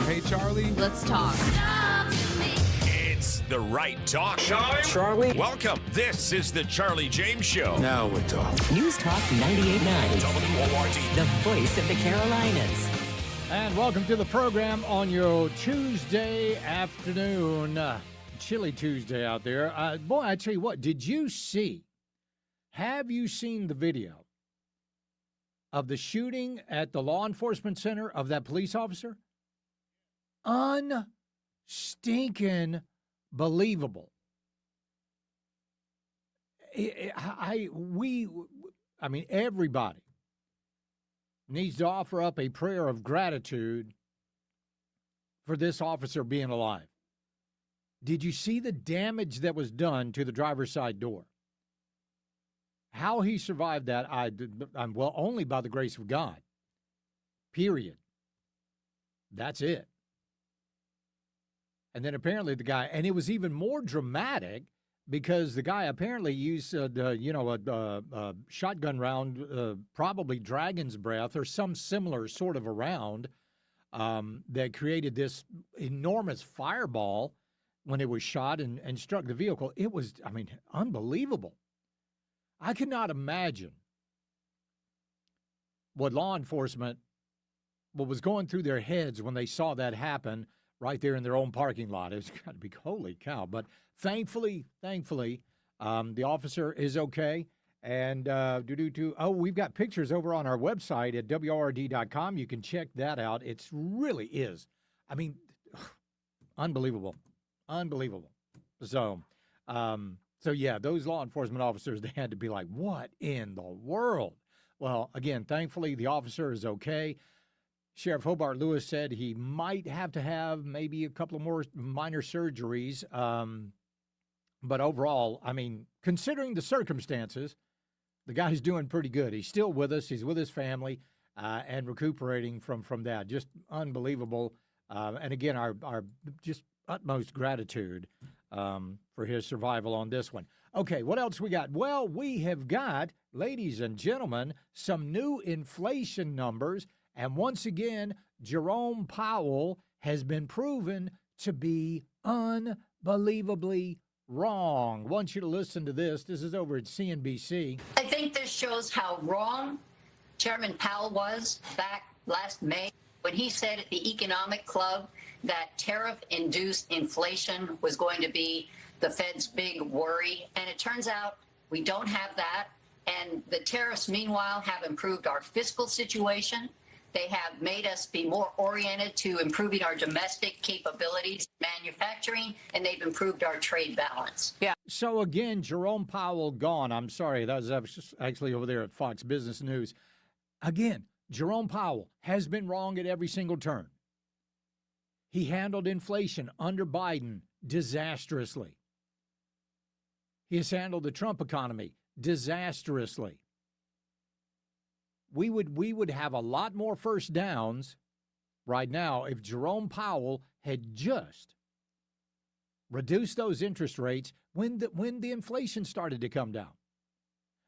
Hey, Charlie. Let's talk. It's the right talk. Charlie? Welcome. This is the Charlie James Show. Now we're talking. News Talk 98.9, WORD. the voice of the Carolinas. And welcome to the program on your Tuesday afternoon. Chilly Tuesday out there. Boy, I tell you what, have you seen the video of the shooting at the law enforcement center of that police officer? Unstinking believable. Everybody needs to offer up a prayer of gratitude for this officer being alive. Did you see the damage that was done to the driver's side door? How he survived that, only by the grace of God. Period. That's it. And then apparently the guy, and it was even more dramatic because the guy apparently used, a shotgun round, probably dragon's breath or some similar sort of a round that created this enormous fireball when it was shot and struck the vehicle. It was, unbelievable. I could not imagine what law enforcement, what was going through their heads when they saw that happen right there in their own parking lot. It's got to be, holy cow. But thankfully, the officer is okay. And we've got pictures over on our website at WRD.com. You can check that out. It really is. Unbelievable. So yeah, those law enforcement officers, they had to be like, what in the world? Well, again, thankfully, the officer is okay. Sheriff Hobart Lewis said he might have to have maybe a couple of more minor surgeries. But overall, considering the circumstances, the guy's doing pretty good. He's still with us. He's with his family and recuperating from that. Just unbelievable. And again, our just utmost gratitude for his survival on this one. Okay, what else we got? Well, we have got, ladies and gentlemen, some new inflation numbers. And once again, Jerome Powell has been proven to be unbelievably wrong. I want you to listen to this. This is over at CNBC. I think this shows how wrong Chairman Powell was back last May when he said at the Economic Club that tariff-induced inflation was going to be the Fed's big worry. And it turns out we don't have that. And the tariffs, meanwhile, have improved our fiscal situation. They have made us be more oriented to improving our domestic capabilities, manufacturing, and they've improved our trade balance. Yeah. So again, Jerome Powell gone. I'm sorry, that was just actually over there at Fox Business News. Again, Jerome Powell has been wrong at every single turn. He handled inflation under Biden disastrously. He has handled the Trump economy disastrously. We would have a lot more first downs right now if Jerome Powell had just reduced those interest rates when the inflation started to come down.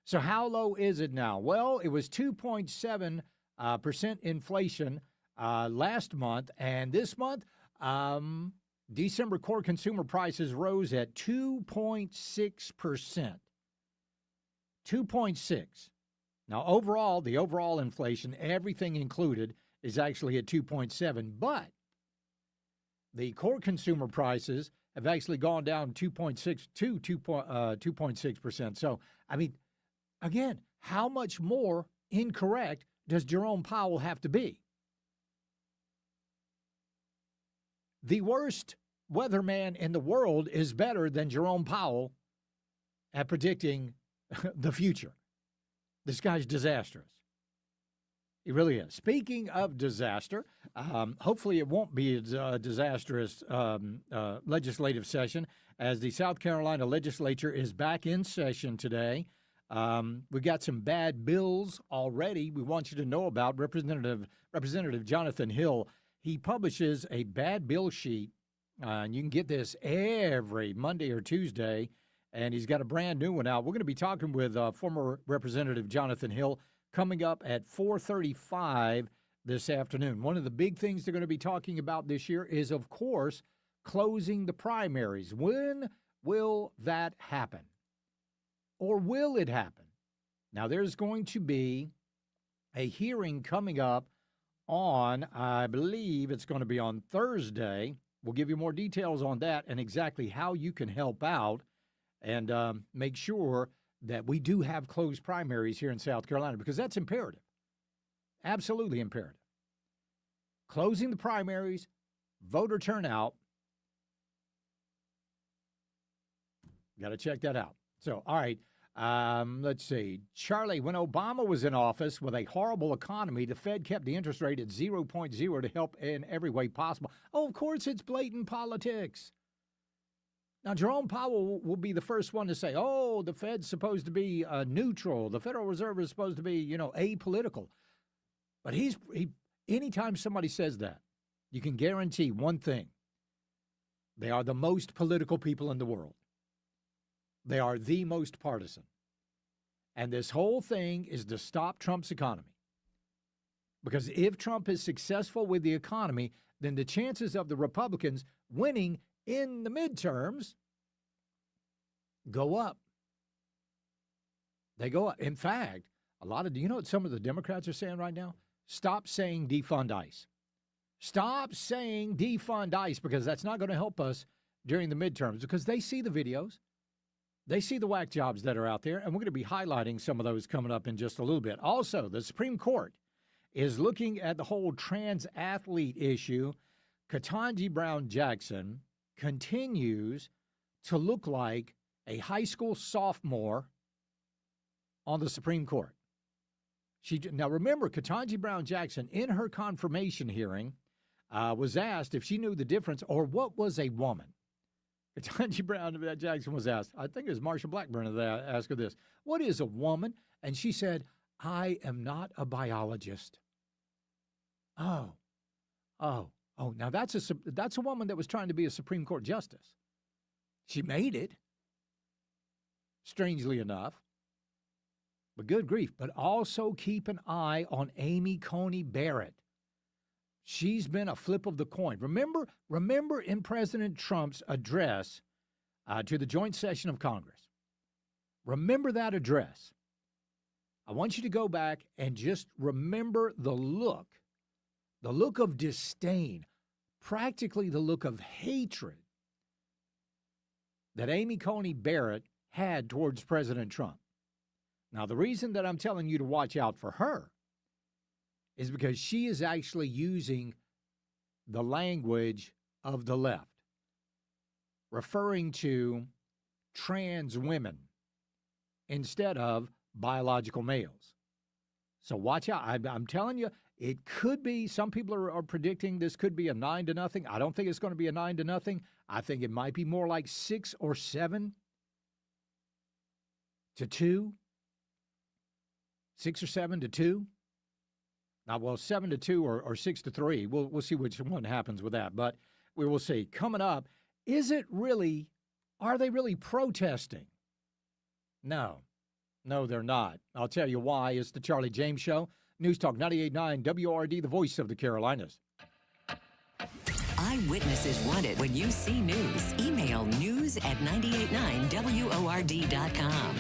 So how low is it now? Well, it was 2.7% inflation last month, and this month, December core consumer prices rose at 2.6%. 2.6. Now, overall, the overall inflation, everything included, is actually at 2.7, but the core consumer prices have actually gone down 2.6 to 2.6%. So, again, how much more incorrect does Jerome Powell have to be? The worst weatherman in the world is better than Jerome Powell at predicting the future. This guy's disastrous. He really is. Speaking of disaster, hopefully it won't be a disastrous legislative session as the South Carolina legislature is back in session today. We've got some bad bills already we want you to know about. Representative Jonathan Hill, he publishes a bad bill sheet, and you can get this every Monday or Tuesday, and he's got a brand new one out. We're going to be talking with former Representative Jonathan Hill coming up at 4:35 this afternoon. One of the big things they're going to be talking about this year is, of course, closing the primaries. When will that happen? Or will it happen? Now, there's going to be a hearing coming up on, I believe it's going to be on Thursday. We'll give you more details on that and exactly how you can help out and make sure that we do have closed primaries here in South Carolina, because that's imperative. Absolutely imperative. Closing the primaries, voter turnout. Got to check that out. So, all right, let's see. Charlie, when Obama was in office with a horrible economy, the Fed kept the interest rate at 0.0 to help in every way possible. Oh, of course, it's blatant politics. Now, Jerome Powell will be the first one to say, oh, the Fed's supposed to be neutral. The Federal Reserve is supposed to be, apolitical. But anytime somebody says that, you can guarantee one thing. They are the most political people in the world. They are the most partisan. And this whole thing is to stop Trump's economy. Because if Trump is successful with the economy, then the chances of the Republicans winning in the midterms go up. They go up. In fact, do you know what some of the Democrats are saying right now? Stop saying defund ICE. Stop saying defund ICE, because that's not going to help us during the midterms, because they see the videos. They see the whack jobs that are out there, and we're going to be highlighting some of those coming up in just a little bit. Also, the Supreme Court is looking at the whole trans athlete issue. Ketanji Brown Jackson continues to look like a high school sophomore on the Supreme Court. Now, remember, Ketanji Brown Jackson, in her confirmation hearing, was asked if she knew the difference or what was a woman. Ketanji Brown Jackson was asked, I think it was Marsha Blackburn that asked her this, what is a woman? And she said, I am not a biologist. Oh, now that's a woman that was trying to be a Supreme Court justice. She made it, strangely enough. But good grief. But also keep an eye on Amy Coney Barrett. She's been a flip of the coin. Remember in President Trump's address to the joint session of Congress. Remember that address. I want you to go back and just remember the look of disdain, practically the look of hatred that Amy Coney Barrett had towards President Trump. Now, the reason that I'm telling you to watch out for her is because she is actually using the language of the left, referring to trans women instead of biological males. So watch out. I'm telling you, it could be, some people are predicting this could be a 9-0. I don't think it's going to be a 9-0. I think it might be more like 6 or 7 to 2. 6 or 7 to 2. Now, well, 7 to 2 or 6 to 3. We'll see which one happens with that. But we will see. Coming up, are they really protesting? No, they're not. I'll tell you why. It's the Charlie James Show. News Talk 98.9 WRD, the voice of the Carolinas. Eyewitnesses want it. When you see news, email news@989WORD.com.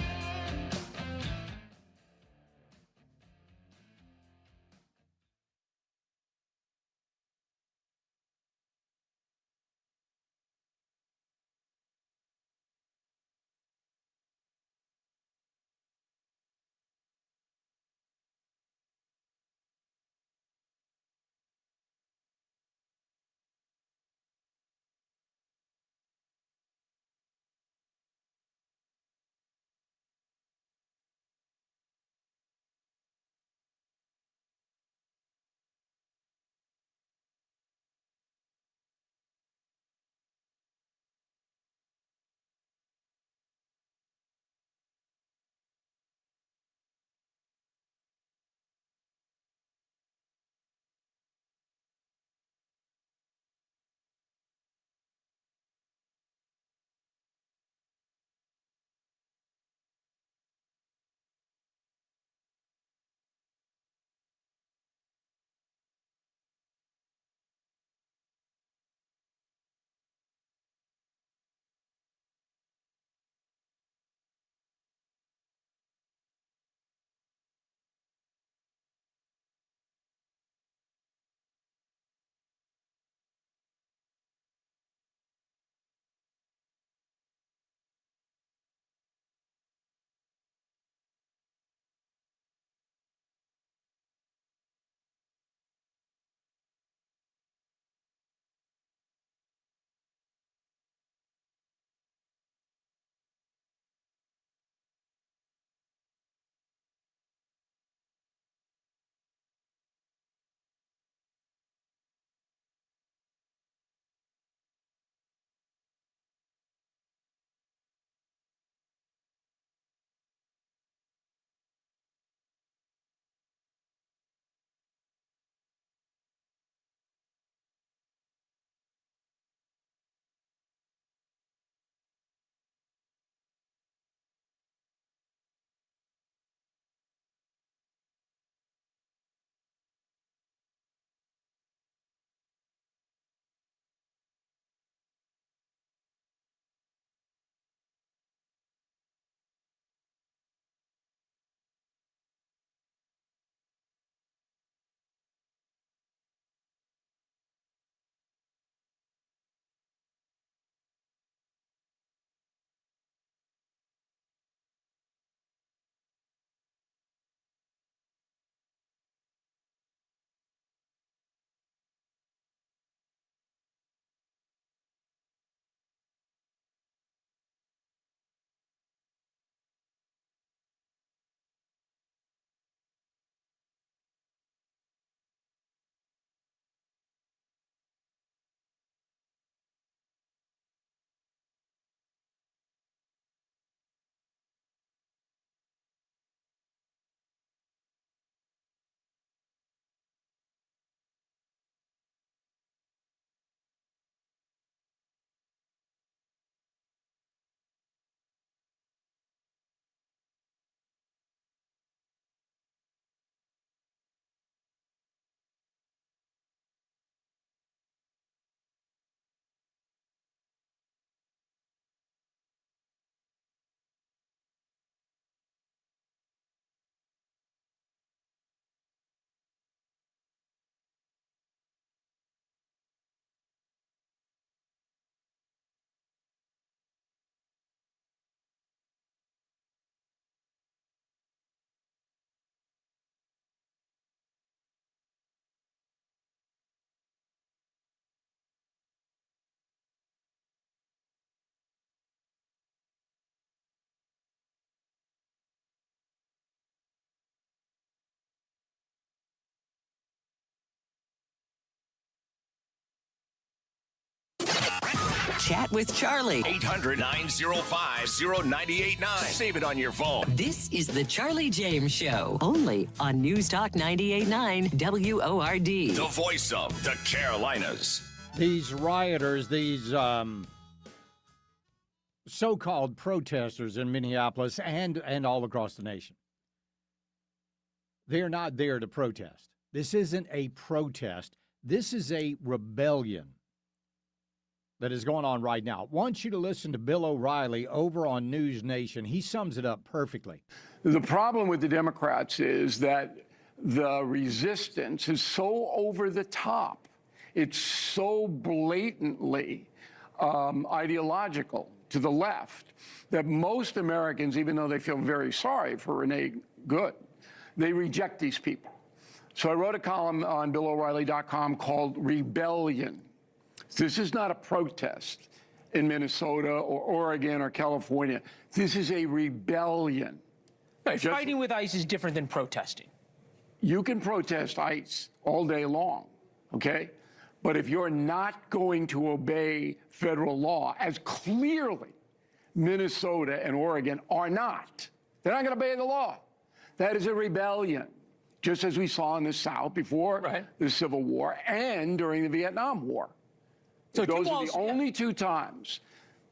Chat with Charlie. 800-905-0989. Save it on your phone. This is the Charlie James Show, only on News Talk 98.9 WORD. The voice of the Carolinas. These rioters, these so-called protesters in Minneapolis and all across the nation, they're not there to protest. This isn't a protest. This is a rebellion that is going on right now. I want you to listen to Bill O'Reilly over on News Nation. He sums it up perfectly. The problem with the Democrats is that the resistance is so over the top. It's so blatantly ideological to the left that most Americans, even though they feel very sorry for Renee Good, they reject these people. So I wrote a column on BillO'Reilly.com called Rebellion. This is not a protest in Minnesota or Oregon or California. This is a rebellion. Right, fighting with ICE is different than protesting. You can protest ICE all day long, okay? But if you're not going to obey federal law, as clearly Minnesota and Oregon are not, they're not going to obey the law. That is a rebellion, just as we saw in the South before the Civil War and during the Vietnam War. So those are the only two times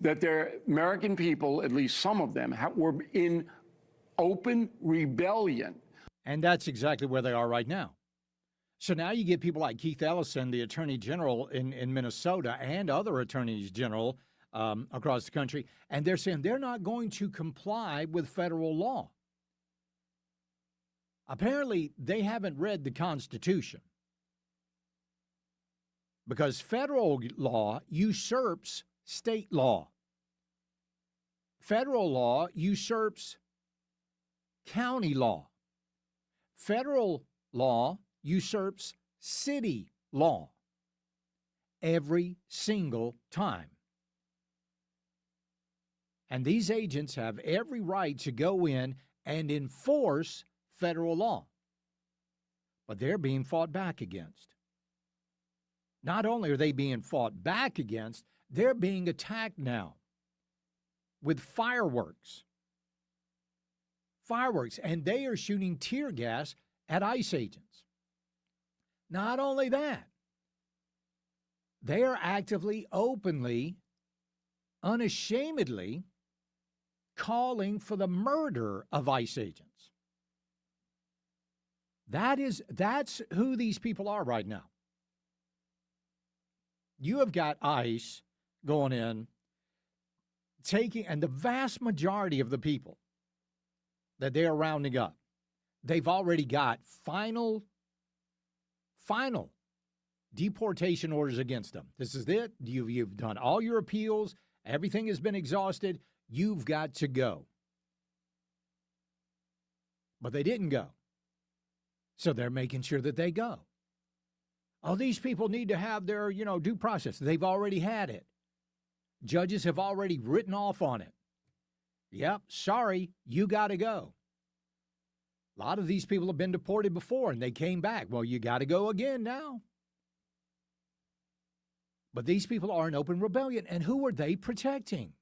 that the American people, at least some of them, were in open rebellion. And that's exactly where they are right now. So now you get people like Keith Ellison, the Attorney General in Minnesota, and other attorneys general across the country, and they're saying they're not going to comply with federal law. Apparently, they haven't read the Constitution, because federal law usurps state law. Federal law usurps county law. Federal law usurps city law every single time. And these agents have every right to go in and enforce federal law. But they're being fought back against. Not only are they being fought back against, they're being attacked now with fireworks. Fireworks, and they are shooting tear gas at ICE agents. Not only that, they are actively, openly, unashamedly calling for the murder of ICE agents. That's who these people are right now. You have got ICE going in, taking, and the vast majority of the people that they are rounding up, they've already got final deportation orders against them. This is it. You've done all your appeals. Everything has been exhausted. You've got to go. But they didn't go. So they're making sure that they go. Oh, these people need to have their, due process. They've already had it. Judges have already written off on it. Yep, sorry, you got to go. A lot of these people have been deported before, and they came back. Well, you got to go again now. But these people are in open rebellion, and who are they protecting?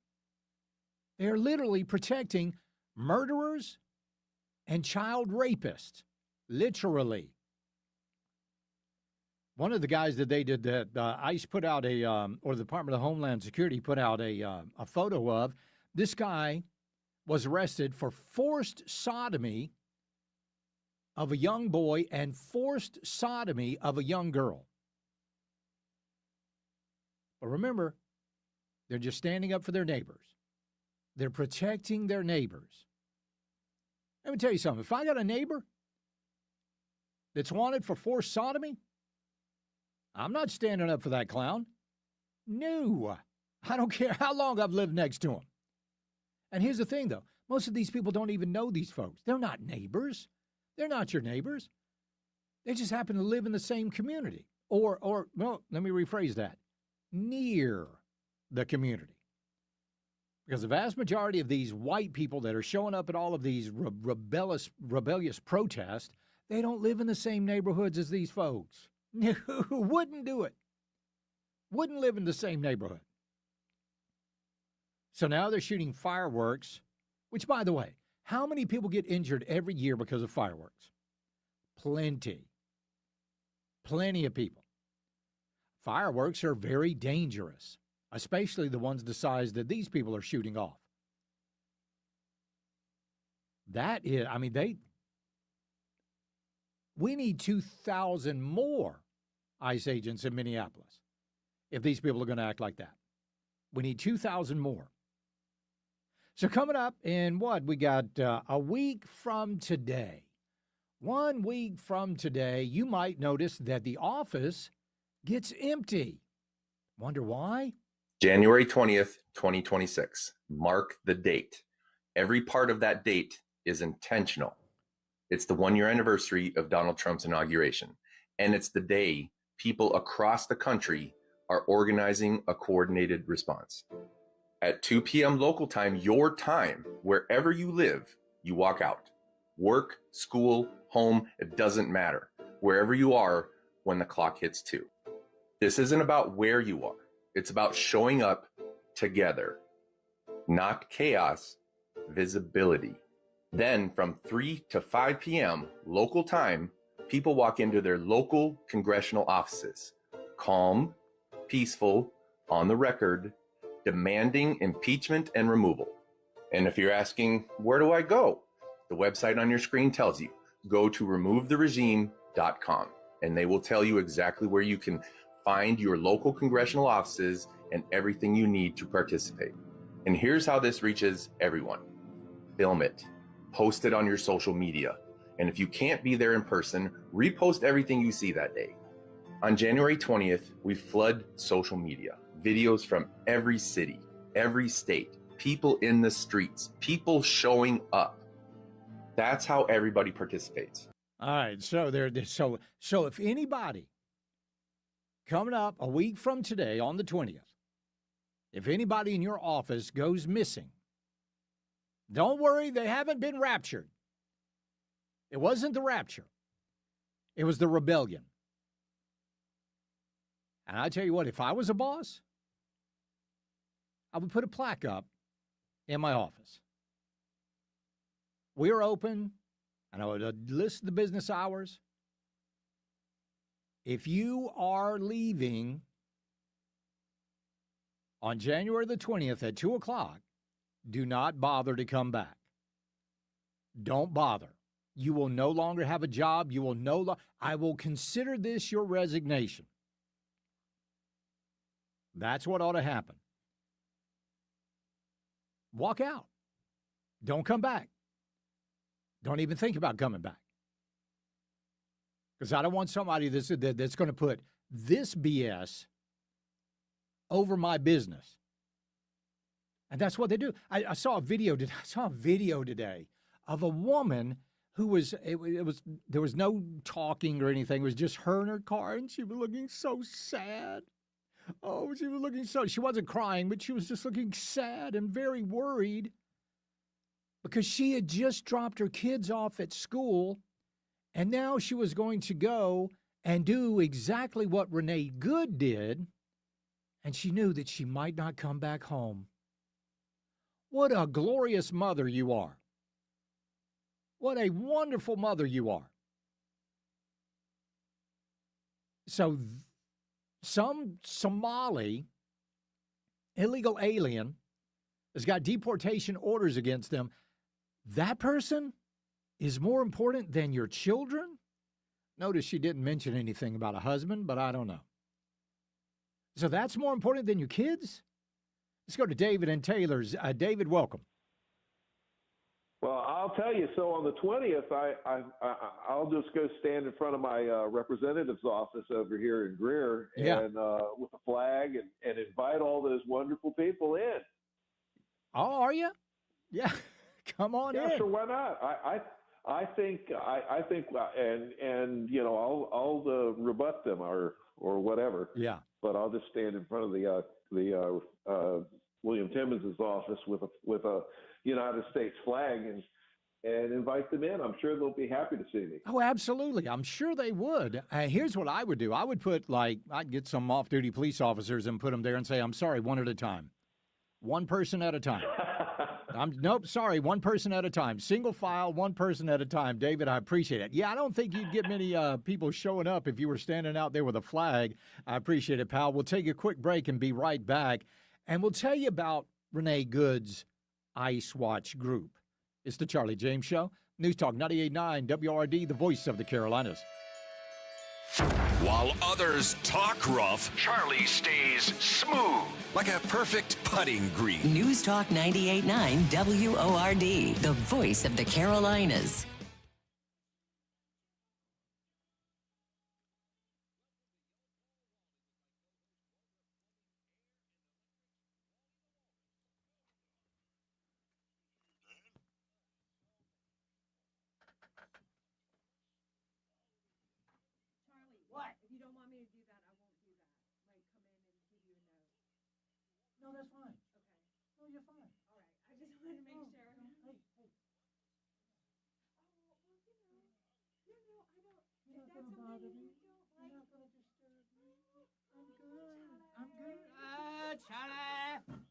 They're literally protecting murderers and child rapists, literally. One of the guys that they did that ICE put out or the Department of Homeland Security put out a photo of, this guy was arrested for forced sodomy of a young boy and forced sodomy of a young girl. But remember, they're just standing up for their neighbors. They're protecting their neighbors. Let me tell you something. If I got a neighbor that's wanted for forced sodomy, I'm not standing up for that clown. No. I don't care how long I've lived next to him. And here's the thing, though. Most of these people don't even know these folks. They're not neighbors. They're not your neighbors. They just happen to live in the same community. Or well, let me rephrase that. Near the community. Because the vast majority of these white people that are showing up at all of these rebellious protests, they don't live in the same neighborhoods as these folks. Wouldn't do it. Wouldn't live in the same neighborhood. So now they're shooting fireworks, which, by the way, how many people get injured every year because of fireworks? Plenty. Plenty of people. Fireworks are very dangerous, especially the ones the size that these people are shooting off. That is, I mean, we need 2,000 more ICE agents in Minneapolis if these people are going to act like that. We need 2,000 more. So coming up in what? We got a week from today. 1 week from today, you might notice that the office gets empty. Wonder why? January 20th, 2026. Mark the date. Every part of that date is intentional. It's the 1 year anniversary of Donald Trump's inauguration. And it's the day people across the country are organizing a coordinated response. At 2 p.m. local time, your time, wherever you live, you walk out. Work, school, home, it doesn't matter. Wherever you are when the clock hits 2. This isn't about where you are. It's about showing up together. Not chaos, visibility. Then from 3 to 5 p.m. local time, people walk into their local congressional offices. Calm, peaceful, on the record, demanding impeachment and removal. And if you're asking, where do I go? The website on your screen tells you. Go to removetheregime.com and they will tell you exactly where you can find your local congressional offices and everything you need to participate. And here's how this reaches everyone. Film it, post it on your social media. And if you can't be there in person, repost everything you see that day. On January 20th, we flood social media. Videos from every city, every state, people in the streets, people showing up. That's how everybody participates. All right, so so if anybody coming up a week from today on the 20th, if anybody in your office goes missing, don't worry, they haven't been raptured. It wasn't the rapture. It was the rebellion. And I tell you what, if I was a boss, I would put a plaque up in my office. We are open, and I would list the business hours. If you are leaving on January the 20th at 2 o'clock, do not bother to come back. Don't bother. You will no longer have a job. You will I will consider this your resignation. That's what ought to happen. Walk out. Don't come back. Don't even think about coming back. Because I don't want somebody that's going to put this BS over my business. And that's what they do. I saw a video today of a woman who was there was no talking or anything. It was just her in her car, and she was looking so sad. Oh, she was looking so, she wasn't crying, but she was just looking sad and very worried because she had just dropped her kids off at school, and now she was going to go and do exactly what Renee Good did, and she knew that she might not come back home. What a glorious mother you are. What a wonderful mother you are. So some Somali illegal alien has got deportation orders against them. That person is more important than your children? Notice she didn't mention anything about a husband, but I don't know. So that's more important than your kids? Let's go to David and Taylor's. David, welcome. Well, I'll tell you. So on the 20th, I'll just go stand in front of my representative's office over here in Greer, and with a flag, and invite all those wonderful people in. Oh, are you? Yeah, come on in. Yeah, sure. Why not? I think, and you know, I'll rebut them or whatever. Yeah. But I'll just stand in front of the William Timmons' office with a United States flag and invite them in. I'm sure they'll be happy to see me. Oh, absolutely. I'm sure they would. Here's what I would do. I would put, I'd get some off-duty police officers and put them there and say, I'm sorry, one at a time. One person at a time. Nope, sorry, one person at a time. Single file, one person at a time. David, I appreciate it. Yeah, I don't think you'd get many people showing up if you were standing out there with a flag. I appreciate it, pal. We'll take a quick break and be right back. And we'll tell you about Renee Good's Ice Watch Group. It's the Charlie James Show. News Talk 98.9 WRD, the voice of the Carolinas. While others talk rough, Charlie stays smooth, like a perfect putting green. News Talk 98.9 WORD, the voice of the Carolinas. What? If you don't want me to do that, I won't do that. Like, come in and give you a note. No, that's fine. Okay. No, you're fine. All right. I just wanted to make sure. Hey. Oh, well, I don't. You're not If going to that's bother something me. you don't You're like. not going to disturb me. I'm good. I'm good. Charlie.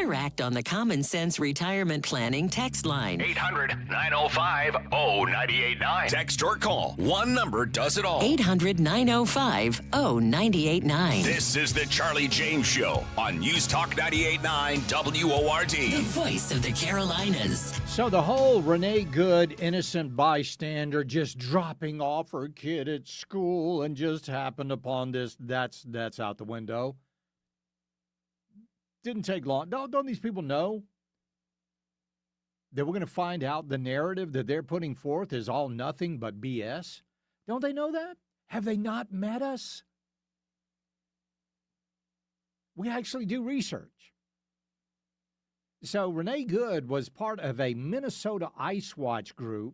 Interact on the Common Sense Retirement Planning text line. 800-905-0989. Text or call. One number does it all. 800-905-0989. This is the Charlie James Show on News Talk 98.9 WORD. The voice of the Carolinas. So the whole Renee Good, innocent bystander, just dropping off her kid at school and just happened upon this, that's out the window. Didn't take long. Don't these people know that we're going to find out the narrative that they're putting forth is all nothing but BS? Don't they know that? Have they not met us? We actually do research. So Renee Good was part of a Minnesota Ice Watch group,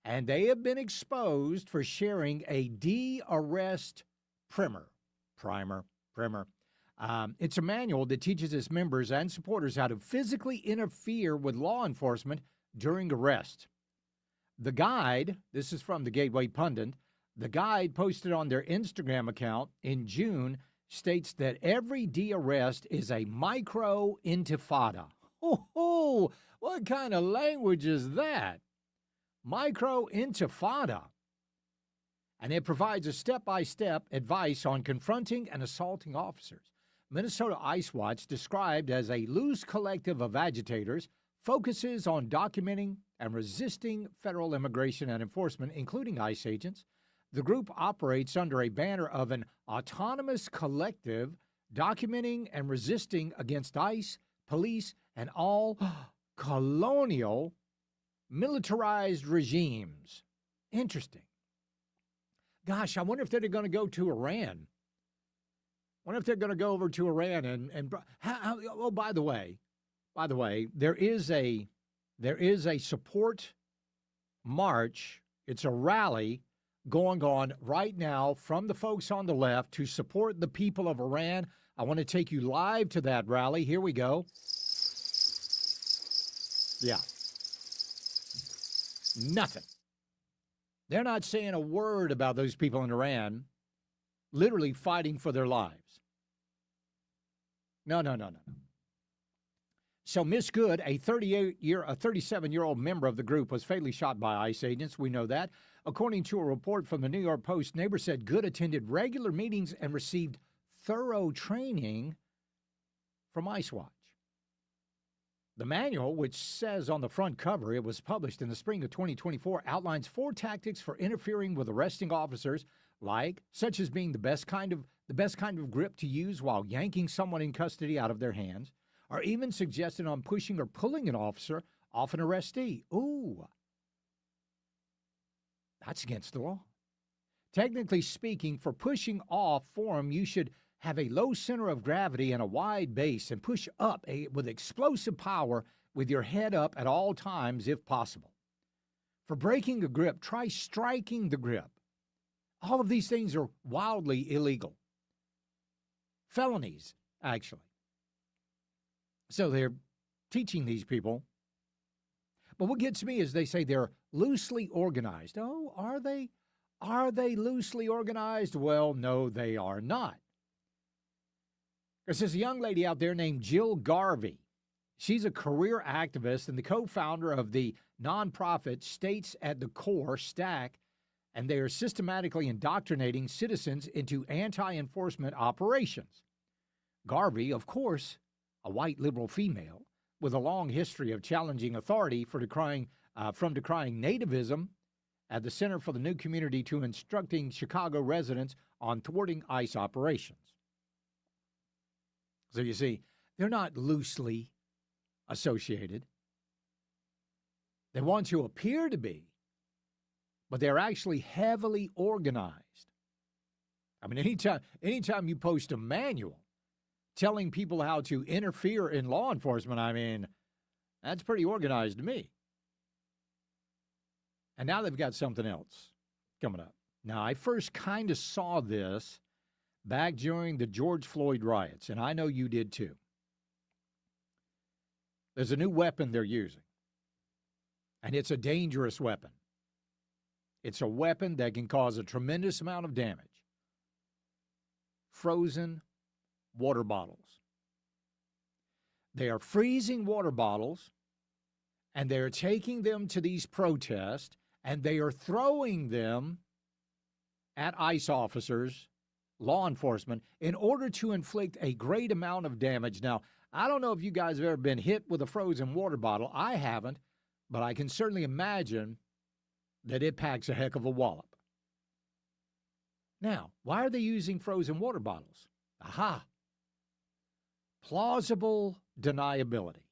and they have been exposed for sharing a de-arrest primer. It's a manual that teaches its members and supporters how to physically interfere with law enforcement during arrest. The guide, this is from the Gateway Pundit, the guide posted on their Instagram account in June states that every de-arrest is a micro-intifada. Oh, what kind of language is that? Micro-intifada. And it provides a step-by-step advice on confronting and assaulting officers. Minnesota Ice Watch, described as a loose collective of agitators, focuses on documenting and resisting federal immigration and enforcement, including ICE agents. The group operates under a banner of an autonomous collective documenting and resisting against ICE, police, and all colonial militarized regimes. Interesting. Gosh, I wonder if they're going to go to Iran. I wonder if they're going to go over to Iran and oh, by the way, there is a support march. It's a rally going on right now from the folks on the left to support the people of Iran. I want to take you live to that rally. Here we go. Yeah. Nothing. They're not saying a word about those people in Iran literally fighting for their lives. No. So Miss Good, a 37-year-old member of the group, was fatally shot by ICE agents. We know that. According to a report from the New York Post, neighbors said Good attended regular meetings and received thorough training from ICE Watch. The manual, which says on the front cover it was published in the spring of 2024, outlines 4 tactics for interfering with arresting officers, such as being the best kind of grip to use while yanking someone in custody out of their hands, or even suggested on pushing or pulling an officer off an arrestee. Ooh, that's against the law. Technically speaking, for pushing off form, you should have a low center of gravity and a wide base and push up with explosive power with your head up at all times if possible. For breaking a grip, try striking the grip. All of these things are wildly illegal. Felonies, actually. So they're teaching these people. But what gets me is they say they're loosely organized. Oh, are they? Are they loosely organized? Well, no, they are not. There's a young lady out there named Jill Garvey. She's a career activist and the co-founder of the nonprofit States at the Core, STAC, and they are systematically indoctrinating citizens into anti-enforcement operations. Garvey, of course, a white liberal female with a long history of challenging authority from decrying nativism at the Center for the New Community to instructing Chicago residents on thwarting ICE operations. So you see, they're not loosely associated. They want to appear to be, but they're actually heavily organized. I mean, anytime you post a manual telling people how to interfere in law enforcement, I mean, that's pretty organized to me. And now they've got something else coming up. Now, I first kind of saw this back during the George Floyd riots, and I know you did too. There's a new weapon they're using, and it's a dangerous weapon. It's a weapon that can cause a tremendous amount of damage. Frozen water bottles. They are freezing water bottles, and they're taking them to these protests, and they are throwing them at ICE officers, law enforcement, in order to inflict a great amount of damage. Now, I don't know if you guys have ever been hit with a frozen water bottle. I haven't, but I can certainly imagine that it packs a heck of a wallop. Now, why are they using frozen water bottles? Aha. Plausible deniability.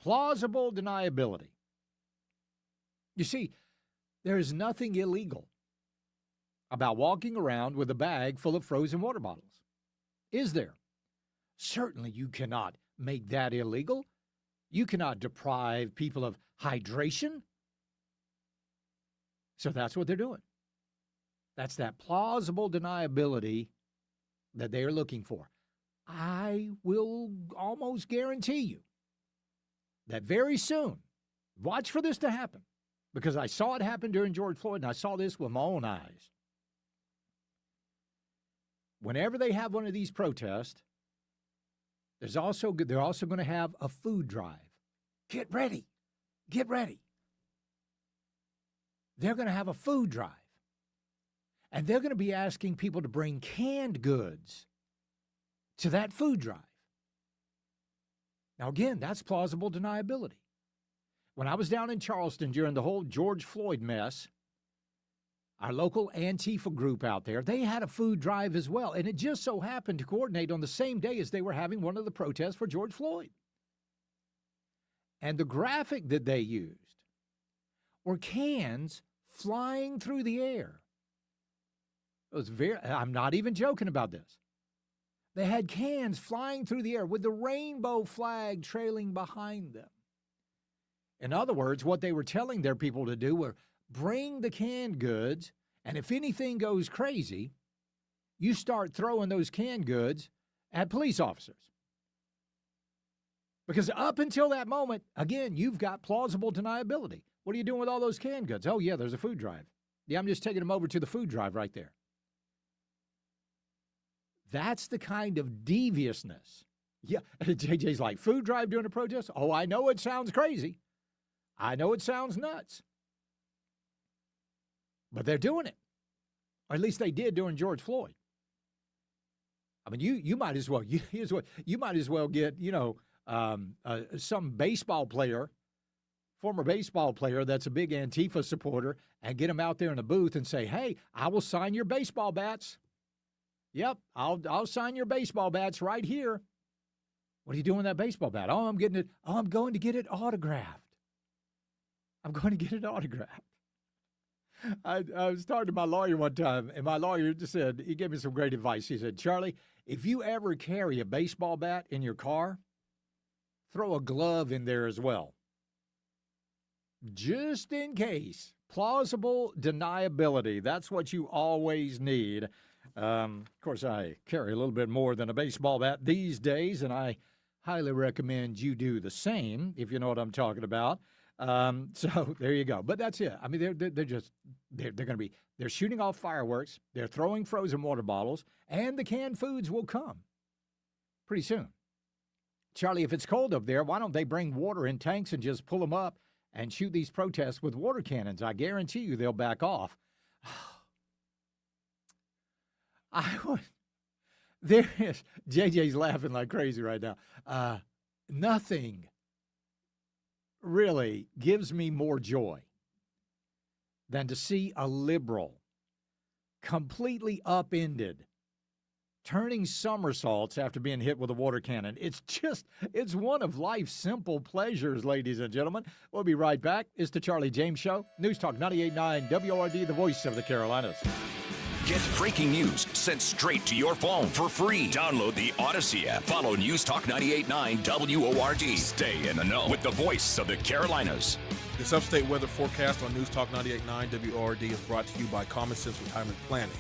Plausible deniability. You see, there is nothing illegal about walking around with a bag full of frozen water bottles. Is there? Certainly you cannot make that illegal. You cannot deprive people of hydration. So that's what they're doing. That's that plausible deniability that they are looking for. I will almost guarantee you that very soon, watch for this to happen, because I saw it happen during George Floyd, and I saw this with my own eyes. Whenever they have one of these protests, they're also going to have a food drive. Get ready. Get ready. They're going to have a food drive. And they're going to be asking people to bring canned goods to that food drive. Now, again, that's plausible deniability. When I was down in Charleston during the whole George Floyd mess, our local Antifa group out there, they had a food drive as well. And it just so happened to coordinate on the same day as they were having one of the protests for George Floyd. And the graphic that they used were cans flying through the air. It was I'm not even joking about this. They had cans flying through the air with the rainbow flag trailing behind them. In other words, what they were telling their people to do were bring the canned goods, and if anything goes crazy, you start throwing those canned goods at police officers. Because up until that moment, again, you've got plausible deniability. What are you doing with all those canned goods? Oh, yeah, there's a food drive. Yeah, I'm just taking them over to the food drive right there. That's the kind of deviousness. Yeah, JJ's like, food drive during a protest? Oh, I know it sounds crazy. I know it sounds nuts. But they're doing it. Or at least they did during George Floyd. I mean, you might as well, you might as well get, some baseball player, former baseball player that's a big Antifa supporter, and get him out there in a booth and say, hey, I will sign your baseball bats. Yep, I'll sign your baseball bats right here. What are you doing with that baseball bat? Oh, I'm getting it. Oh, I'm going to get it autographed. I'm going to get it autographed. I was talking to my lawyer one time, and my lawyer just said, he gave me some great advice. He said, Charlie, if you ever carry a baseball bat in your car, throw a glove in there as well. Just in case. Plausible deniability. That's what you always need. Of course, I carry a little bit more than a baseball bat these days, and I highly recommend you do the same, if you know what I'm talking about. So there you go. But that's it. I mean, they're shooting off fireworks, they're throwing frozen water bottles, and the canned foods will come pretty soon. Charlie, if it's cold up there, why don't they bring water in tanks and just pull them up and shoot these protests with water cannons? I guarantee you they'll back off. There is, JJ's laughing like crazy right now. Nothing really gives me more joy than to see a liberal completely upended, turning somersaults after being hit with a water cannon. It's one of life's simple pleasures, ladies and gentlemen. We'll be right back. It's the Charlie James Show. News Talk 98.9 WORD, the voice of the Carolinas. Get breaking news sent straight to your phone for free. Download the Odyssey app. Follow News Talk 98.9 WORD. Stay in the know with the voice of the Carolinas. This upstate weather forecast on News Talk 98.9 WORD is brought to you by Common Sense Retirement Planning.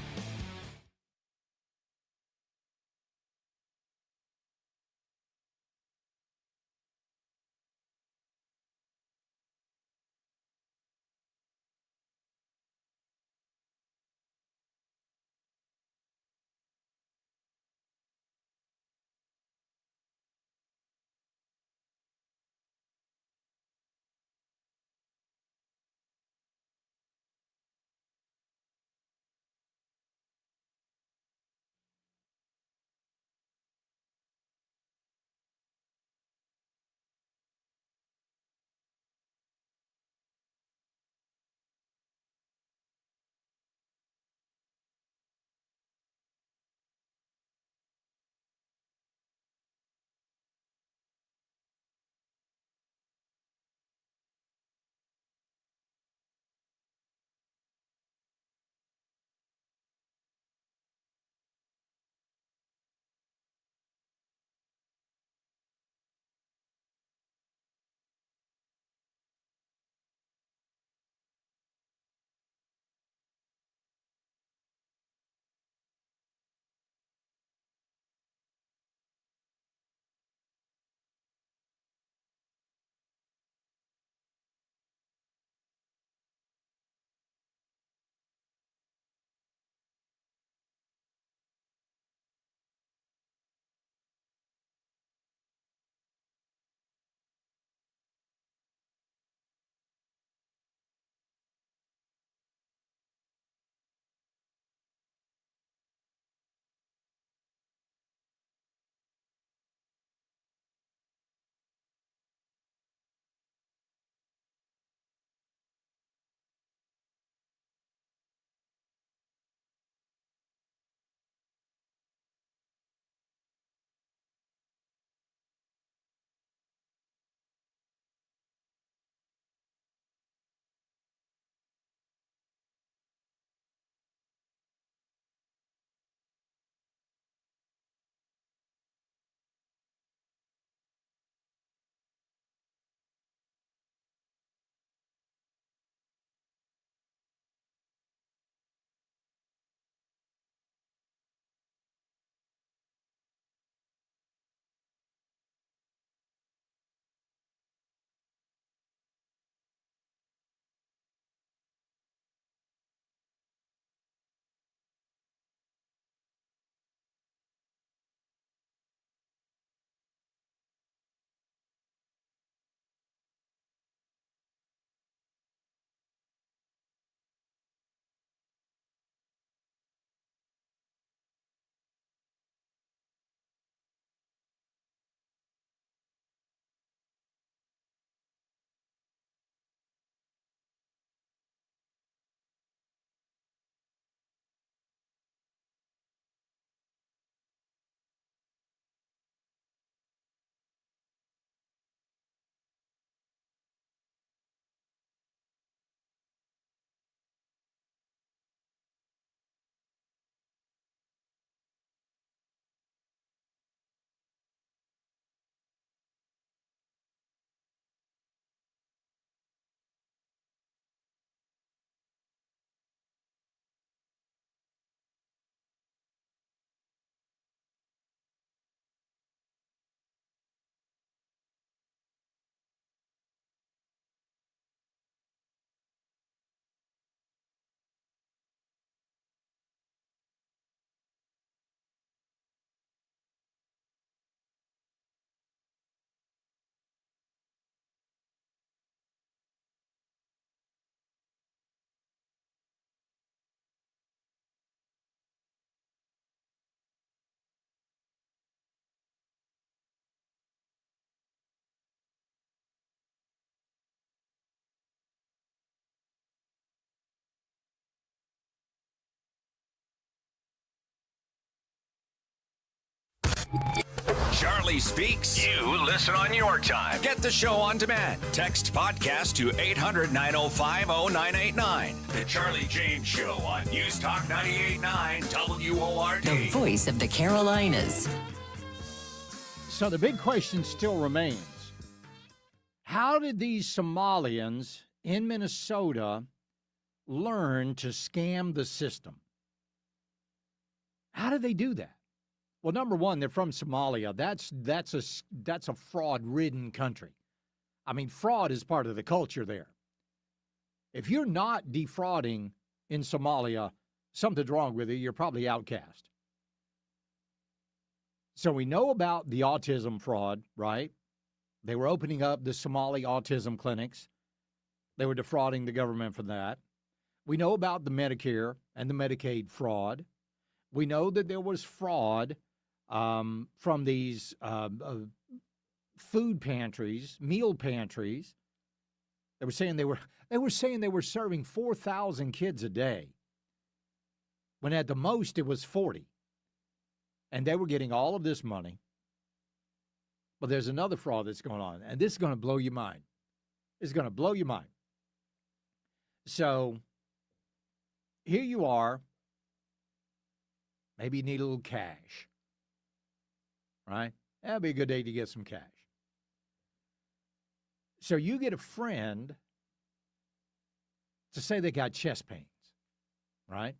Charlie Speaks. You listen on your time. Get the show on demand. Text podcast to 800-905-0989. The Charlie James Show on News Talk 98.9 WORD. The voice of the Carolinas. So the big question still remains. How did these Somalians in Minnesota learn to scam the system? How did they do that? Well, number one, they're from Somalia. That's a fraud-ridden country. I mean, fraud is part of the culture there. If you're not defrauding in Somalia, something's wrong with you. You're probably outcast. So we know about the autism fraud, right? They were opening up the Somali autism clinics. They were defrauding the government for that. We know about the Medicare and the Medicaid fraud. We know that there was fraud from these food pantries, meal pantries. They were saying they were serving 4,000 kids a day, when at the most it was 40, and they were getting all of this money. But there's another fraud that's going on, and this is going to blow your mind. It's going to blow your mind. So here you are. Maybe you need a little cash, right? That'd be a good day to get some cash. So you get a friend to say they got chest pains, right?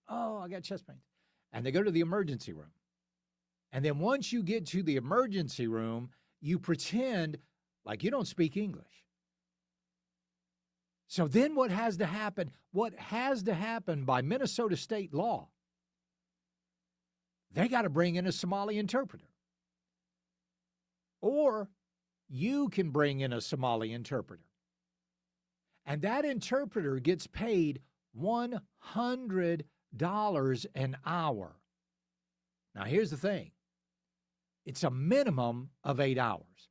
Oh, I got chest pains. And they go to the emergency room. And then once you get to the emergency room, you pretend like you don't speak English. So then what has to happen? What has to happen by Minnesota state law? They got to bring in a Somali interpreter. Or you can bring in a Somali interpreter. And that interpreter gets paid $100 an hour. Now, here's the thing. It's a minimum of 8 hours.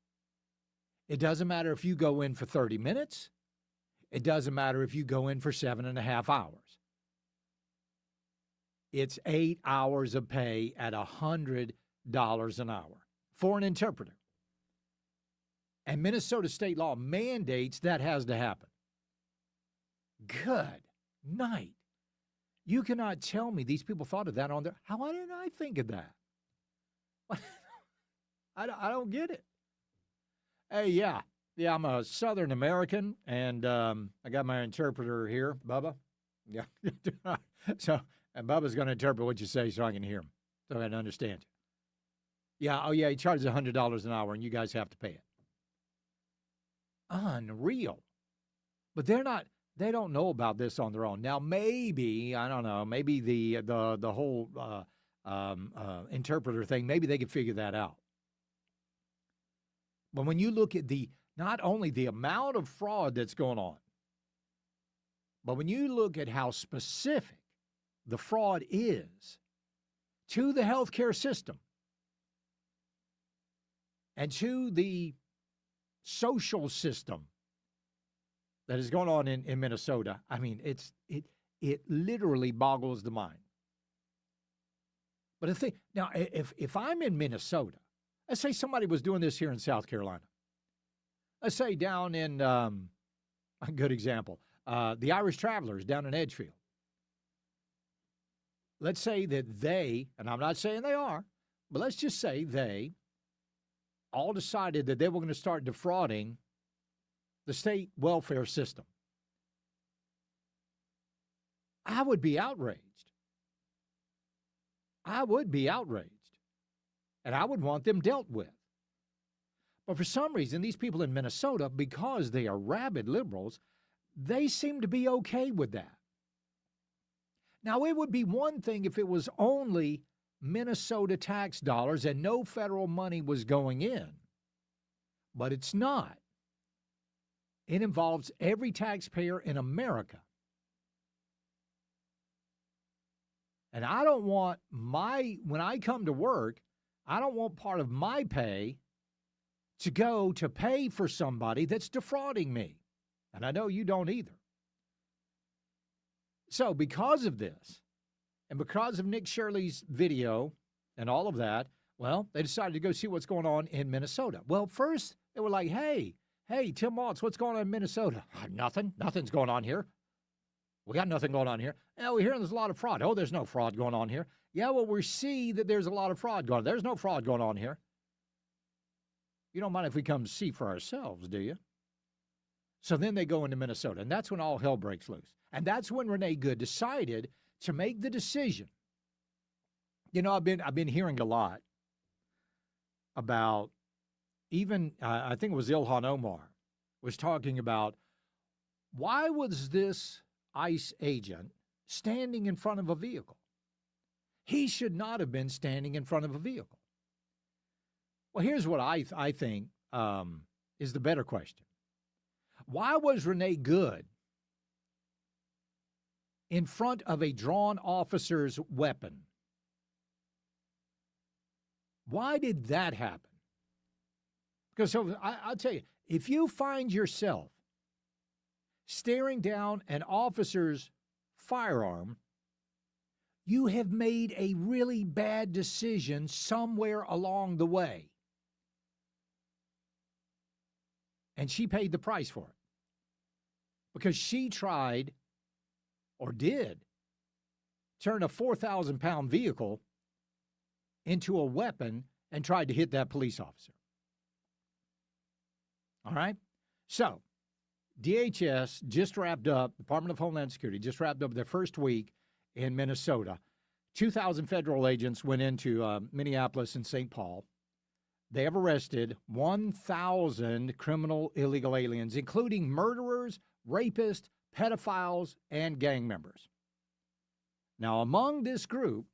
It doesn't matter if you go in for 30 minutes. It doesn't matter if you go in for 7.5 hours. It's 8 hours of pay at $100 an hour for an interpreter. And Minnesota state law mandates that has to happen. Good night. You cannot tell me these people thought of that on their... How didn't I think of that? I don't get it. Hey, yeah, I'm a Southern American, and I got my interpreter here, Bubba. Yeah. And Bubba's going to interpret what you say so I can hear him, so I can understand you. Yeah, oh yeah, he charges $100 an hour, and you guys have to pay it. Unreal. But they don't know about this on their own. Now, maybe, I don't know, maybe the whole interpreter thing, maybe they could figure that out. But when you look at not only the amount of fraud that's going on, but when you look at how specific the fraud is to the healthcare system and to the social system that is going on in Minnesota, I mean, it literally boggles the mind. But if I'm in Minnesota, let's say somebody was doing this here in South Carolina. Let's say down in, a good example, the Irish Travelers down in Edgefield. Let's say that they, and I'm not saying they are, but let's just say they all decided that they were going to start defrauding the state welfare system. I would be outraged. I would be outraged. And I would want them dealt with. But for some reason, these people in Minnesota, because they are rabid liberals, they seem to be okay with that. Now, it would be one thing if it was only Minnesota tax dollars and no federal money was going in. But it's not. It involves every taxpayer in America. And I don't want when I come to work, I don't want part of my pay to go to pay for somebody that's defrauding me. And I know you don't either. So because of this, and because of Nick Shirley's video and all of that, Well, they decided to go see what's going on in Minnesota. Well, first, they were like, hey, Tim Waltz, what's going on in Minnesota? Nothing's going on here. We got nothing going on here. Yeah, we're hearing there's a lot of fraud. Oh, there's no fraud going on here. Yeah, well, we see that there's a lot of fraud going on. There's no fraud going on here. You don't mind if we come see for ourselves, do you? So then they go into Minnesota, and that's when all hell breaks loose. And that's when Renee Good decided to make the decision. You know, I've been hearing a lot about even, I think it was Ilhan Omar, was talking about why was this ICE agent standing in front of a vehicle? He should not have been standing in front of a vehicle. Well, here's what I think is the better question. Why was Renee Good in front of a drawn officer's weapon? Why did that happen? Because I'll tell you, if you find yourself staring down an officer's firearm, you have made a really bad decision somewhere along the way. And she paid the price for it. Because she tried, or did, turn a 4,000-pound vehicle into a weapon and tried to hit that police officer. All right? So, DHS just wrapped up, Department of Homeland Security just wrapped up their first week in Minnesota. 2,000 federal agents went into Minneapolis and St. Paul. They have arrested 1,000 criminal illegal aliens, including murderers, rapists, pedophiles, and gang members. Now, among this group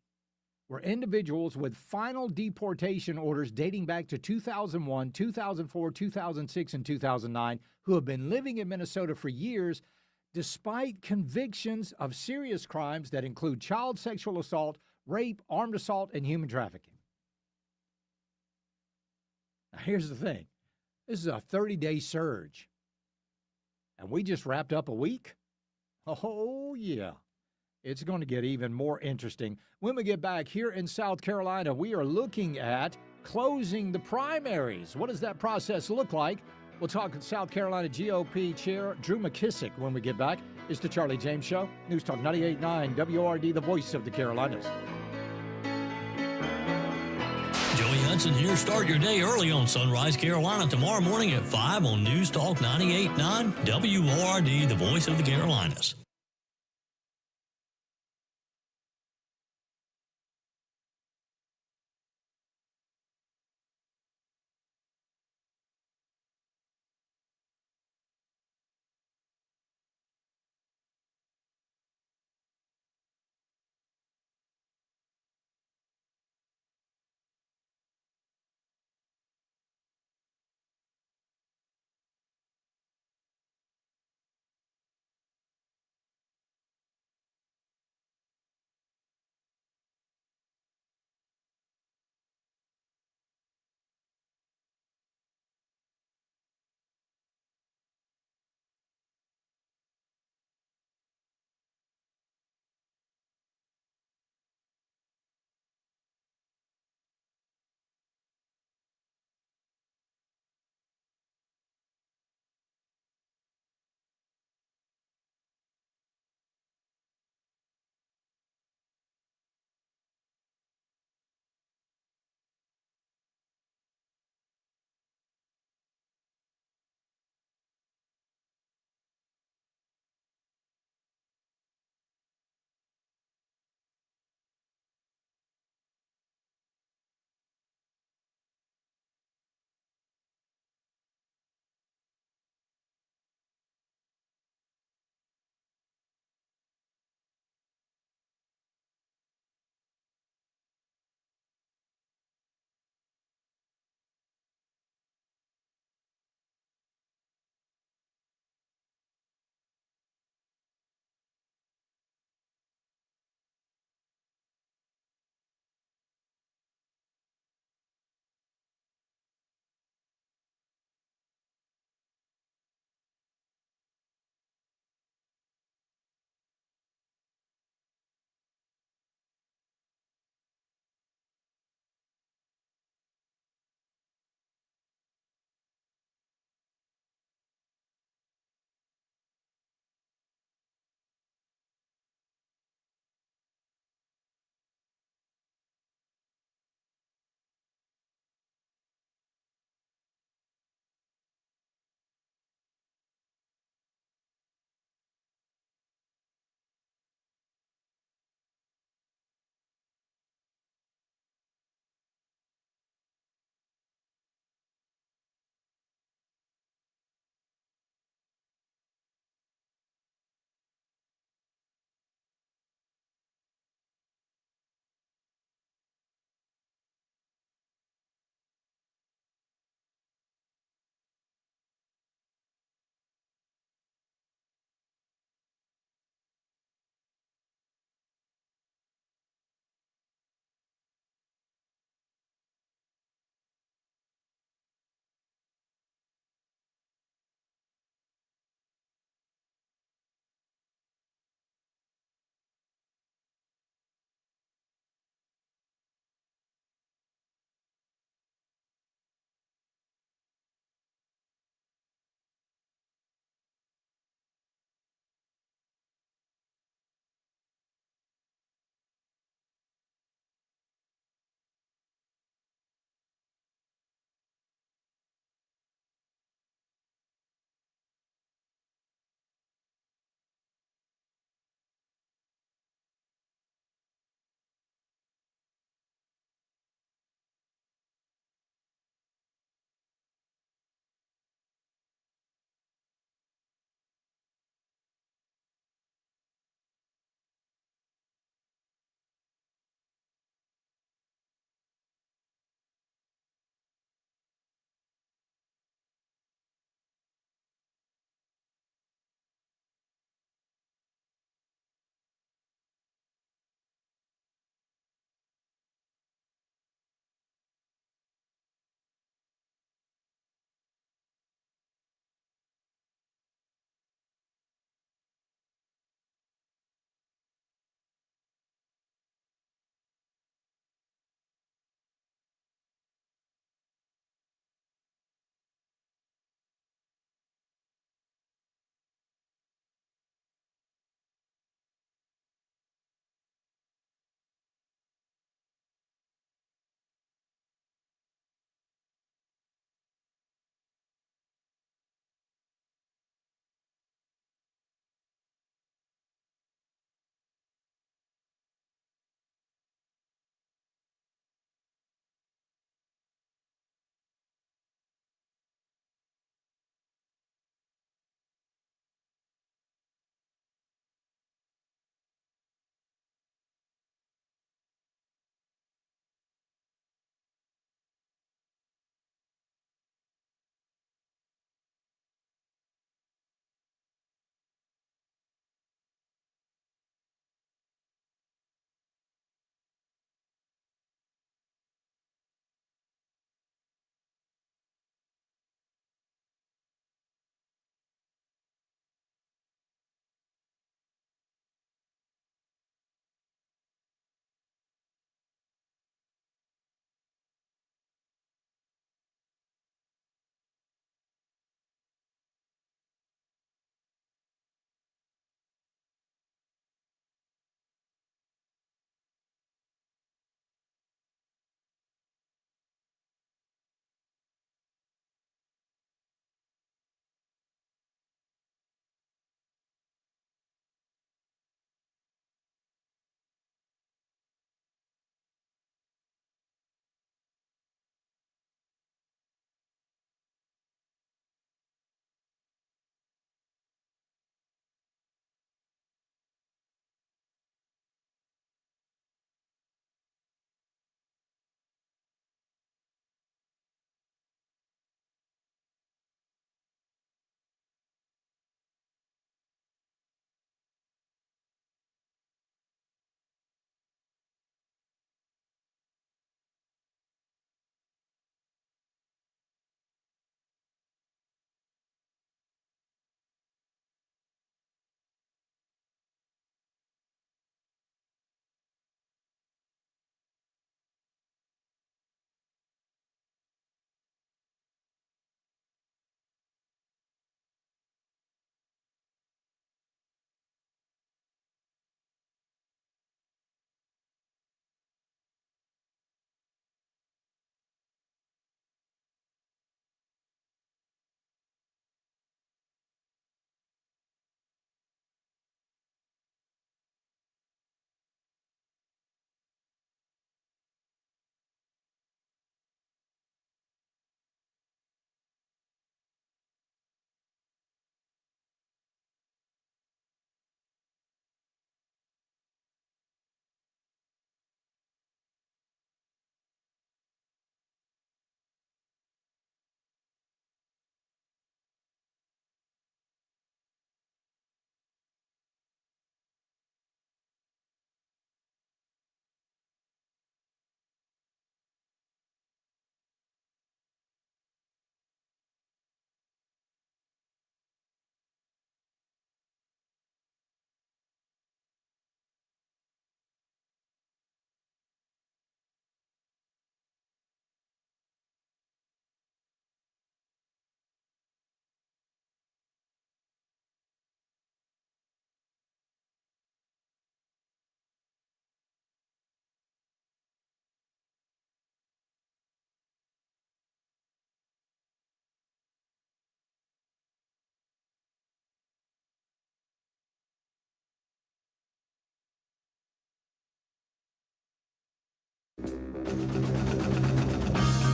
were individuals with final deportation orders dating back to 2001, 2004, 2006, and 2009 who have been living in Minnesota for years despite convictions of serious crimes that include child sexual assault, rape, armed assault, and human trafficking. Now, here's the thing. This is a 30-day surge. And we just wrapped up a week? Oh, yeah. It's going to get even more interesting. When we get back here in South Carolina, we are looking at closing the primaries. What does that process look like? We'll talk with South Carolina GOP Chair Drew McKissick when we get back. It's the Charlie James Show. News Talk 98.9 WORD, the voice of the Carolinas. Joey Hudson here. Start your day early on Sunrise Carolina tomorrow morning at 5 on News Talk 98.9 WORD, the voice of the Carolinas.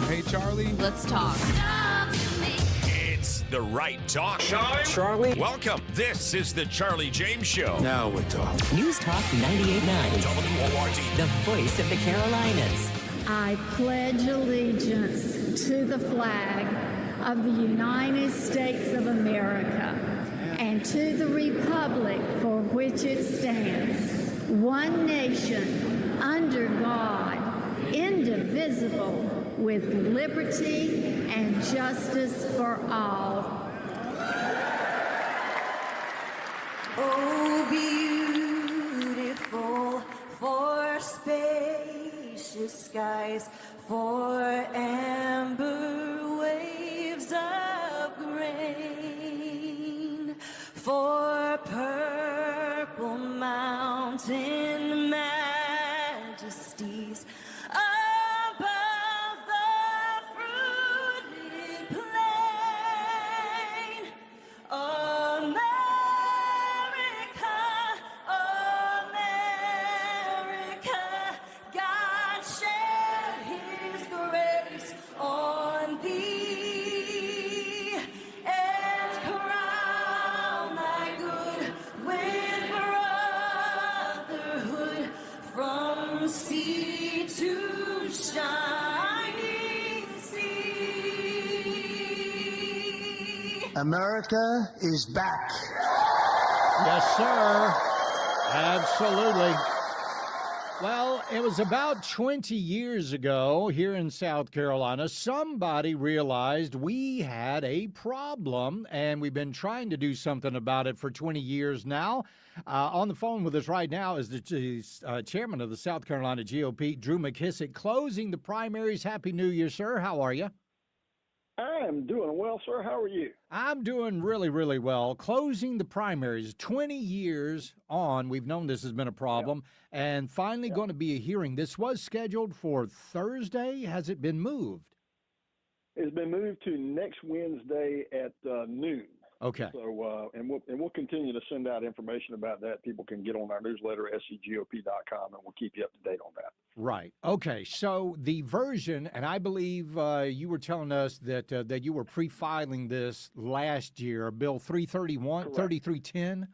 Hey, Charlie. Let's talk. It's the right talk. Charlie. Welcome. This is the Charlie James Show. Now we're talking. News Talk 98.9. WORD. The voice of the Carolinas. I pledge allegiance to the flag of the United States of America and to the republic for which it stands, one nation, under God, indivisible, with liberty and justice for all. Oh, beautiful for spacious skies, for amber waves of grain, for purple mountain majesties above the fruited plain. America, America, God shed his grace on thee and crown thy good with brotherhood from sea to shining sea. America is back. Yes, sir. Absolutely. Well, it was about 20 years ago here in South Carolina, somebody realized we had a problem, and we've been trying to do something about it for 20 years now. On the phone with us right now is the chairman of the South Carolina GOP, Drew McKissick, closing the primaries. Happy New Year, sir. How are you? I am doing well, sir. How are you? I'm doing really, really well. Closing the primaries, 20 years on, we've known this has been a problem, and finally going to be a hearing. This was scheduled for Thursday. Has it been moved? It's been moved to next Wednesday at noon. Okay. So, and we'll continue to send out information about that. People can get on our newsletter, scgop.com, and we'll keep you up to date on that. Right. Okay. So the version, and I believe you were telling us that that you were pre-filing this last year, Bill 331, Correct. 3310.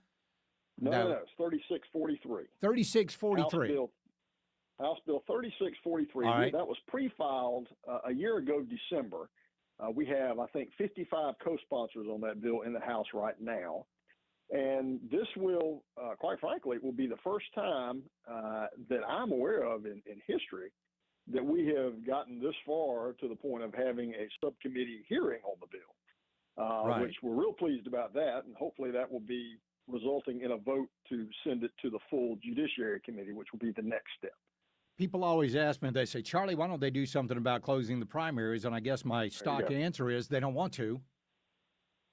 No, it's 3643. 3643. House Bill 3643. All right. That was pre-filed a year ago, December. We have, I think, 55 co-sponsors on that bill in the House right now. And this will, quite frankly, will be the first time that I'm aware of in history that we have gotten this far to the point of having a subcommittee hearing on the bill, Right. which we're real pleased about that. And hopefully that will be resulting in a vote to send it to the full Judiciary Committee, which will be the next step. People always ask me, they say, Charlie, why don't they do something about closing the primaries? And I guess my stock answer is they don't want to.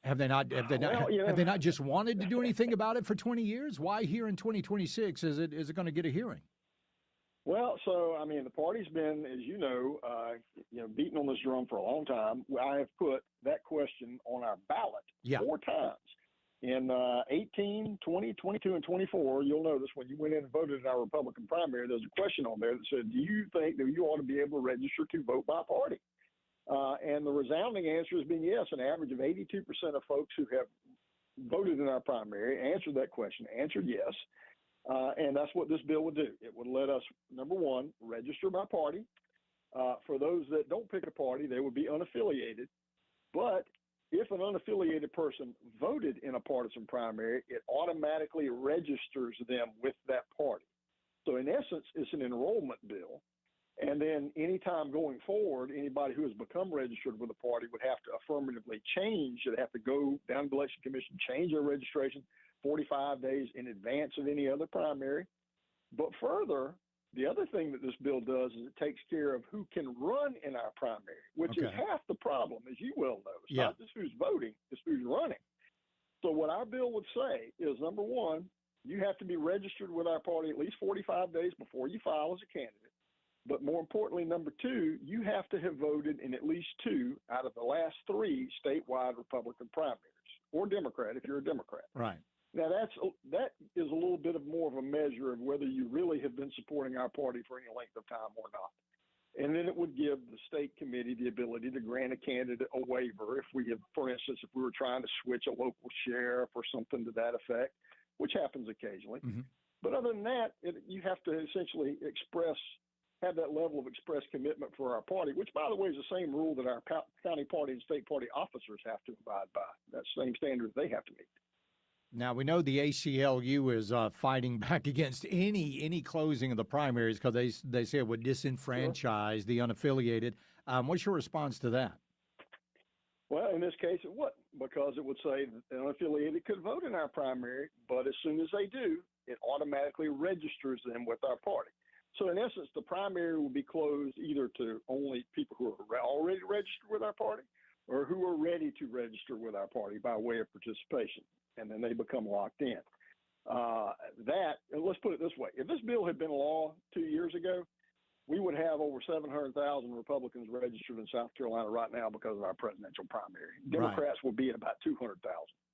Have they not? Have they not? Have they not just wanted to do anything about it for 20 years? Why here in 2026 is it going to get a hearing? Well, so I mean, the party's been, as you know, beating on this drum for a long time. I have put that question on our ballot 4 times. In 18, 20, 22, and 24, you'll notice when you went in and voted in our Republican primary, there's a question on there that said, do you think that you ought to be able to register to vote by party? And the resounding answer has been yes. An average of 82% of folks who have voted in our primary answered that question, answered yes. And that's what this bill would do. It would let us, number one, register by party. For those that don't pick a party, they would be unaffiliated. But if an unaffiliated person voted in a partisan primary, it automatically registers them with that party. So in essence, it's an enrollment bill. And then anytime going forward, anybody who has become registered with a party would have to affirmatively change. They'd have to go down to the Election Commission, change their registration 45 days in advance of any other primary. But further, the other thing that this bill does is it takes care of who can run in our primary, which is half the problem, as you well know. It's not just who's voting, it's who's running. So what our bill would say is, number one, you have to be registered with our party at least 45 days before you file as a candidate. But more importantly, number two, you have to have voted in at least 2 out of the last 3 statewide Republican primaries, or Democrat if you're a Democrat. Right. Now, that is a little bit of more of a measure of whether you really have been supporting our party for any length of time or not. And then it would give the state committee the ability to grant a candidate a waiver if we have, for instance, if we were trying to switch a local sheriff or something to that effect, which happens occasionally. Mm-hmm. But other than that, you have to essentially have that level of express commitment for our party, which, by the way, is the same rule that our county party and state party officers have to abide by. That same standard they have to meet. Now, we know the ACLU is fighting back against any closing of the primaries because they say it would disenfranchise the unaffiliated. What's your response to that? Well, in this case, it wouldn't, because it would say that the unaffiliated could vote in our primary, but as soon as they do, it automatically registers them with our party. So, in essence, the primary will be closed either to only people who are already registered with our party or who are ready to register with our party by way of participation, and then they become locked in. Let's put it this way. If this bill had been law 2 years ago, we would have over 700,000 Republicans registered in South Carolina right now because of our presidential primary. Democrats will be at about 200,000.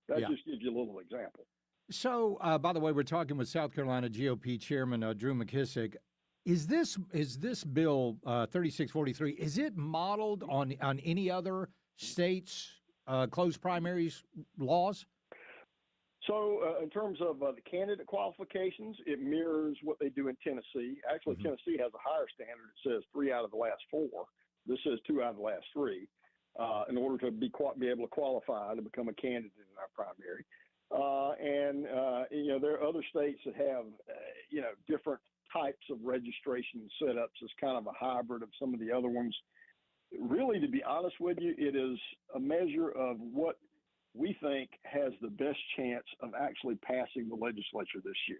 That just gives you a little example. So, by the way, we're talking with South Carolina GOP Chairman Drew McKissick. Is this bill 3643? Is it modeled on any other states' closed primaries laws? So, in terms of the candidate qualifications, it mirrors what they do in Tennessee. Actually, Tennessee has a higher standard. It says 3 out of the last 4. This says 2 out of the last 3. In order to be able to qualify to become a candidate in our primary. There are other states that have, different types of registration setups as kind of a hybrid of some of the other ones. Really, to be honest with you, it is a measure of what we think has the best chance of actually passing the legislature this year.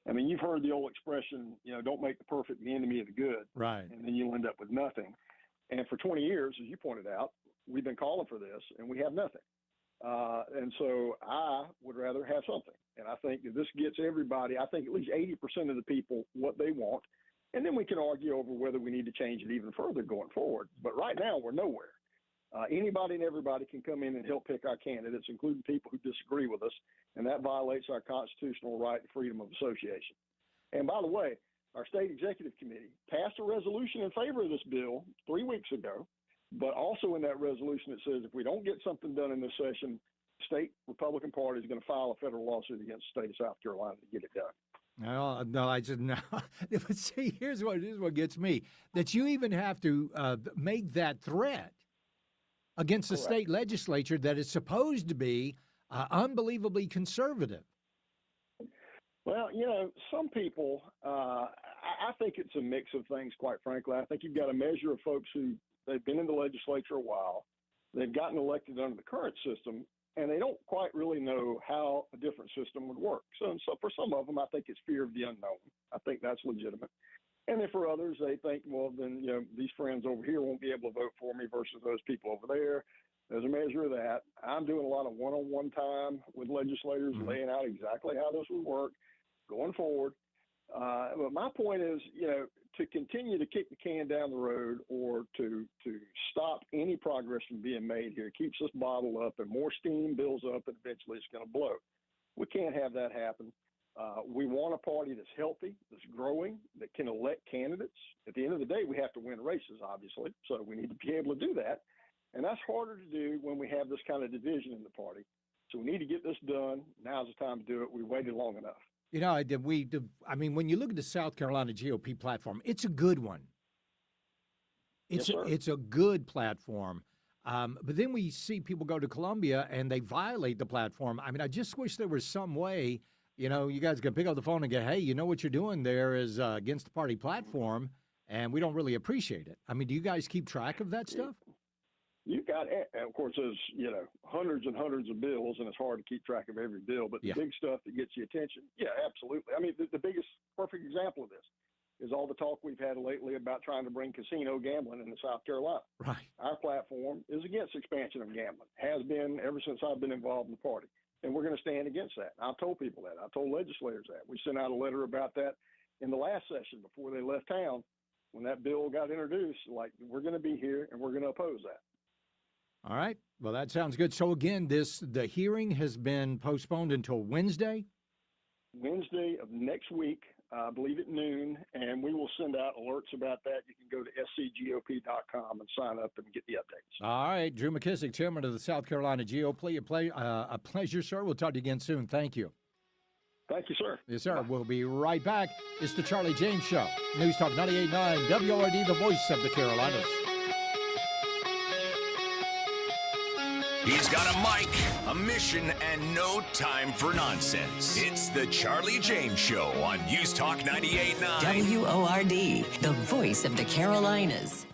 I mean, you've heard the old expression, don't make the perfect the enemy of the good. Right. And then you'll end up with nothing. And for 20 years, as you pointed out, we've been calling for this, and we have nothing. And so I would rather have something. And I think that this gets everybody, I think at least 80% of the people what they want. And then we can argue over whether we need to change it even further going forward. But right now, we're nowhere. Anybody and everybody can come in and help pick our candidates, including people who disagree with us. And that violates our constitutional right to freedom of association. And by the way, our state executive committee passed a resolution in favor of this bill 3 weeks ago. But also in that resolution, it says if we don't get something done in this session, the state Republican Party is going to file a federal lawsuit against the state of South Carolina to get it done. No, I just no. But see, here's what gets me: that you even have to make that threat against the state legislature that is supposed to be unbelievably conservative. Well, some people, I think it's a mix of things. Quite frankly, I think you've got a measure of folks who. They've been in the legislature a while. They've gotten elected under the current system, and they don't quite really know how a different system would work. So for some of them, I think it's fear of the unknown. I think that's legitimate. And then for others, they think, well, then, these friends over here won't be able to vote for me versus those people over there. There's a measure of that. I'm doing a lot of one-on-one time with legislators, laying out exactly how this would work going forward. But my point is, to continue to kick the can down the road or to stop any progress from being made here keeps us bottled up and more steam builds up and eventually it's going to blow. We can't have that happen. We want a party that's healthy, that's growing, that can elect candidates. At the end of the day, we have to win races, obviously, so we need to be able to do that. And that's harder to do when we have this kind of division in the party. So we need to get this done. Now's the time to do it. We waited long enough. When you look at the South Carolina GOP platform, it's a good one. It's a good platform. But then we see people go to Columbia and they violate the platform. I mean, I just wish there was some way, you guys could pick up the phone and go, hey, what you're doing there is against the party platform, and we don't really appreciate it. I mean, do you guys keep track of that stuff? You've got, of course, there's, hundreds and hundreds of bills, and it's hard to keep track of every bill, but the big stuff that gets you attention, absolutely. I mean, the biggest perfect example of this is all the talk we've had lately about trying to bring casino gambling into South Carolina. Right. Our platform is against expansion of gambling, has been ever since I've been involved in the party, and we're going to stand against that. I've told people that. I've told legislators that. We sent out a letter about that in the last session before they left town when that bill got introduced, like, we're going to be here and we're going to oppose that. All right. Well, that sounds good. So, again, the hearing has been postponed until Wednesday? Wednesday of next week. I believe at noon, and we will send out alerts about that. You can go to scgop.com and sign up and get the updates. All right. Drew McKissick, chairman of the South Carolina GOP. A pleasure, sir. We'll talk to you again soon. Thank you. Thank you, sir. Yes, sir. Bye. We'll be right back. It's the Charlie James Show. News Talk 98.9 WORD, the voice of the Carolinas. He's got a mic, a mission, and no time for nonsense. It's the Charlie James Show on News Talk 98.9 WORD, the voice of the Carolinas.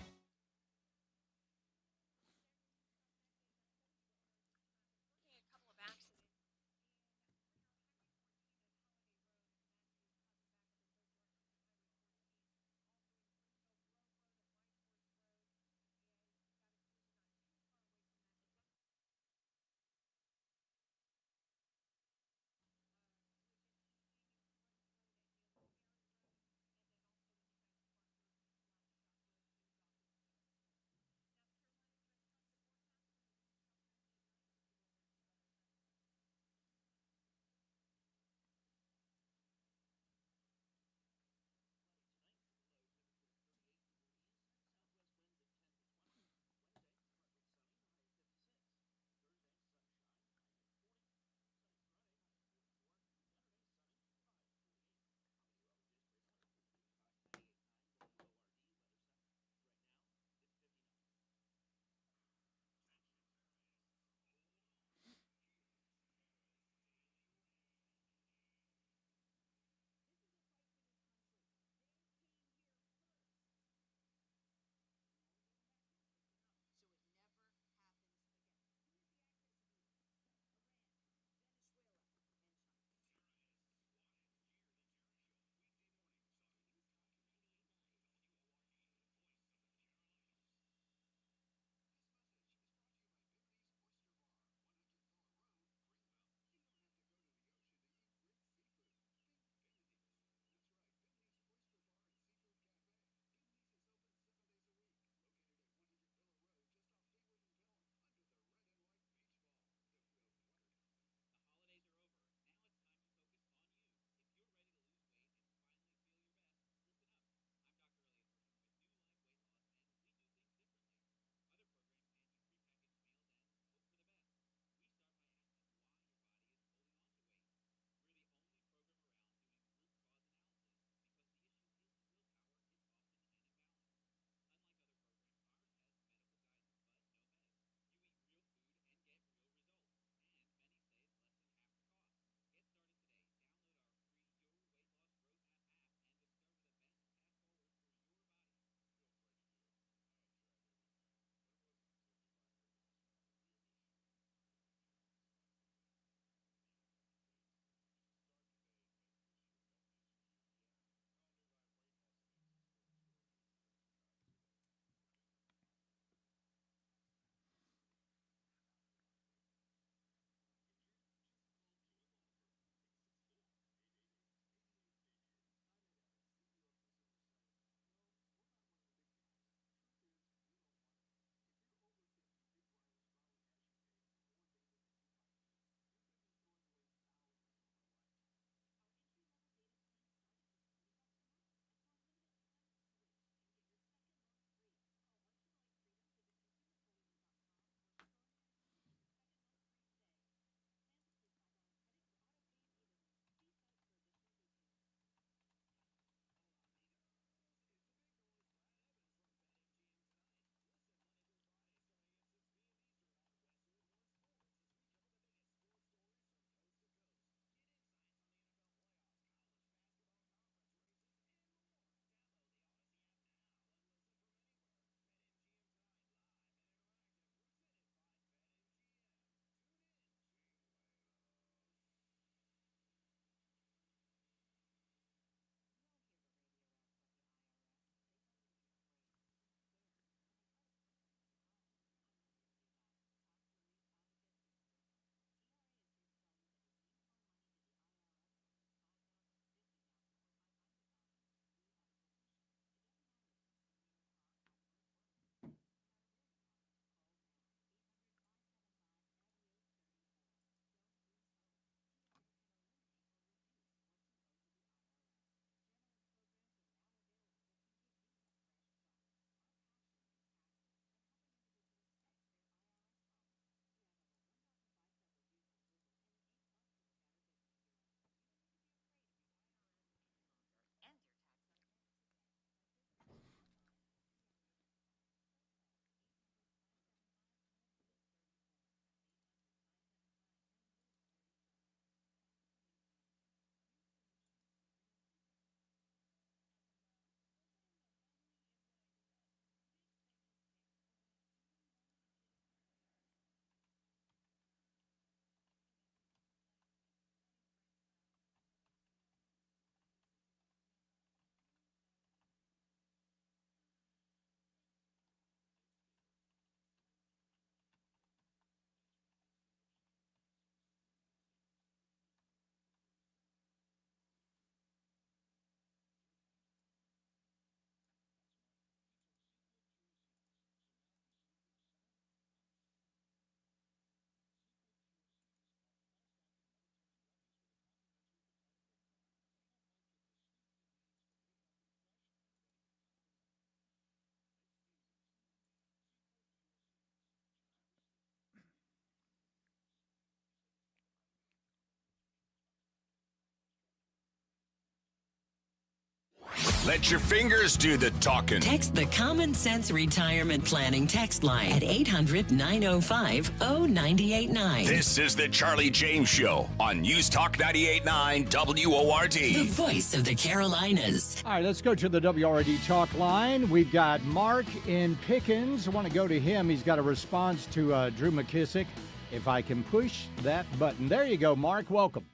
Let your fingers do the talking. Text the Common Sense Retirement Planning text line at 800-905-0989. This is the Charlie James Show on News Talk 98.9 WORD. The voice of the Carolinas. All right, let's go to the WRD talk line. We've got Mark in Pickens. I want to go to him. He's got a response to Drew McKissick. If I can push that button. There you go, Mark. Welcome.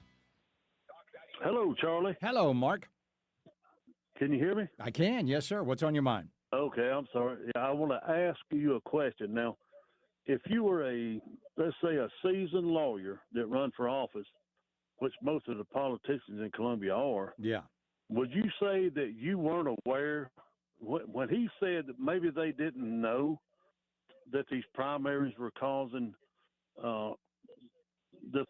Hello, Charlie. Hello, Mark. Can you hear me? I can, yes, sir. What's on your mind? Okay, I'm sorry. Yeah, I want to ask you a question. Now, if you were let's say a seasoned lawyer that run for office, which most of the politicians in Columbia are, yeah, would you say that you weren't aware when he said that maybe they didn't know that these primaries were causing the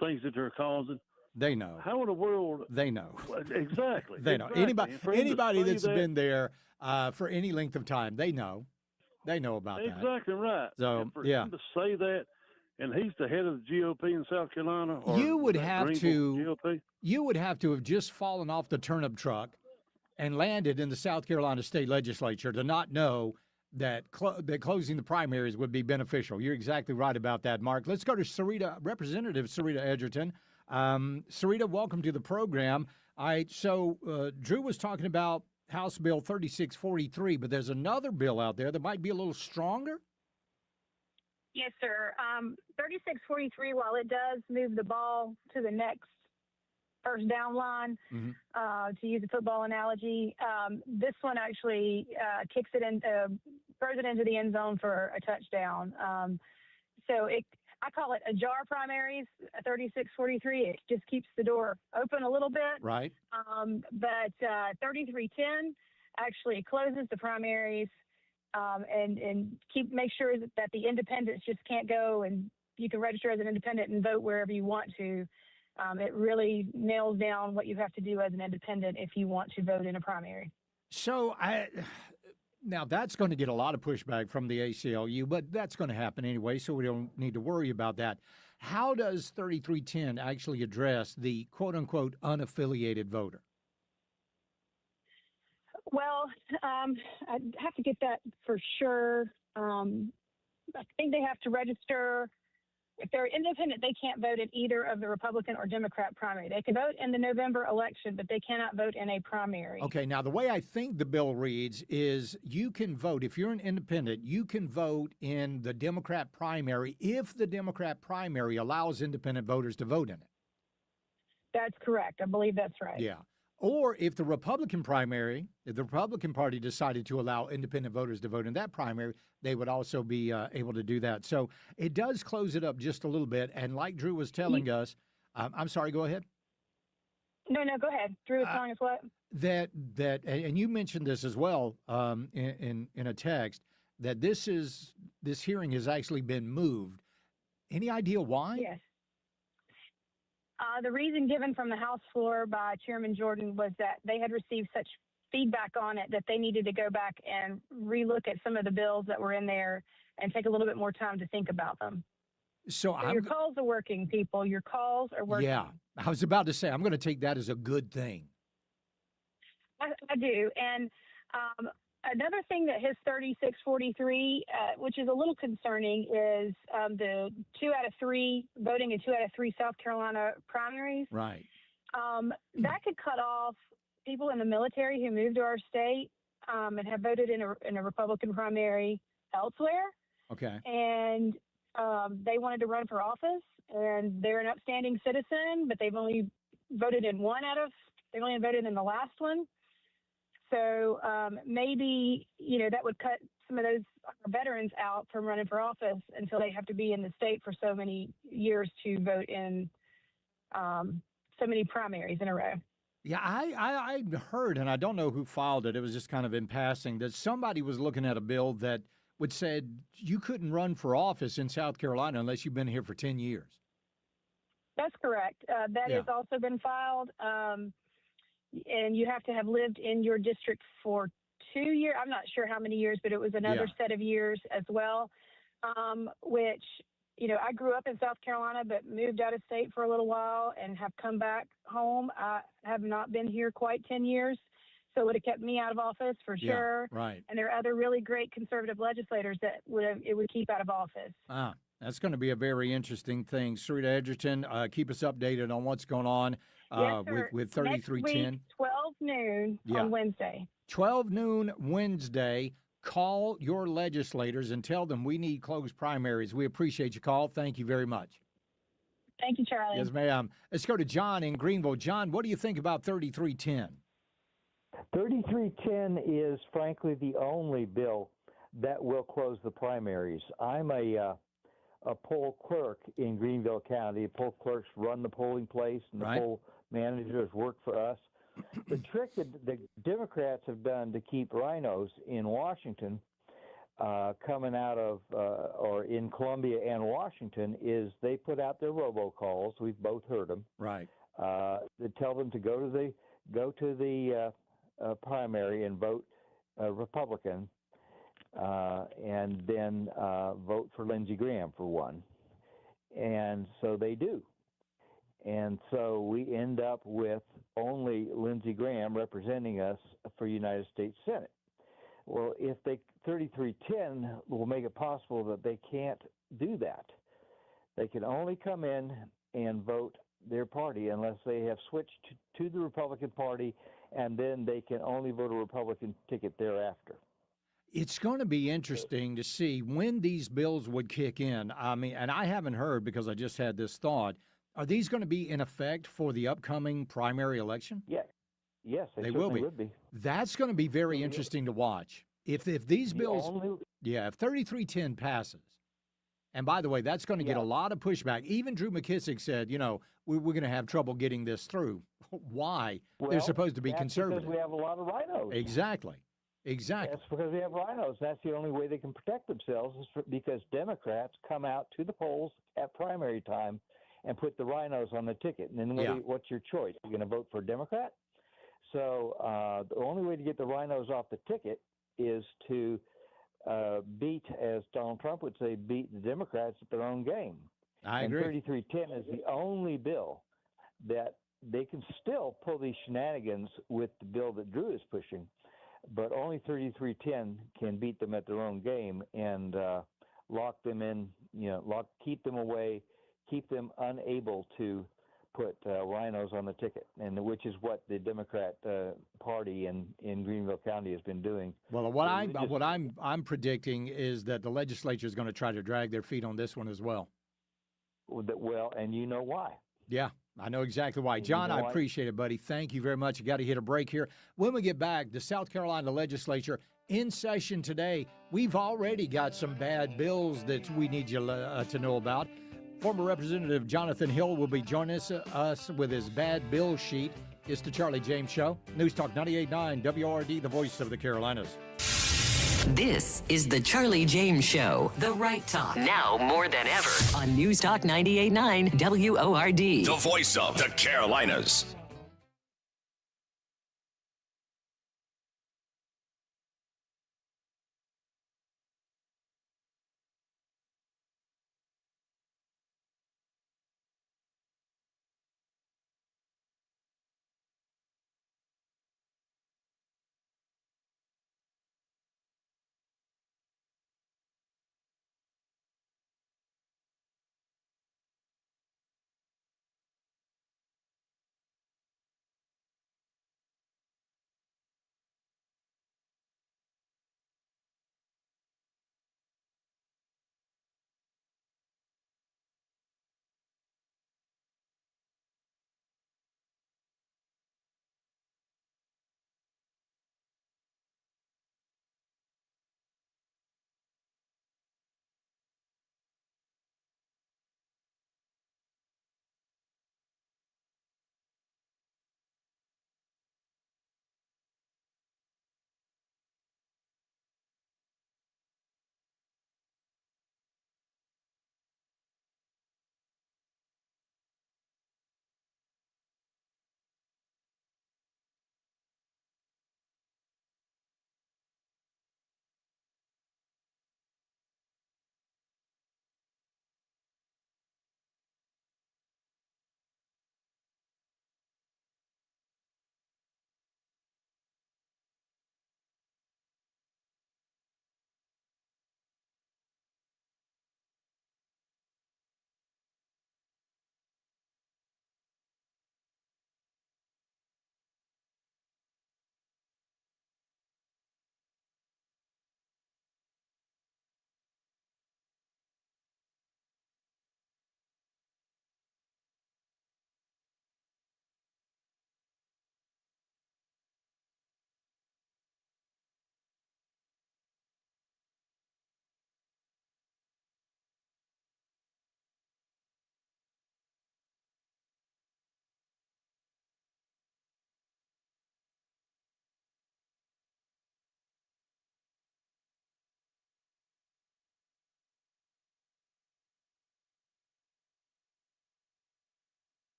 things that they're causing? They know. How in the world? They know. Exactly. They know. Exactly. Anybody that's been there for any length of time, they know. They know about that. Exactly right. So, and for yeah. him to say that, and he's the head of the GOP in South Carolina. Or You would have Greenville to. GOP? You would have to have just fallen off the turnip truck and landed in the South Carolina State Legislature to not know that that closing the primaries would be beneficial. You're exactly right about that, Mark. Let's go to Representative Sarita Edgerton. Sarita, welcome to the program. All right, so Drew was talking about House Bill 3643, but there's another bill out there that might be a little stronger. Yes, sir. 3643, while it does move the ball to the next first down line, to use a football analogy, this one actually kicks it in, throws it into the end zone for a touchdown. I call it ajar primaries, 3643. It just keeps the door open a little bit. Right. But 3310 actually closes the primaries and make sure that the independents just can't go and you can register as an independent and vote wherever you want to. It really nails down what you have to do as an independent if you want to vote in a primary. So now that's going to get a lot of pushback from the ACLU, but that's going to happen anyway, so we don't need to worry about that. How does 3310 actually address the quote-unquote unaffiliated voter? Well, I'd have to get that for sure. I think they have to register. If they're independent, they can't vote in either of the Republican or Democrat primary. They can vote in the November election, but they cannot vote in a primary. Okay, now the way I think the bill reads is you can vote, if you're an independent, you can vote in the Democrat primary if the Democrat primary allows independent voters to vote in it. That's correct. I believe that's right. Yeah. Or if the Republican primary, if the Republican Party decided to allow independent voters to vote in that primary, they would also be able to do that. So it does close it up just a little bit. And like Drew was telling us, I'm sorry, go ahead. No, go ahead. Drew was telling us what? That and you mentioned this as well in a text, that this hearing has actually been moved. Any idea why? Yes. The reason given from the House floor by Chairman Jordan was that they had received such feedback on it that they needed to go back and relook at some of the bills that were in there and take a little bit more time to think about them. So your calls are working, people. Your calls are working. Yeah, I was about to say, I'm going to take that as a good thing. I do. And another thing that his 3643, which is a little concerning, is the 2 out of 3 voting in 2 out of 3 South Carolina primaries. Right. That could cut off people in the military who moved to our state and have voted in a Republican primary elsewhere. Okay. And they wanted to run for office, and they're an upstanding citizen, but they've only voted in they've only voted in the last one. So maybe, that would cut some of those veterans out from running for office until they have to be in the state for so many years to vote in so many primaries in a row. Yeah, I heard, and I don't know who filed it. It was just kind of in passing, that somebody was looking at a bill that would said you couldn't run for office in South Carolina unless you've been here for 10 years. That's correct. That has also been filed. And you have to have lived in your district for 2 years. I'm not sure how many years, but it was another set of years as well, which, I grew up in South Carolina, but moved out of state for a little while and have come back home. I have not been here quite 10 years. So it would have kept me out of office for Yeah, sure. right. And there are other really great conservative legislators that it would keep out of office. That's going to be a very interesting thing. Sarita Edgerton, keep us updated on what's going on Yes, sir. with Next 3310. week, 12 noon Yeah. on Wednesday. 12 noon Wednesday. Call your legislators and tell them we need closed primaries. We appreciate your call. Thank you very much. Thank you, Charlie. Yes, ma'am. Let's go to John in Greenville. John, what do you think about 3310? 3310 is frankly the only bill that will close the primaries. I'm a poll clerk in Greenville County. Poll clerks run the polling place, and the poll managers work for us. The trick that the Democrats have done to keep rhinos in Washington coming out of or in Columbia and Washington is they put out their robocalls. We've both heard them. Right. They tell them to go to the primary and vote Republican, and then vote for Lindsey Graham for one. And so they do. And so we end up with only Lindsey Graham representing us for United States Senate. Well, if 3310 will make it possible that they can't do that. They can only come in and vote their party unless they have switched to the Republican Party, and then they can only vote a Republican ticket thereafter. It's going to be interesting to see when these bills would kick in. I mean, and I haven't heard because I just had this thought. Are these going to be in effect for the upcoming primary election? Yeah. Yes, they will be. Would be. That's going to be very interesting to watch. If these bills, if 3310 passes, and by the way, that's going to get a lot of pushback. Even Drew McKissick said, we're going to have trouble getting this through. Why? Well, they're supposed to be that's conservative. Because we have a lot of rhinos. Exactly. That's because we have rhinos. That's the only way they can protect themselves is because Democrats come out to the polls at primary time and put the rhinos on the ticket. And then what's your choice? You're going to vote for a Democrat? So the only way to get the rhinos off the ticket is to beat, as Donald Trump would say, beat the Democrats at their own game. I agree. And 3310 is the only bill that they can still pull these shenanigans with the bill that Drew is pushing, but only 3310 can beat them at their own game and lock them in, keep them away, keep them unable to put rhinos on the ticket, and which is what the Democrat Party in Greenville County has been doing. Well, what I'm predicting is that the legislature is going to try to drag their feet on this one as well. Well, and you know why? Yeah, I know exactly why. John, I appreciate it, buddy. Thank you very much. You got to hit a break here. When we get back, the South Carolina legislature in session today. We've already got some bad bills that we need you to know about. Former Representative Jonathan Hill will be joining us with his bad bill sheet. It's the Charlie James Show. News Talk 98.9 WRD, the voice of the Carolinas. This is the Charlie James Show. The right talk. Now more than ever on News Talk 98.9 WORD. The voice of the Carolinas.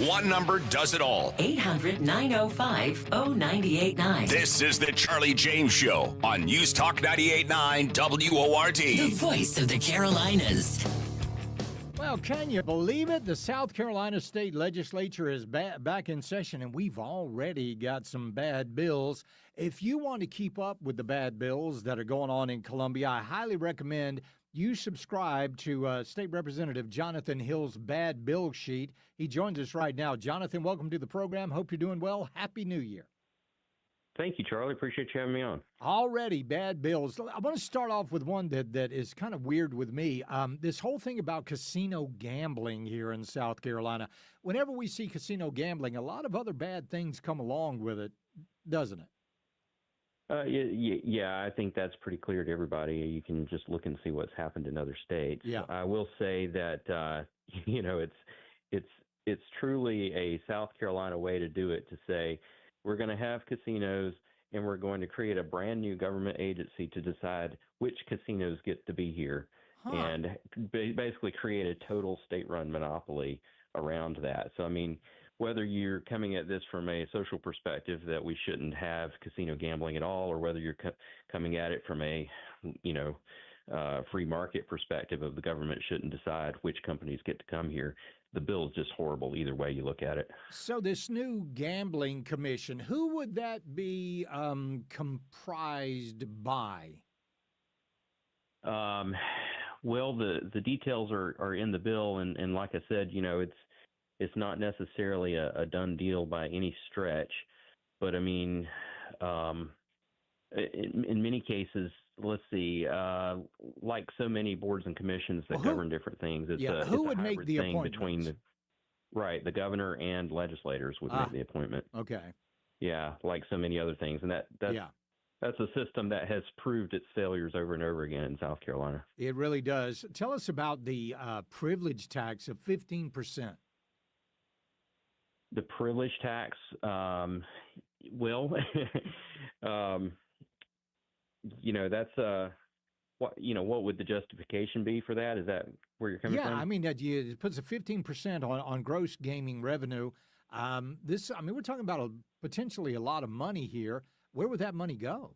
One number does it all. 800-905-0989. This is the Charlie James Show on News Talk 98.9 WORD. The voice of the Carolinas. Well, can you believe it? The South Carolina State Legislature is back in session, and we've already got some bad bills. If you want to keep up with the bad bills that are going on in Columbia, I highly recommend you subscribe to State Representative Jonathan Hill's Bad Bill Sheet. He joins us right now. Jonathan, welcome to the program. Hope you're doing well. Happy New Year. Thank you, Charlie. Appreciate you having me on. Already bad bills. I want to start off with one that is kind of weird with me. This whole thing about casino gambling here in South Carolina. Whenever we see casino gambling, a lot of other bad things come along with it, doesn't it? Yeah, I think that's pretty clear to everybody. You can just look and see what's happened in other states. Yeah. I will say that it's truly a South Carolina way to do it, to say we're going to have casinos and we're going to create a brand new government agency to decide which casinos get to be here, and basically create a total state-run monopoly around that. So, I mean, whether you're coming at this from a social perspective that we shouldn't have casino gambling at all, or whether you're coming at it from a, free market perspective of the government shouldn't decide which companies get to come here, the bill is just horrible either way you look at it. So this new gambling commission, who would that be comprised by? Well, the details are in the bill, and like I said, it's not necessarily a done deal by any stretch, but I mean, in many cases, let's see, like so many boards and commissions that govern different things, it's who a would make hybrid the thing appointments? between the governor and legislators would make the appointment. Okay. Yeah, like so many other things, and that's a system that has proved its failures over and over again in South Carolina. It really does. Tell us about the privilege tax of 15%. The privilege tax, that's what would the justification be for that? Is that where you're coming from? Yeah, I mean, it puts a 15% on gross gaming revenue. We're talking about potentially a lot of money here. Where would that money go?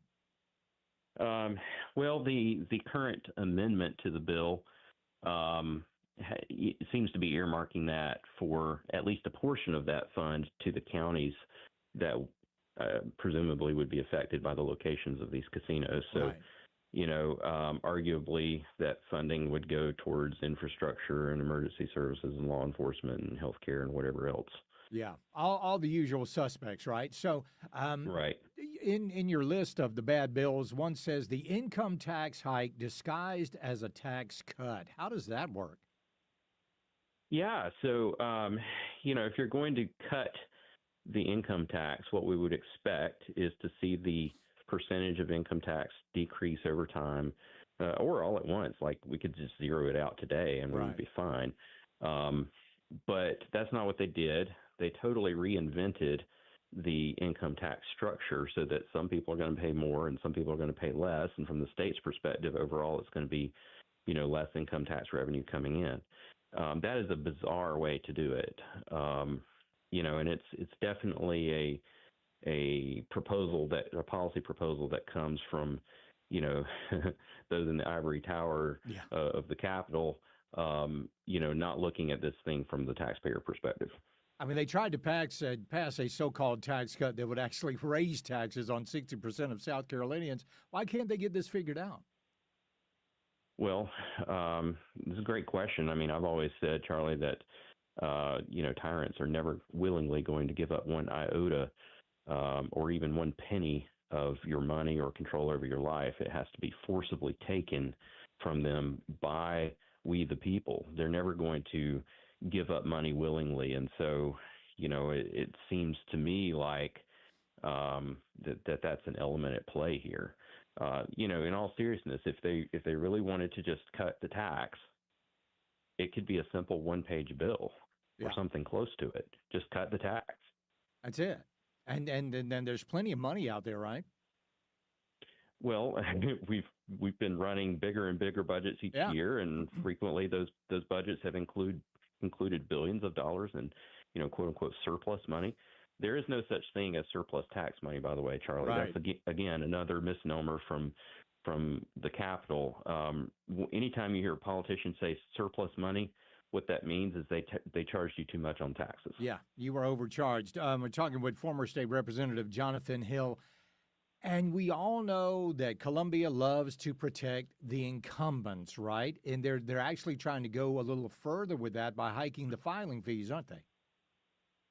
Well, the current amendment to the bill seems to be earmarking that for at least a portion of that fund to the counties that presumably would be affected by the locations of these casinos. So, arguably that funding would go towards infrastructure and emergency services and law enforcement and healthcare and whatever else. Yeah, all the usual suspects, right? So, right. In your list of the bad bills, one says the income tax hike disguised as a tax cut. How does that work? Yeah, so, if you're going to cut the income tax, what we would expect is to see the percentage of income tax decrease over time, or all at once. Like, we could just zero it out today and we would be fine. But that's not what they did. They totally reinvented the income tax structure so that some people are going to pay more and some people are going to pay less. And from the state's perspective, overall, it's going to be, less income tax revenue coming in. That is a bizarre way to do it. And it's definitely a policy proposal that comes from, those in the ivory tower of the Capitol, not looking at this thing from the taxpayer perspective. I mean, they tried to pass a so-called tax cut that would actually raise taxes on 60% of South Carolinians. Why can't they get this figured out? Well, this is a great question. I mean, I've always said, Charlie, that, tyrants are never willingly going to give up one iota or even one penny of your money or control over your life. It has to be forcibly taken from them by we the people. They're never going to give up money willingly. And so, it seems to me like that's an element at play here. In all seriousness, if they really wanted to just cut the tax, it could be a simple one-page bill or something close to it. Just cut the tax. That's it. And then there's plenty of money out there, right? Well, we've been running bigger and bigger budgets each year, and frequently those budgets have included billions of dollars quote unquote surplus money. There is no such thing as surplus tax money, by the way, Charlie. Right. That's again another misnomer from the Capitol. Anytime you hear a politician say surplus money, what that means is they charged you too much on taxes. Yeah, you were overcharged. We're talking with former state representative Jonathan Hill. And we all know that Columbia loves to protect the incumbents, right? And they're actually trying to go a little further with that by hiking the filing fees, aren't they?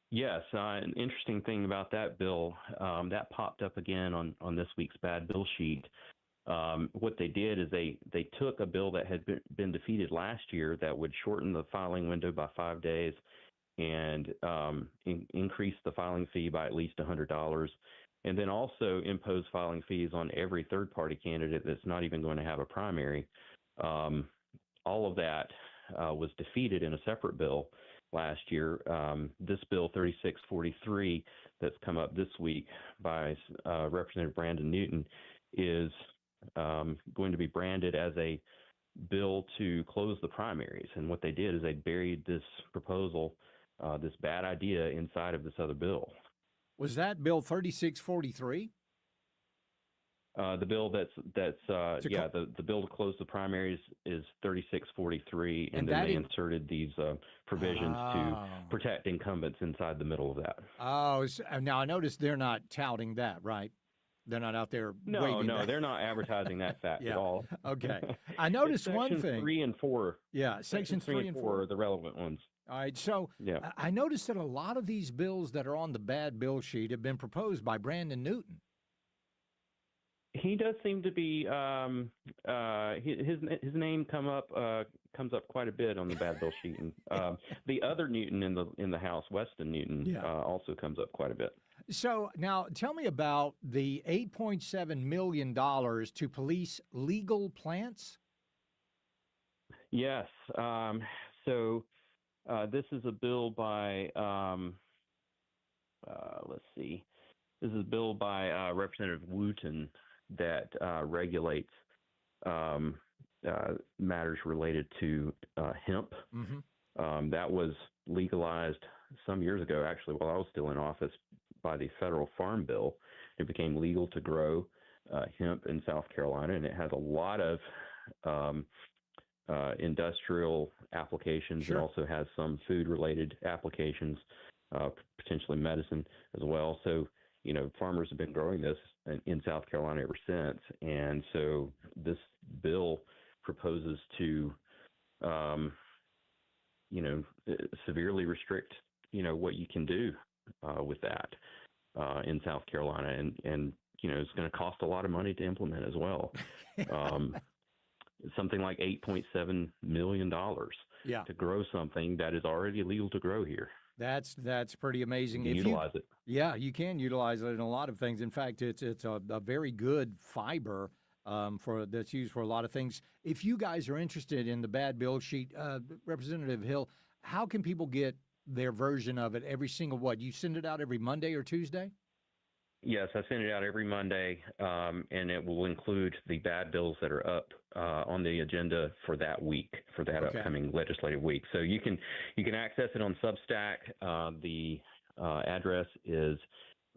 Yes, an interesting thing about that bill, that popped up again on this week's bad bill sheet. What they did is they took a bill that had been defeated last year that would shorten the filing window by 5 days and increase the filing fee by at least $100, and then also impose filing fees on every third-party candidate that's not even going to have a primary. All of that was defeated in a separate bill last year. This bill 3643 that's come up this week by Representative Brandon Newton is going to be branded as a bill to close the primaries. And what they did is they buried this proposal, this bad idea, inside of this other bill. Was that Bill 3643? The bill the bill to close the primaries is 3643, and then they inserted these provisions to protect incumbents inside the middle of that. Oh, now I noticed they're not touting that, right? They're not out there waving that. They're not advertising that fact at all. Okay. I noticed one thing. Section 3 and 4. Yeah, sections 3 and 4 are the relevant ones. All right, so I noticed that a lot of these bills that are on the bad bill sheet have been proposed by Brandon Newton. He does seem to be his name comes up quite a bit on the bad bill sheet, and the other Newton in the House, Weston Newton, also comes up quite a bit. So now tell me about the $8.7 million to police legal plants. Yes. So this is a bill by let's see. This is a bill by Representative Wooten that regulates matters related to hemp. Mm-hmm. That was legalized some years ago, actually, while I was still in office, by the federal farm bill. It became legal to grow hemp in South Carolina, and it has a lot of industrial applications. Sure. It also has some food-related applications, potentially medicine as well. So, farmers have been growing this in South Carolina ever since. And so this bill proposes to, severely restrict, what you can do with that in South Carolina. And it's going to cost a lot of money to implement as well. Something like $8.7 million to grow something that is already legal to grow here. That's pretty amazing. You can utilize it. Yeah, you can utilize it in a lot of things. In fact, it's a very good fiber that's used for a lot of things. If you guys are interested in the bad bill sheet, Representative Hill, how can people get their version of it every single you send it out every Monday or Tuesday? Yes, I send it out every Monday, and it will include the bad bills that are up on the agenda for that week, for that upcoming legislative week. So you can access it on Substack. The address is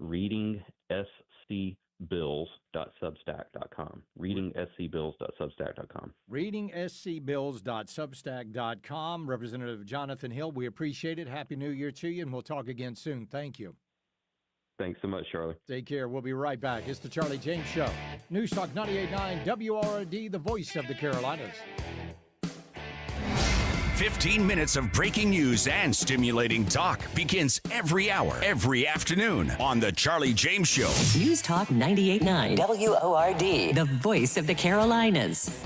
readingscbills.substack.com. readingscbills.substack.com. readingscbills.substack.com. Representative Jonathan Hill, we appreciate it. Happy New Year to you, and we'll talk again soon. Thank you. Thanks so much, Charlie. Take care. We'll be right back. It's the Charlie James Show. News Talk 98.9 WORD, the voice of the Carolinas. 15 minutes of breaking news and stimulating talk begins every hour, every afternoon on the Charlie James Show. News Talk 98.9 WORD, the voice of the Carolinas.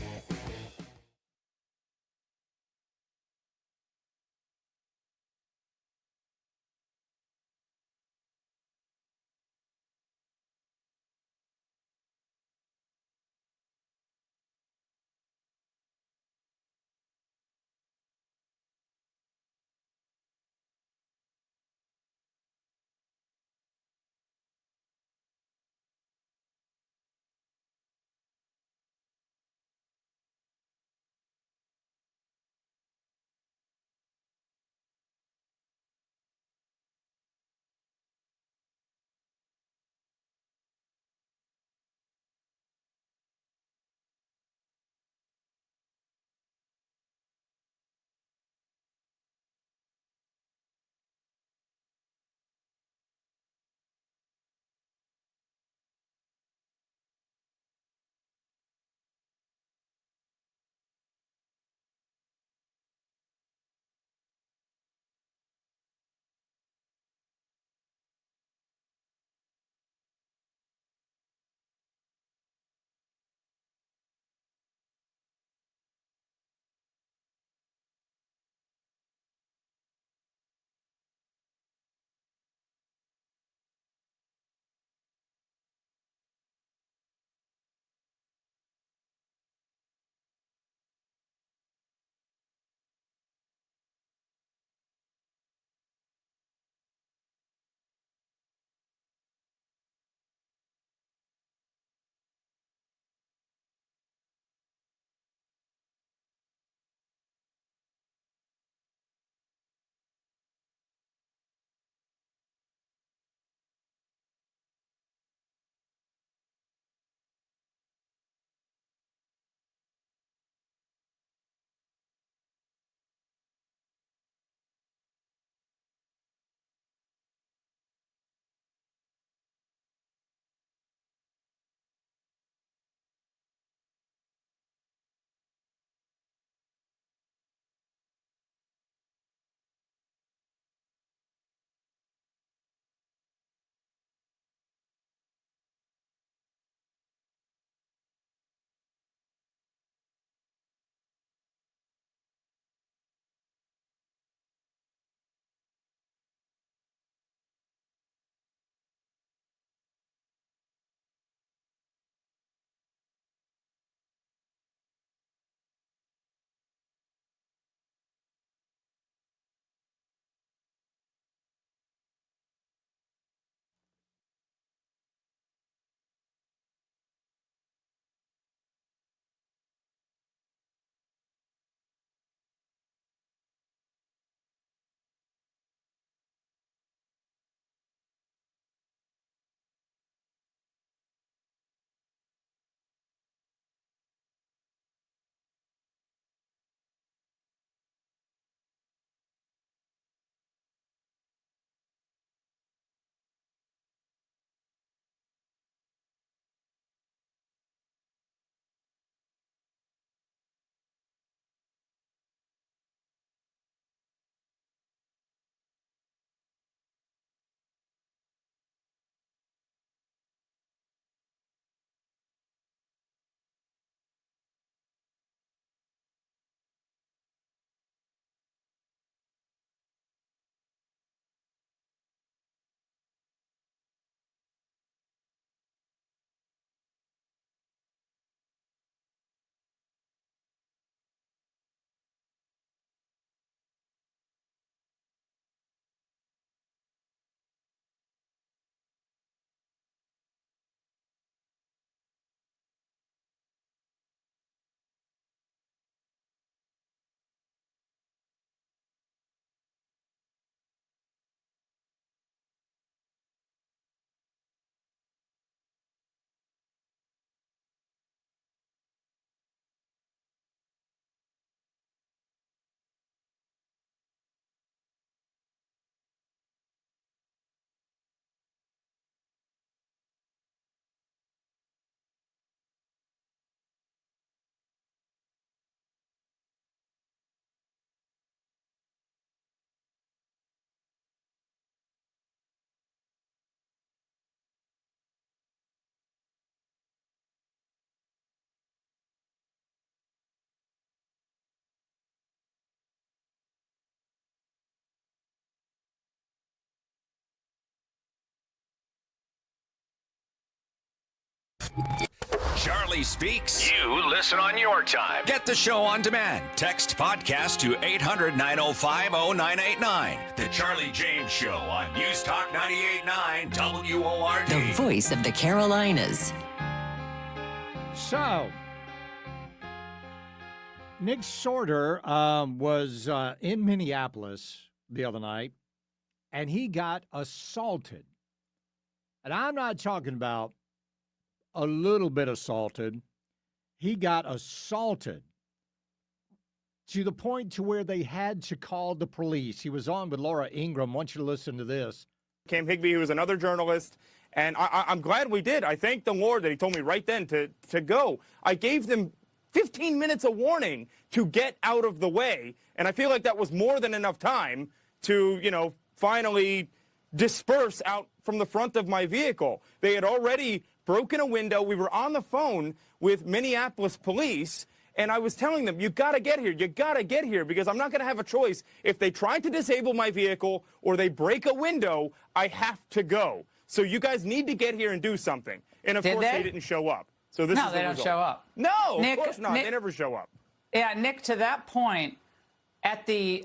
Charlie Speaks. You listen on your time. Get the show on demand. Text podcast to 800-905-0989. The Charlie James Show on News Talk 98.9 WORD. The voice of the Carolinas. So, Nick Sorter was in Minneapolis the other night, and he got assaulted. And I'm not talking about a little bit assaulted. He got assaulted to the point to where they had to call the police. He was on with Laura Ingraham. I want you to listen to this. Cam Higbee, who was another journalist, and I'm glad we did. I thank the Lord that he told me right then to go. I gave them 15 minutes of warning to get out of the way, and I feel like that was more than enough time to, finally disperse out from the front of my vehicle. They had already broken a window. We were on the phone with Minneapolis police, and I was telling them, you got to get here. You got to get here, because I'm not going to have a choice. If they try to disable my vehicle or they break a window, I have to go. So you guys need to get here and do something. And, of course, they didn't show up. So this is the they don't result. show up. No, Nick, of course not. Nick, they never show up. Yeah, Nick, to that point, at the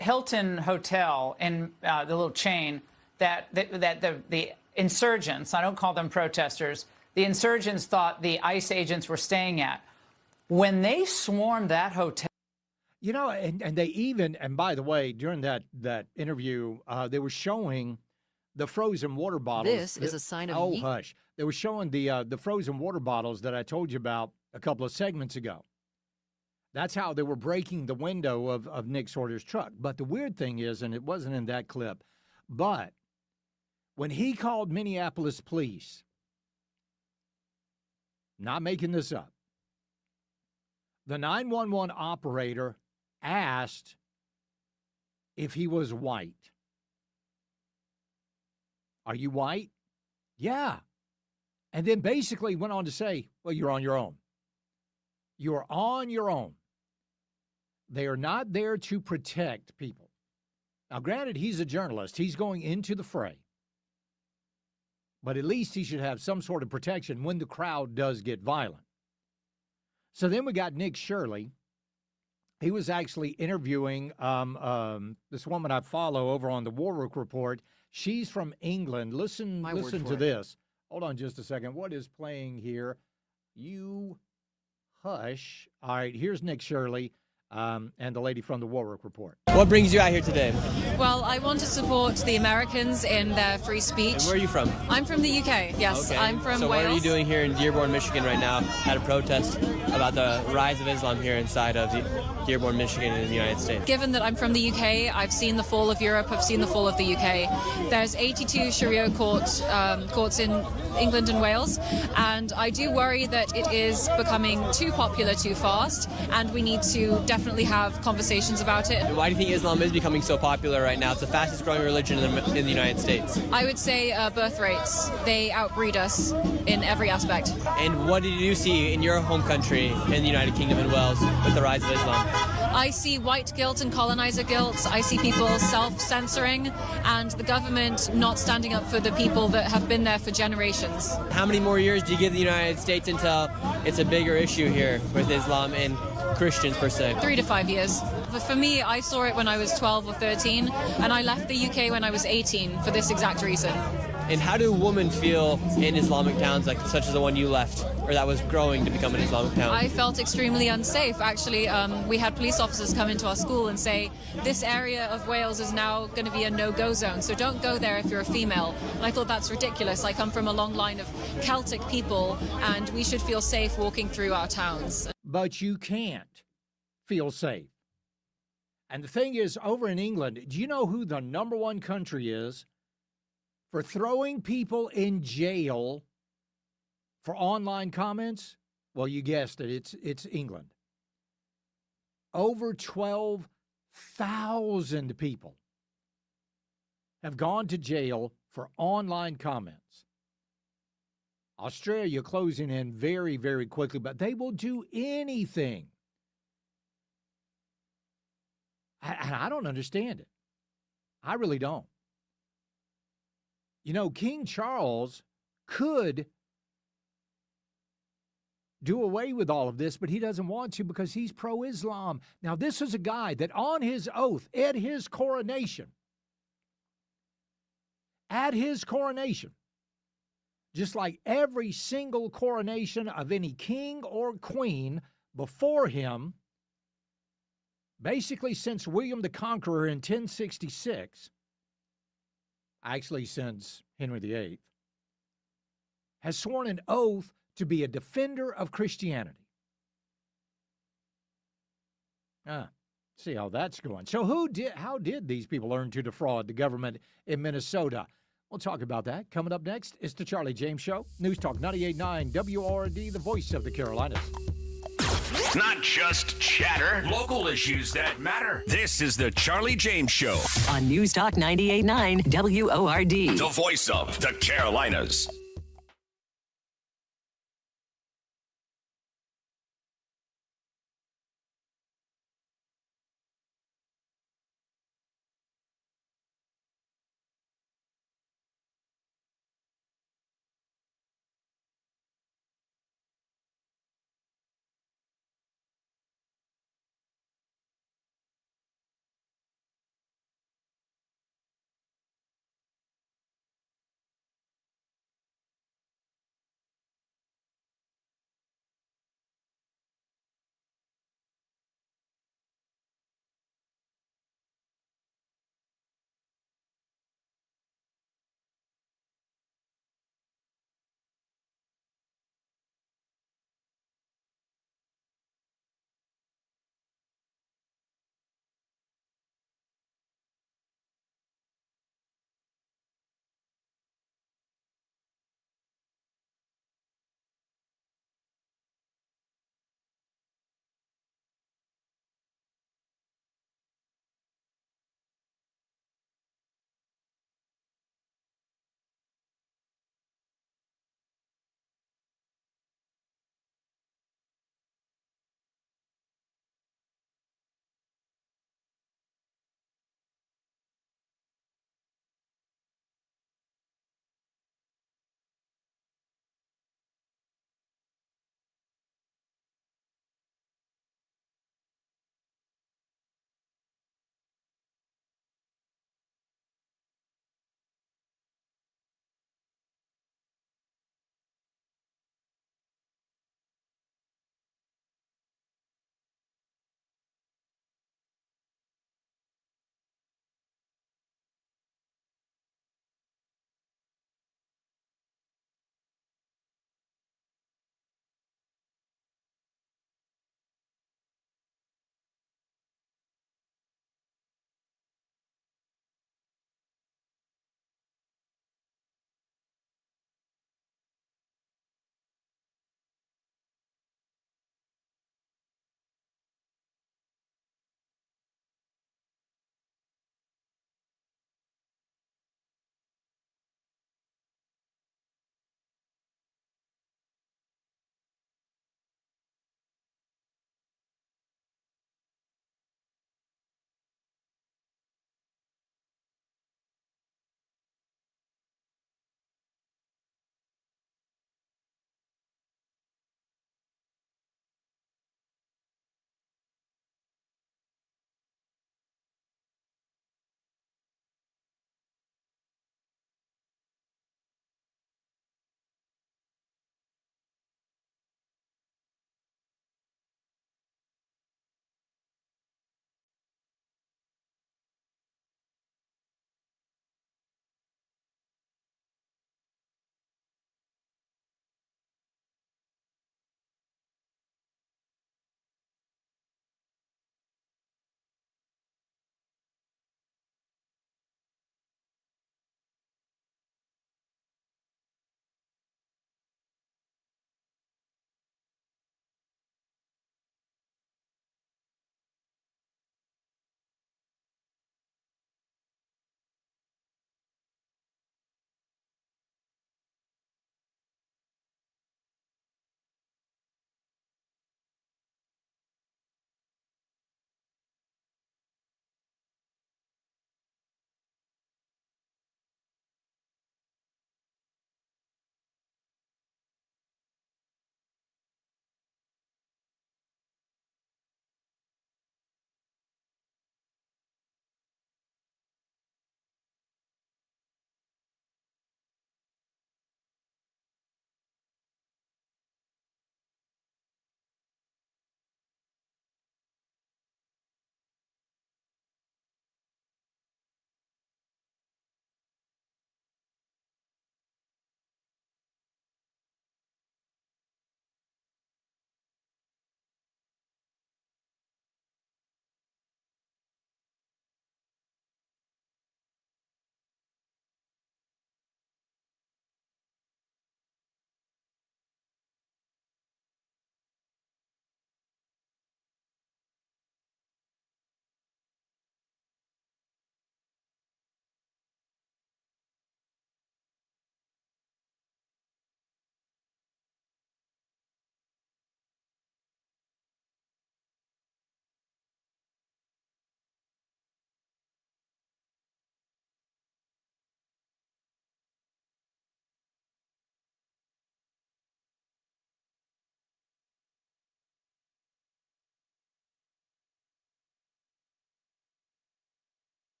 Hilton Hotel in the little chain, that the insurgents, I don't call them protesters, the insurgents thought the ICE agents were staying at. When they swarmed that hotel. And they even, and by the way, during that interview, they were showing the frozen water bottles. This is a sign of Oh, hush. They were showing the frozen water bottles that I told you about a couple of segments ago. That's how they were breaking the window of Nick Sorter's truck. But the weird thing is, and it wasn't in that clip, but when he called Minneapolis police, not making this up, the 911 operator asked if he was white. Are you white? Yeah. And then basically went on to say, well, you're on your own. You're on your own. They are not there to protect people. Now, granted, he's a journalist. He's going into the fray. But at least he should have some sort of protection when the crowd does get violent. So then we got Nick Shirley. He was actually interviewing this woman I follow over on the Warwick Report. She's from England. Listen to this. Hold on just a second. What is playing here? You hush. All right, here's Nick Shirley and the lady from the Warwick Report. What brings you out here today? Well, I want to support the Americans in their free speech. And where are you from? I'm from the UK, yes. Okay. I'm from So Wales. what are you doing here in Dearborn, Michigan right now at a protest about the rise of Islam here inside of Dearborn, Michigan in the United States? Given that I'm from the UK, I've seen the fall of Europe, I've seen the fall of the UK. There's 82 Sharia courts in England and Wales, and I do worry that it is becoming too popular too fast, and we need to definitely have conversations about it. Why do you think Islam is becoming so popular right now? It's the fastest growing religion in the United States. I would say birth rates, they outbreed us in every aspect. And what did you see in your home country in the United Kingdom and Wales with the rise of Islam? I see white guilt and colonizer guilt. I see people self-censoring and the government not standing up for the people that have been there for generations. How many more years do you give the United States until it's a bigger issue here with Islam and Christians per se? 3 to 5 years. But for me, I saw it when I was 12 or 13, and I left the UK when I was 18 for this exact reason. And how do women feel in Islamic towns like such as the one you left, or that was growing to become an Islamic town? I felt extremely unsafe. Actually, we had police officers come into our school and say, this area of Wales is now going to be a no-go zone, so don't go there if you're a female. And I thought that's ridiculous. I come from a long line of Celtic people, and we should feel safe walking through our towns. But you can't feel safe. And the thing is, over in England, do you know who the #1 country is for throwing people in jail for online comments? Well, you guessed it. It's England. Over 12,000 people have gone to jail for online comments. Australia closing in very, very quickly, but they will do anything. I don't understand it. I really don't. You know, King Charles could do away with all of this, but he doesn't want to because he's pro-Islam. Now, this is a guy that on his oath, at his coronation, just like every single coronation of any king or queen before him, basically since William the Conqueror in 1066, actually since Henry VIII, has sworn an oath to be a defender of Christianity. See how that's going. So how did these people learn to defraud the government in Minnesota? We'll talk about that. Coming up next, it's the Charlie James Show. News Talk 98.9 WORD, the voice of the Carolinas. Not just chatter, local issues that matter. This is the Charlie James Show on News Talk 98.9 WORD. The voice of the Carolinas.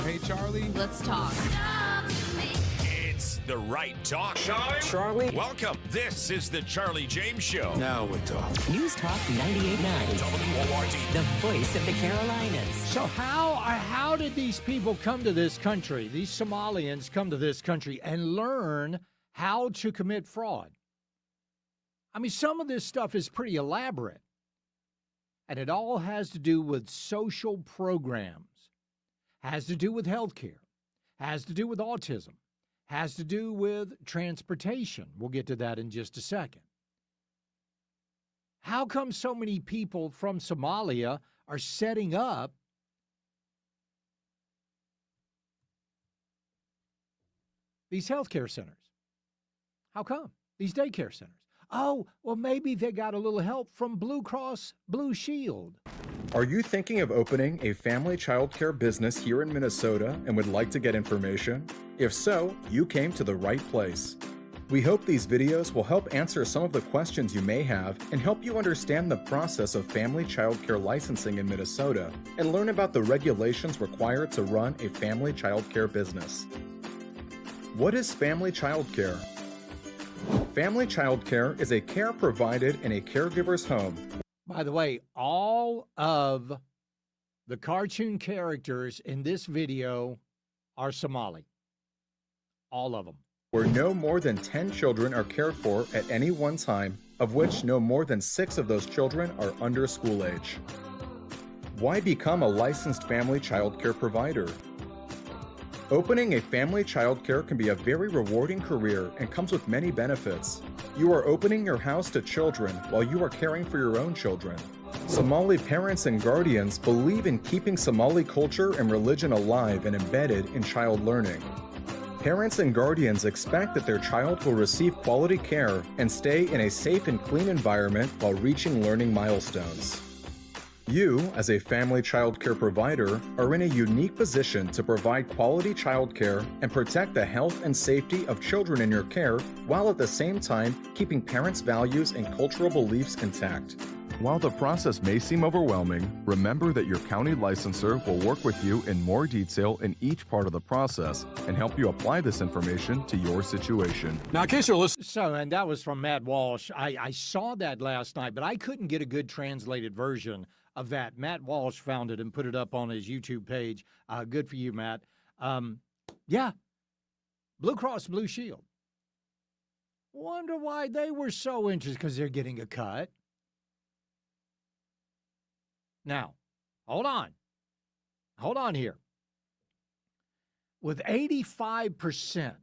Hey, Charlie. Let's talk. It's the right talk. Charlie. Welcome. This is the Charlie James Show. Now we're talking. News Talk 98.9. WORD. The voice of the Carolinas. So how did these people come to this country, these Somalians come to this country and learn how to commit fraud? I mean, some of this stuff is pretty elaborate. And it all has to do with social programs, has to do with healthcare, has to do with autism, has to do with transportation. We'll get to that in just a second. How come so many people from Somalia are setting up these healthcare centers? How come? These daycare centers. Oh, well, maybe they got a little help from Blue Cross Blue Shield. Are you thinking of opening a family childcare business here in Minnesota and would like to get information? If so, you came to the right place. We hope these videos will help answer some of the questions you may have and help you understand the process of family childcare licensing in Minnesota and learn about the regulations required to run a family childcare business. What is family childcare? Family childcare is a care provided in a caregiver's home. By the way, all of the cartoon characters in this video are Somali. All of them. Where no more than 10 children are cared for at any one time, of which no more than 6 of those children are under school age. Why become a licensed family childcare provider? Opening a family childcare can be a very rewarding career and comes with many benefits. You are opening your house to children while you are caring for your own children. Somali parents and guardians believe in keeping Somali culture and religion alive and embedded in child learning. Parents and guardians expect that their child will receive quality care and stay in a safe and clean environment while reaching learning milestones. You, as a family child care provider, are in a unique position to provide quality child care and protect the health and safety of children in your care, while at the same time keeping parents' values and cultural beliefs intact. While the process may seem overwhelming, remember that your county licensor will work with you in more detail in each part of the process and help you apply this information to your situation. Now, in case you're listening. So, and that was from Matt Walsh. I saw that last night, but I couldn't get a good translated version of that. Matt Walsh found it and put it up on his YouTube page. Good for you, Matt. Yeah, Blue Cross Blue Shield. Wonder why they were so interested, because they're getting a cut. Now, hold on here. With 85%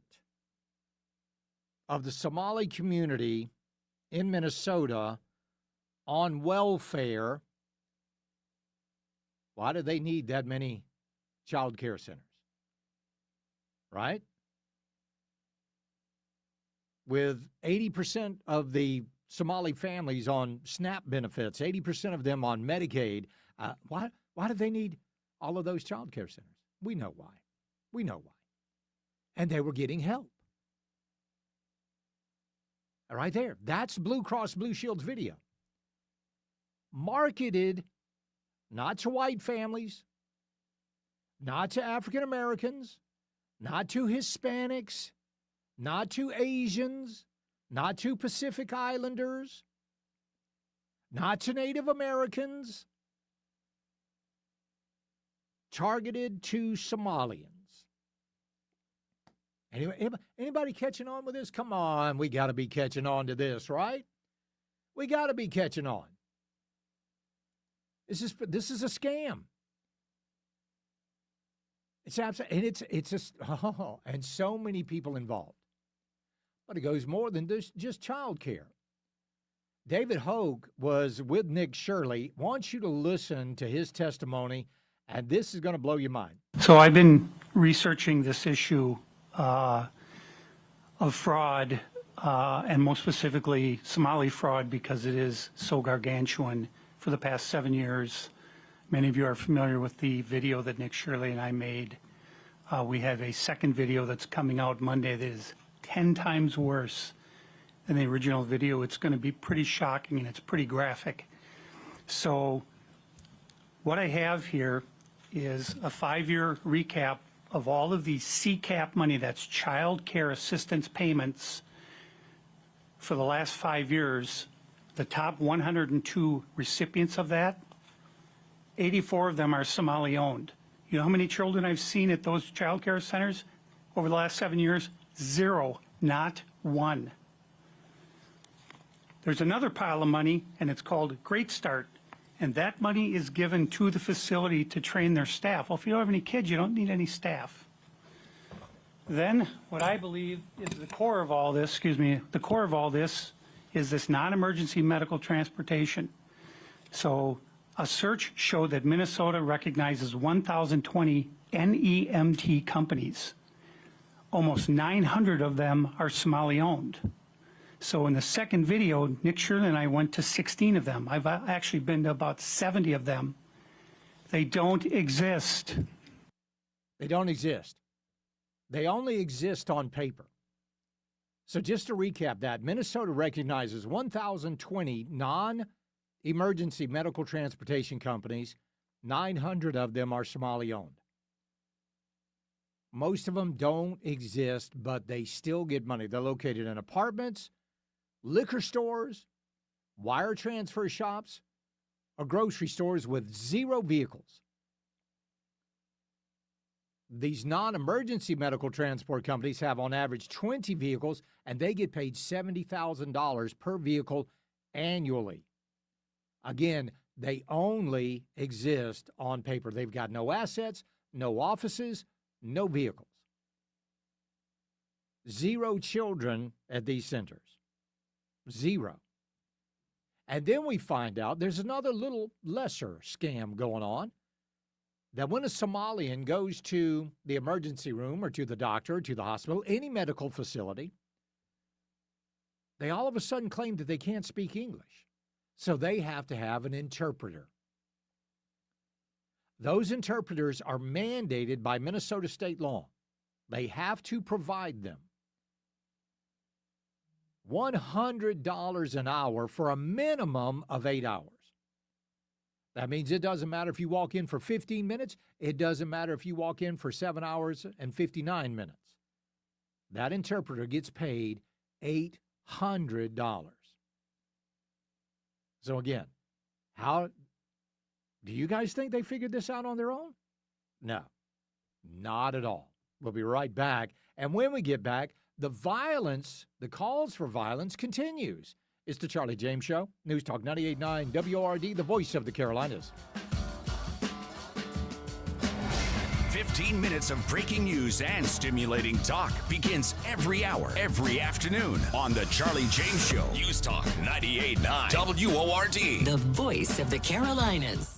of the Somali community in Minnesota on welfare, why do they need that many child care centers? Right? With 80% of the Somali families on SNAP benefits, 80% of them on Medicaid, why do they need all of those child care centers? We know why. And they were getting help. Right there. That's Blue Cross Blue Shield's video. Marketed not to white families, not to African Americans, not to Hispanics, not to Asians, not to Pacific Islanders, not to Native Americans, targeted to Somalians. Anybody catching on with this? Come on, we got to be catching on to this, right? We got to be catching on. This is a scam. It's absolutely, and it's just, and so many people involved. But it goes more than just child care. David Hoke was with Nick Shirley. Wants you to listen to his testimony, and this is going to blow your mind. So I've been researching this issue of fraud, and more specifically Somali fraud, because it is so gargantuan for the past 7 years. Many of you are familiar with the video that Nick Shirley and I made. We have a second video that's coming out Monday that is 10 times worse than the original video. It's going to be pretty shocking and it's pretty graphic. So What I have here is a 5-year recap of all of the CCAP money, that's Child Care Assistance Payments, for the last 5 years. The top 102 recipients of that, 84 of them are Somali-owned. You know how many children I've seen at those child care centers over the last 7 years? 0, not one. There's another pile of money, and it's called Great Start, and that money is given to the facility to train their staff. Well, if you don't have any kids, you don't need any staff. Then, what I believe is the core of all this, the core of all this is this non-emergency medical transportation. So a search showed that Minnesota recognizes 1,020 NEMT companies. Almost 900 of them are Somali-owned. So in the second video, Nick Shirley and I went to 16 of them. I've actually been to about 70 of them. They don't exist. They don't exist. They only exist on paper. So just to recap that, Minnesota recognizes 1,020 non-emergency medical transportation companies. 900 of them are Somali-owned. Most of them don't exist, but they still get money. They're located in apartments, liquor stores, wire transfer shops, or grocery stores with 0 vehicles. These non-emergency medical transport companies have on average 20 vehicles, and they get paid $70,000 per vehicle annually. Again, they only exist on paper. They've got no assets, no offices, no vehicles. 0 children at these centers. 0. And then we find out there's another little lesser scam going on, that when a Somalian goes to the emergency room or to the doctor or to the hospital, any medical facility, they all of a sudden claim that they can't speak English. So they have to have an interpreter. Those interpreters are mandated by Minnesota state law. They have to provide them. $100 an hour for a minimum of 8 hours. That means it doesn't matter if you walk in for 15 minutes. It doesn't matter if you walk in for 7 hours and 59 minutes. That interpreter gets paid $800. So again, how do you guys think they figured this out on their own? No, not at all. We'll be right back. And when we get back, the violence, the calls for violence continues. It's the Charlie James Show, News Talk 98.9 WORD, the voice of the Carolinas. 15 minutes of breaking news and stimulating talk begins every hour, every afternoon on the Charlie James Show. News Talk 98.9 WORD. The voice of the Carolinas.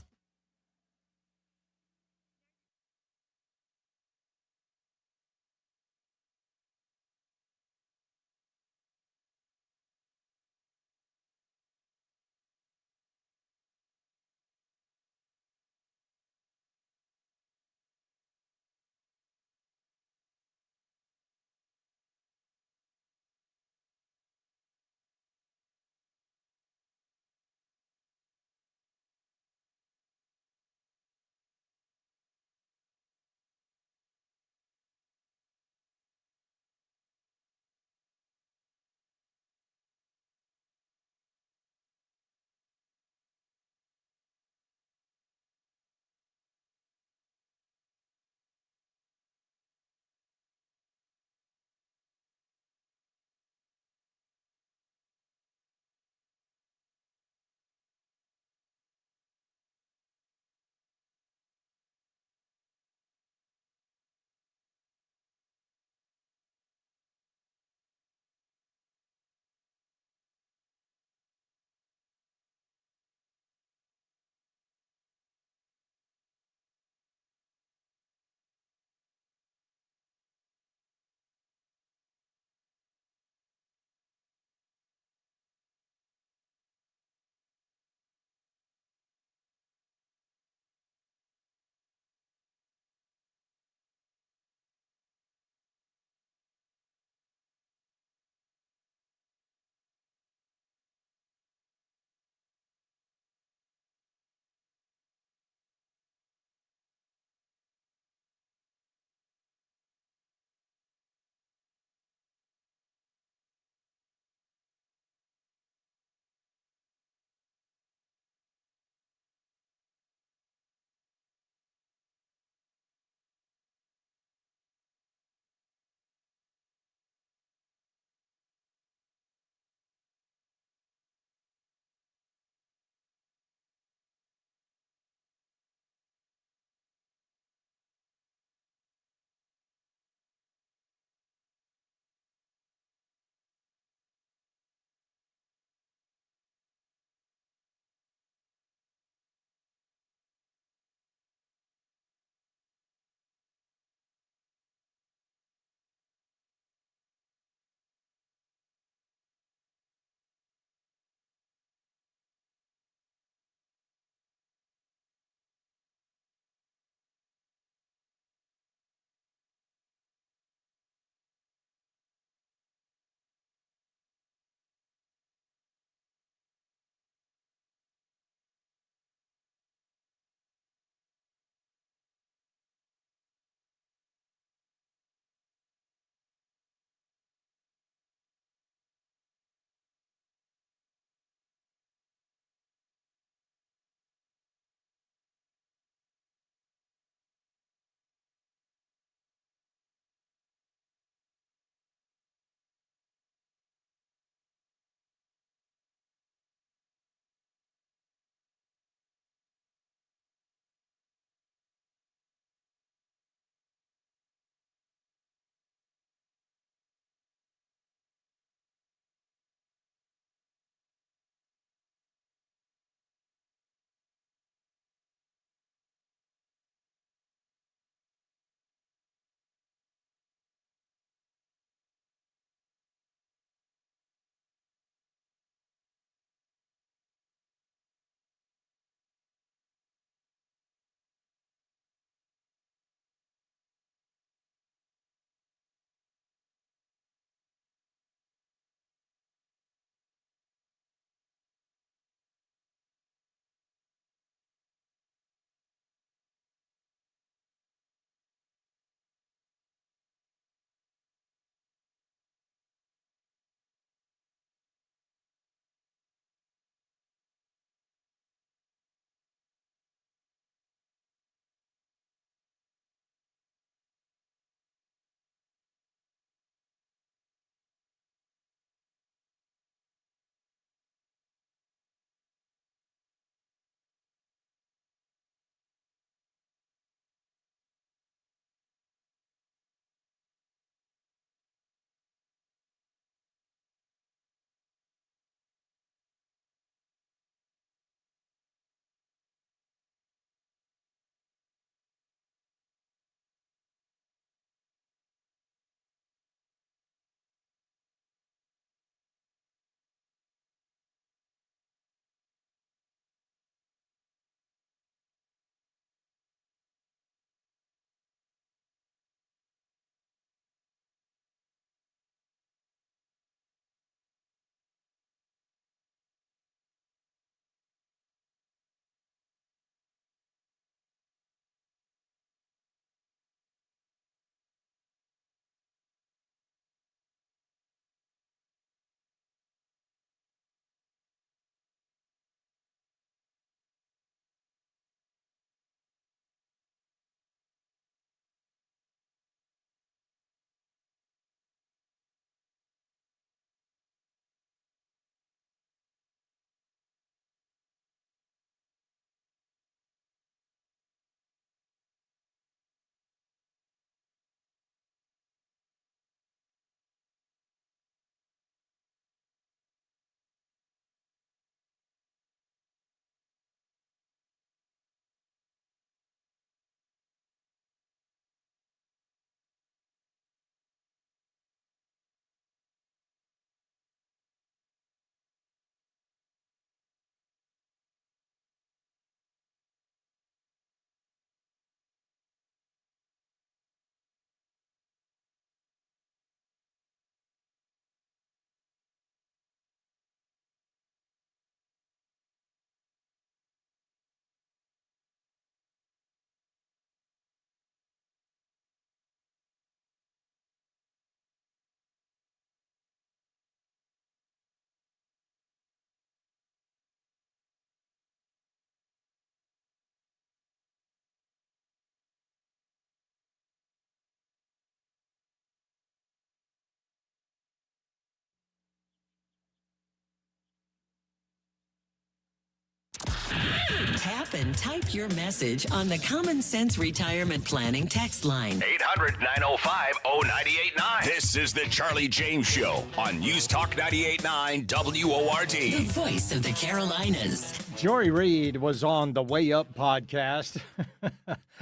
happen, type your message on the Common Sense Retirement Planning text line. 800-905-0989. This is the Charlie James Show on News Talk 98.9 WORD. The voice of the Carolinas. Joy Reid was on the Way Up podcast.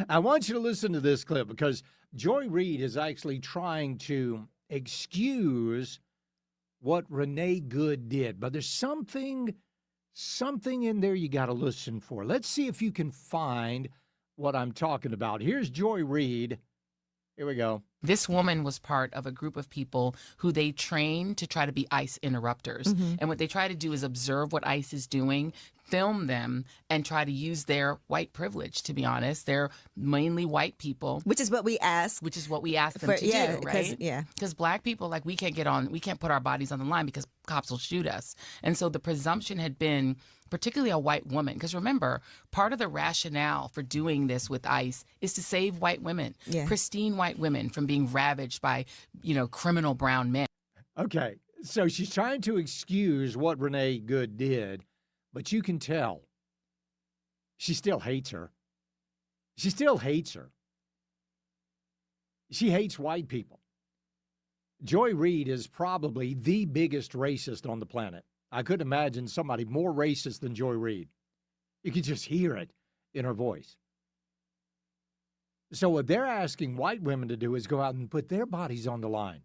I want you to listen to this clip because Joy Reid is actually trying to excuse what Renee Good did. But there's something in there you got to listen for. Let's see if you can find what I'm talking about. Here's Joy Reid. Here we go. This woman was part of a group of people who they train to try to be ICE interrupters. Mhm. And what they try to do is observe what ICE is doing, film them, and try to use their white privilege, to be honest. They're mainly white people. Which is what we ask. Which is what we ask them For- to yeah, do, 'cause- right? yeah. Because black people, like, we can't put our bodies on the line because cops will shoot us. And so the presumption had been, particularly a white woman, because remember, part of the rationale for doing this with ICE is to save white women, Yeah. pristine white women, from being ravaged by, criminal brown men. Okay, so she's trying to excuse what Renee Good did, but you can tell she still hates her. She still hates her. She hates white people. Joy Reid is probably the biggest racist on the planet. I couldn't imagine somebody more racist than Joy Reid. You could just hear it in her voice. So what they're asking white women to do is go out and put their bodies on the line.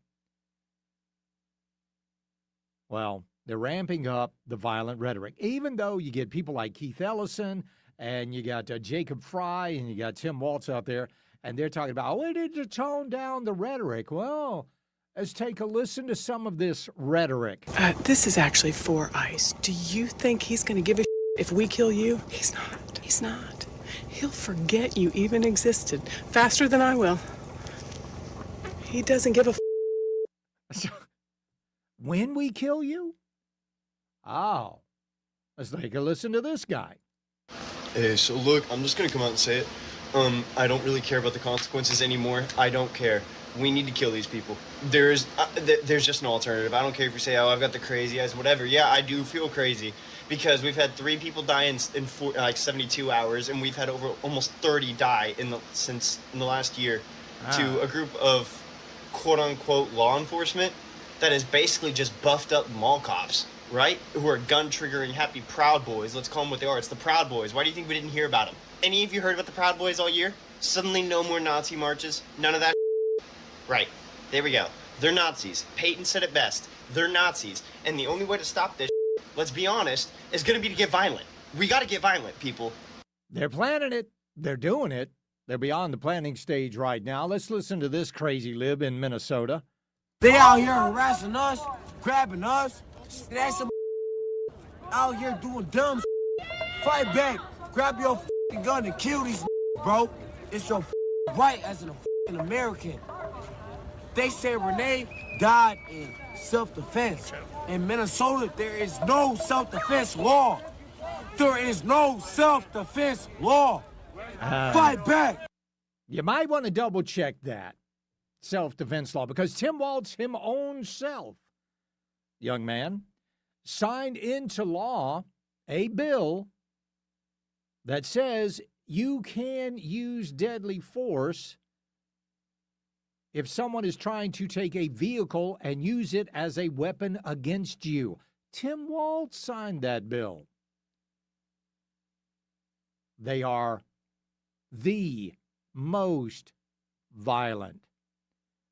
Well, they're ramping up the violent rhetoric, even though you get people like Keith Ellison and you got Jacob Fry and you got Tim Waltz out there, and they're talking about, we need to tone down the rhetoric. Well, let's take a listen to some of this rhetoric. This is actually for ICE. Do you think he's going to give a if we kill you? He's not. He's not. He'll forget you even existed faster than I will. He doesn't give a When we kill you? Oh, let's take a listen to this guy. Hey, so look, I'm just gonna come out and say it. I don't really care about the consequences anymore. I don't care. We need to kill these people. There's just an alternative. I don't care if you say, oh, I've got the crazy eyes, whatever. Yeah, I do feel crazy because we've had 3 people die in 72 hours, and we've had over almost 30 die in the last year to a group of quote unquote law enforcement that is basically just buffed up mall cops, right? Who are gun triggering happy Proud Boys. Let's call them what they are. It's the Proud Boys. Why do you think we didn't hear about them? Any of you heard about the Proud Boys all year? Suddenly no more Nazi marches? None of that. Right. There we go. They're Nazis. Peyton said it best. They're Nazis. And the only way to stop this, let's be honest, is going to be to get violent. We got to get violent, people. They're planning it. They're doing it. They're beyond the planning stage right now. Let's listen to this crazy lib in Minnesota. They out here harassing us, grabbing us, snatching out here doing dumb Fight back. Grab your gun and kill these bro. It's your right as an American. They say Renee died in self-defense. In Minnesota, there is no self-defense law. There is no self-defense law. Fight back. You might want to double check that self-defense law because Tim Waltz, him own self, young man, signed into law a bill that says you can use deadly force if someone is trying to take a vehicle and use it as a weapon against you. Tim Waltz signed that bill. They are the most violent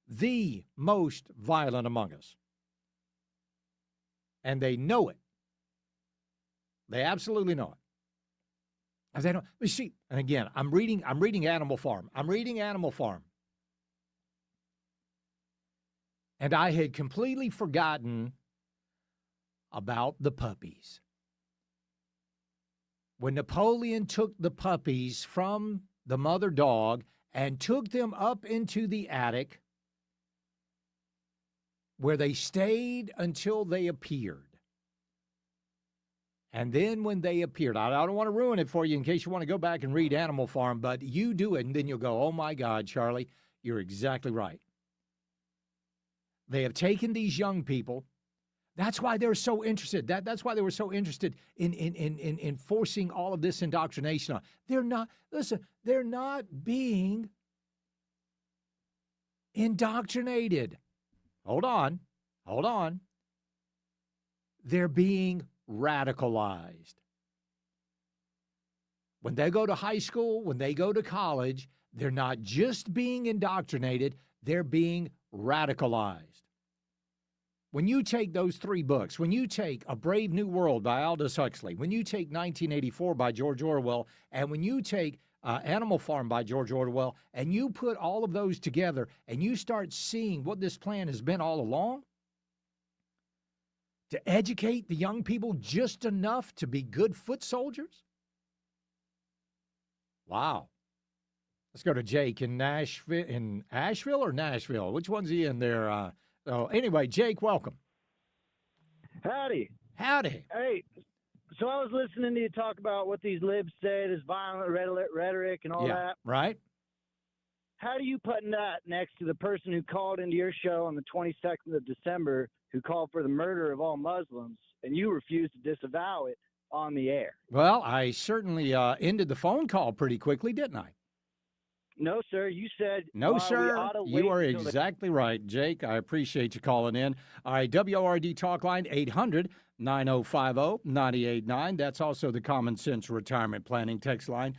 among us. And they know it. They absolutely know it. And they don't, you see, and again, I'm reading Animal Farm. And I had completely forgotten about the puppies. When Napoleon took the puppies from the mother dog and took them up into the attic where they stayed until they appeared. And then when they appeared, I don't want to ruin it for you in case you want to go back and read Animal Farm, but you do it and then you'll go, oh my God, Charlie, you're exactly right. They have taken these young people, That's why they're so interested. That's why they were so interested in forcing all of this indoctrination on. They're not being indoctrinated. Hold on. They're being radicalized. When they go to high school, when they go to college, they're not just being indoctrinated, they're being radicalized. When you take those three books, when you take A Brave New World by Aldous Huxley, when you take 1984 by George Orwell, and when you take Animal Farm by George Orwell, and you put all of those together and you start seeing what this plan has been all along, to educate the young people just enough to be good foot soldiers? Wow. Let's go to Jake in Asheville or Nashville? Which one's he in there? Anyway, Jake, welcome. Howdy. Howdy. Hey, so I was listening to you talk about what these libs said is violent rhetoric and all that. Right. How do you put that next to the person who called into your show on the 22nd of December who called for the murder of all Muslims, and you refused to disavow it on the air? Well, I certainly ended the phone call pretty quickly, didn't I? No, sir. You said no, sir. You are exactly right, Jake. I appreciate you calling in. All right, WORD Talk Line, 800-9050-989. That's also the Common Sense Retirement Planning text line.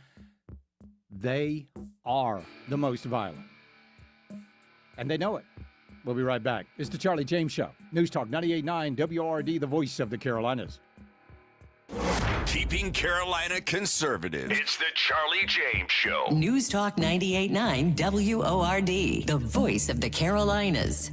They are the most violent, and they know it. We'll be right back. It's the Charlie James Show. News Talk 98.9 WORD, the voice of the Carolinas. Keeping Carolina conservative. It's the Charlie James Show. News Talk 98.9 WORD, the voice of the Carolinas.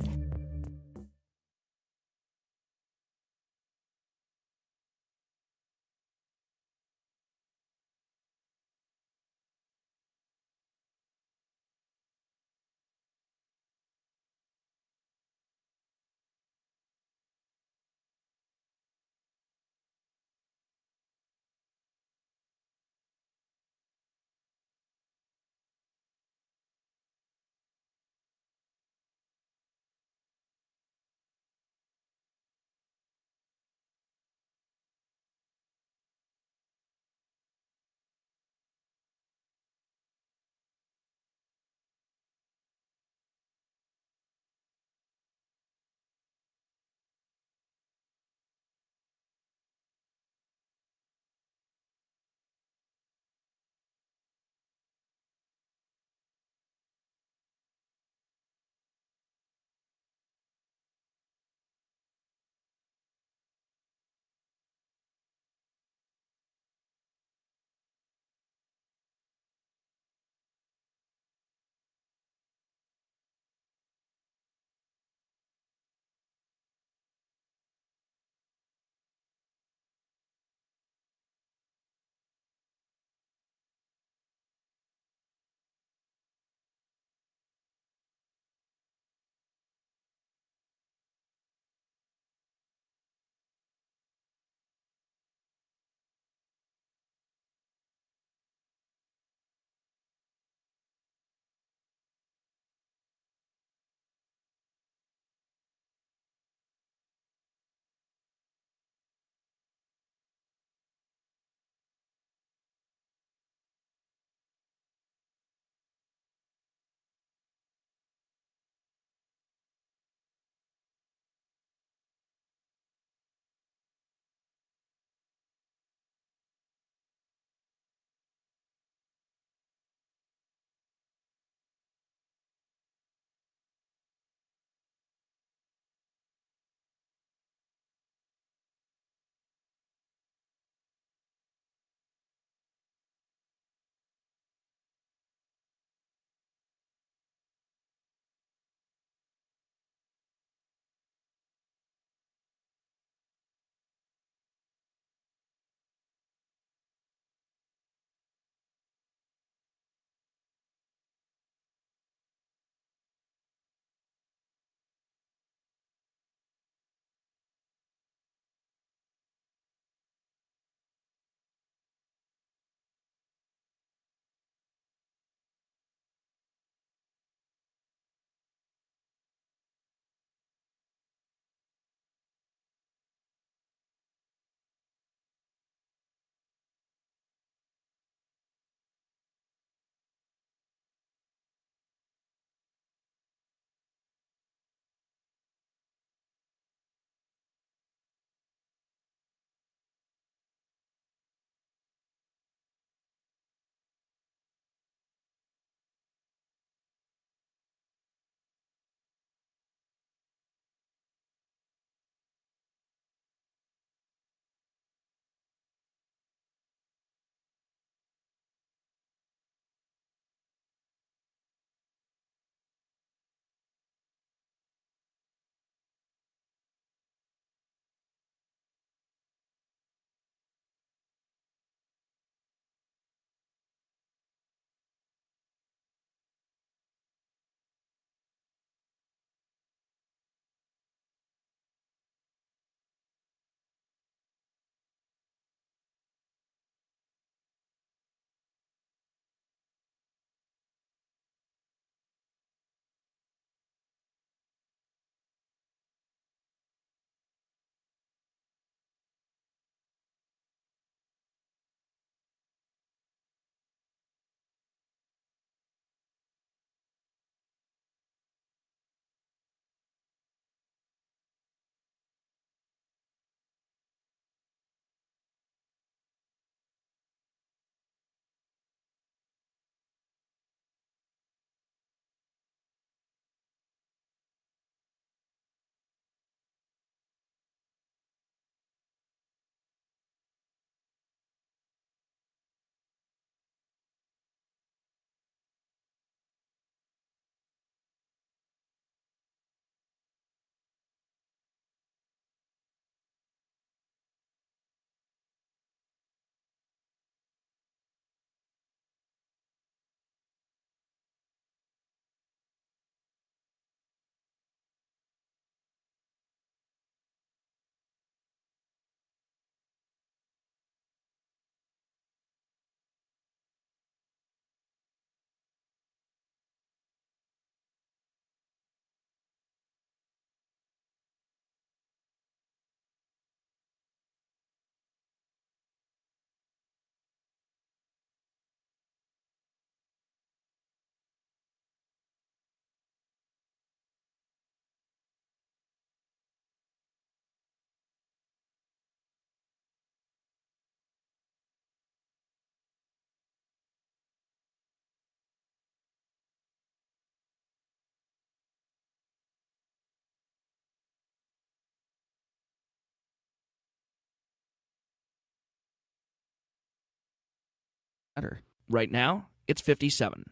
Right now, it's 57.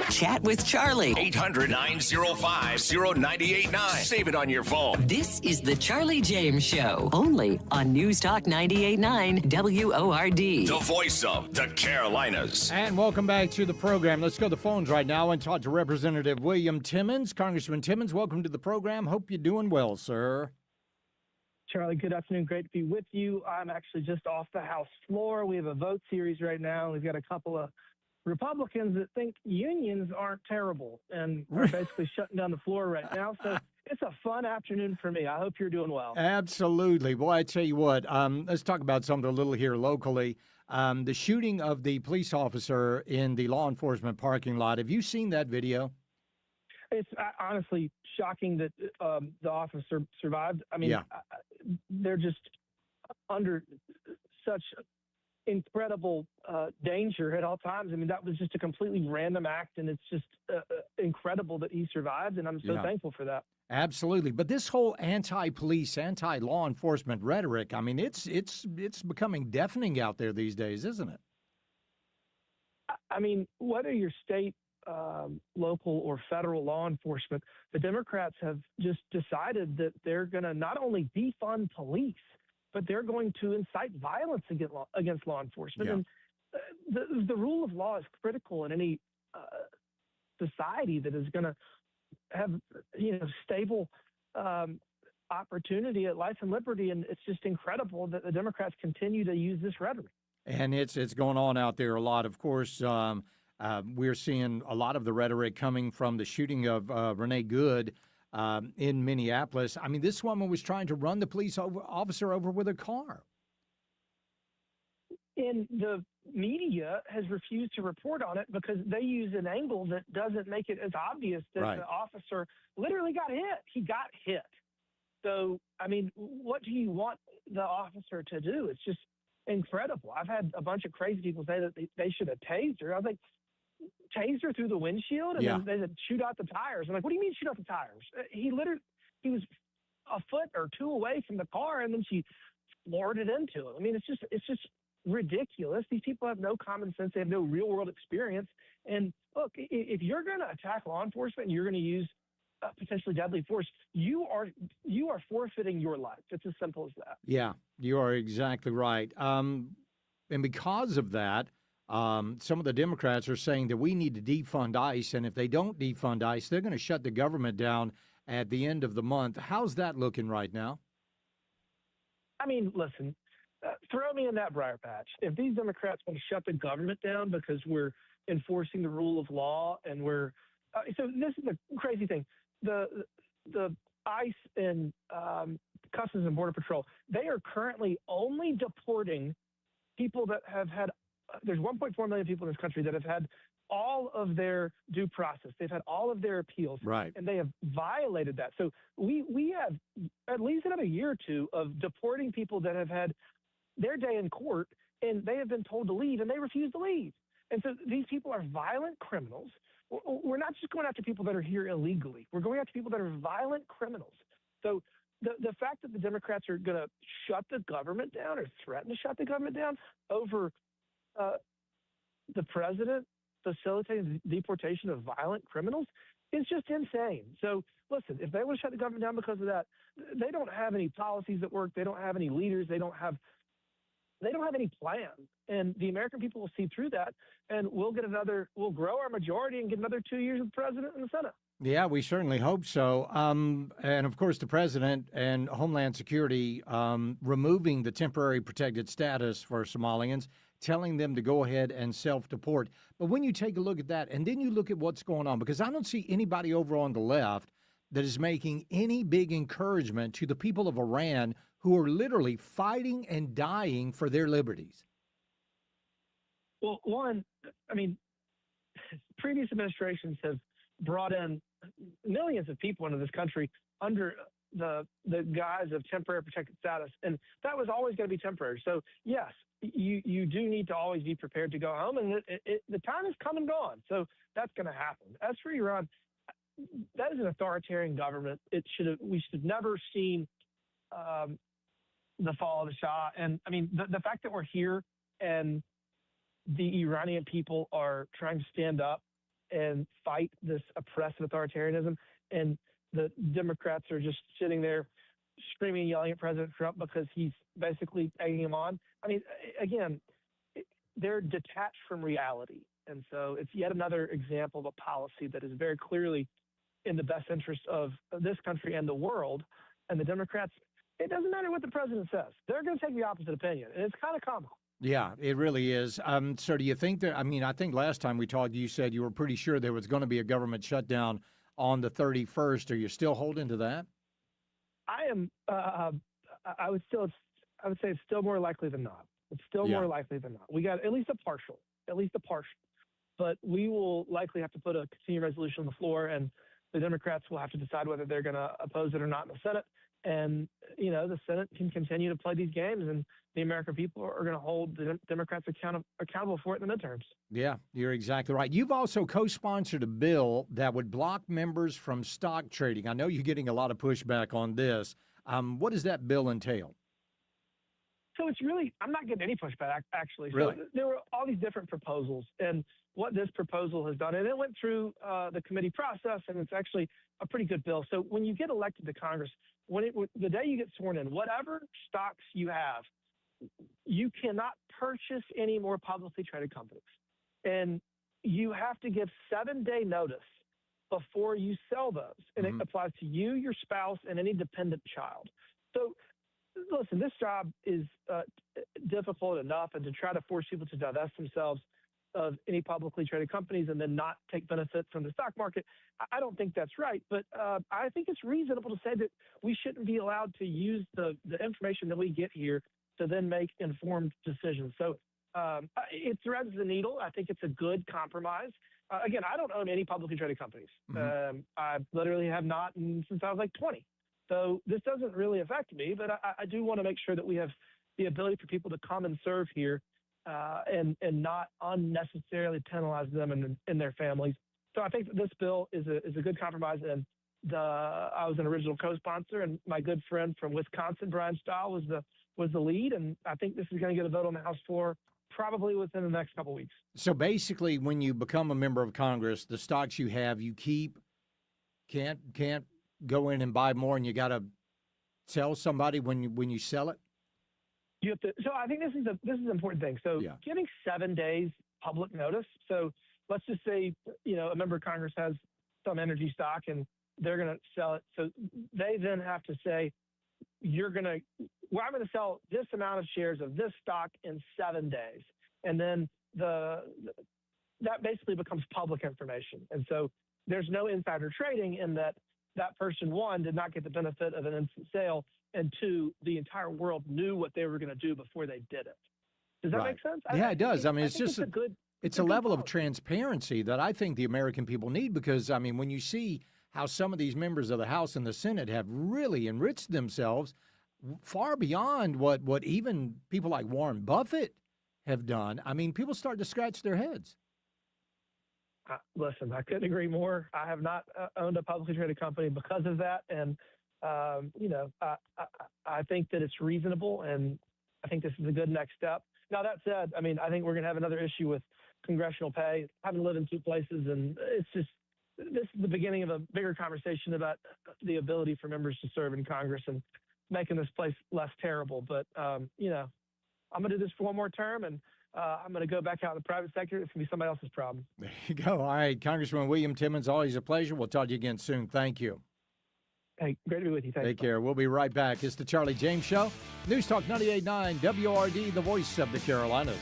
Chat with Charlie. 800-905-0989. Save it on your phone. This is the Charlie James Show, only on News Talk 98.9 WORD. The voice of the Carolinas. And welcome back to the program. Let's go to the phones right now and talk to Representative William Timmons. Congressman Timmons, welcome to the program. Hope you're doing well, sir. Charlie, good afternoon. Great to be with you. I'm actually just off the House floor. We have a vote series right now. We've got a couple of Republicans that think unions aren't terrible and are basically shutting down the floor right now. So it's a fun afternoon for me. I hope you're doing well. Absolutely. Boy, I tell you what, let's talk about something a little here locally. The shooting of the police officer in the law enforcement parking lot. Have you seen that video? It's honestly shocking that the officer survived. I mean, they're just under such incredible danger at all times. I mean, that was just a completely random act, and it's just incredible that he survived, and I'm so thankful for that. Absolutely. But this whole anti-police, anti-law enforcement rhetoric, I mean, it's becoming deafening out there these days, isn't it? I mean, whether you're state, local, or federal law enforcement, the Democrats have just decided that they're going to not only defund police, but they're going to incite violence against law enforcement. And the rule of law is critical in any society that is going to have, stable opportunity at life and liberty. And it's just incredible that the Democrats continue to use this rhetoric. And it's going on out there a lot. Of course, we're seeing a lot of the rhetoric coming from the shooting of Renee Good in Minneapolis. I mean, this woman was trying to run the police officer over with a car. And the media has refused to report on it because they use an angle that doesn't make it as obvious that the officer literally got hit. He got hit. So, I mean, what do you want the officer to do? It's just incredible. I've had a bunch of crazy people say that they should have tased her. I was like, tased her through the windshield? And then they said, shoot out the tires. I'm like, what do you mean shoot out the tires? He was a foot or two away from the car, and then she floored it into him. I mean, it's just ridiculous. These people have no common sense. They have no real world experience. And look, if you're going to attack law enforcement and you're going to use potentially deadly force, you are forfeiting your life. It's as simple as that. Yeah, you are exactly right. And because of that, some of the Democrats are saying that we need to defund ICE, and if they don't defund ICE, they're going to shut the government down at the end of the month. How's that looking right now? I mean, listen, throw me in that briar patch. If these Democrats want to shut the government down because we're enforcing the rule of law and we're so this is the crazy thing. The ICE and Customs and Border Patrol, they are currently only deporting people that have had there's 1.4 million people in this country that have had all of their due process. They've had all of their appeals. Right. And they have violated that. So we have at least another year or two of deporting people that have had their day in court, and they have been told to leave, and they refuse to leave. And so these people are violent criminals. We're not just going after people that are here illegally. We're going after people that are violent criminals. So the fact that the Democrats are going to shut the government down or threaten to shut the government down over the president facilitating the deportation of violent criminals is just insane. So listen, if they want to shut the government down because of that, they don't have any policies that work. They don't have any leaders. They don't have any plan. And the American people will see through that, and we'll grow our majority and get another 2 years of the president and the Senate. Yeah, we certainly hope so. And of course, the president and Homeland Security removing the temporary protected status for Somalians, telling them to go ahead and self-deport. But when you take a look at that, and then you look at what's going on, because I don't see anybody over on the left that is making any big encouragement to the people of Iran who are literally fighting and dying for their liberties. Well, one, I mean, previous administrations have brought in millions of people into this country under the guise of temporary protected status, and that was always going to be temporary. So yes, you do need to always be prepared to go home, and the time has come and gone. So that's going to happen. As for Iran, that is an authoritarian government. We should have never seen the fall of the Shah. And I mean, the fact that we're here and the Iranian people are trying to stand up and fight this oppressive authoritarianism, and the Democrats are just sitting there screaming and yelling at President Trump because he's basically egging him on. I mean, again, they're detached from reality. And so it's yet another example of a policy that is very clearly in the best interest of this country and the world. And the Democrats, it doesn't matter what the president says. They're going to take the opposite opinion. And it's kind of comical. Yeah, it really is. So do you think that, I mean, I think last time we talked, you said you were pretty sure there was going to be a government shutdown on the 31st. Are you still holding to that? I am, I would say it's still more likely than not. It's still more likely than not. We got at least a partial. But we will likely have to put a continuing resolution on the floor, and the Democrats will have to decide whether they're going to oppose it or not in the Senate. And, you know, the Senate can continue to play these games, and the American people are going to hold the Democrats accountable for it in the midterms. Yeah, you're exactly right. You've also co-sponsored a bill that would block members from stock trading. I know you're getting a lot of pushback on this. What does that bill entail? So it's really, I'm not getting any pushback, actually. Really? So there were all these different proposals, and what this proposal has done, and it went through the committee process, and it's actually a pretty good bill. So when you get elected to Congress, the day you get sworn in, whatever stocks you have, you cannot purchase any more publicly traded companies. And you have to give 7-day notice before you sell those. And it applies to you, your spouse, and any dependent child. So listen, this job is difficult enough, and to try to force people to divest themselves of any publicly traded companies and then not take benefit from the stock market, I don't think that's right. But I think it's reasonable to say that we shouldn't be allowed to use the information that we get here to then make informed decisions. So it threads the needle. I think it's a good compromise. Again, I don't own any publicly traded companies. I literally have not since I was like 20. So this doesn't really affect me, but I do want to make sure that we have the ability for people to come and serve here and not unnecessarily penalize them and their families. So I think that this bill is a good compromise. And I was an original co-sponsor, and my good friend from Wisconsin, Brian Stahl, was the lead. And I think this is going to get a vote on the House floor probably within the next couple of weeks. So basically, when you become a member of Congress, the stocks you have, you keep, can't go in and buy more, and you got to tell somebody when you sell it? You have to. So I think this is an important thing. So giving 7 days public notice. So let's just say, a member of Congress has some energy stock and they're going to sell it. So they then have to say, I'm going to sell this amount of shares of this stock in 7 days. And then that basically becomes public information. And so there's no insider trading in that person, one, did not get the benefit of an instant sale, and two, the entire world knew what they were going to do before they did it. Does that make sense? Yeah, it does. I mean, it's just it's a level of transparency that I think the American people need, because, I mean, when you see how some of these members of the House and the Senate have really enriched themselves far beyond what even people like Warren Buffett have done, I mean, people start to scratch their heads. Listen, I couldn't agree more. I have not owned a publicly traded company because of that. And, I think that it's reasonable, and I think this is a good next step. Now, that said, I mean, I think we're going to have another issue with congressional pay. Having lived in two places, and this is the beginning of a bigger conversation about the ability for members to serve in Congress and making this place less terrible. But, I'm going to do this for one more term, and I'm going to go back out in the private sector. It's going to be somebody else's problem. There you go. All right, Congressman William Timmons, always a pleasure. We'll talk to you again soon. Thank you. Hey, great to be with you. Thanks. Take care. We'll be right back. It's the Charlie James Show. News Talk 98.9 WORD, the voice of the Carolinas.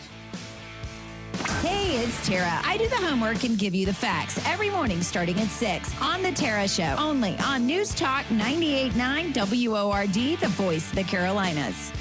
Hey, it's Tara. I do the homework and give you the facts every morning starting at 6 on The Tara Show, only on News Talk 98.9 WORD, the voice of the Carolinas.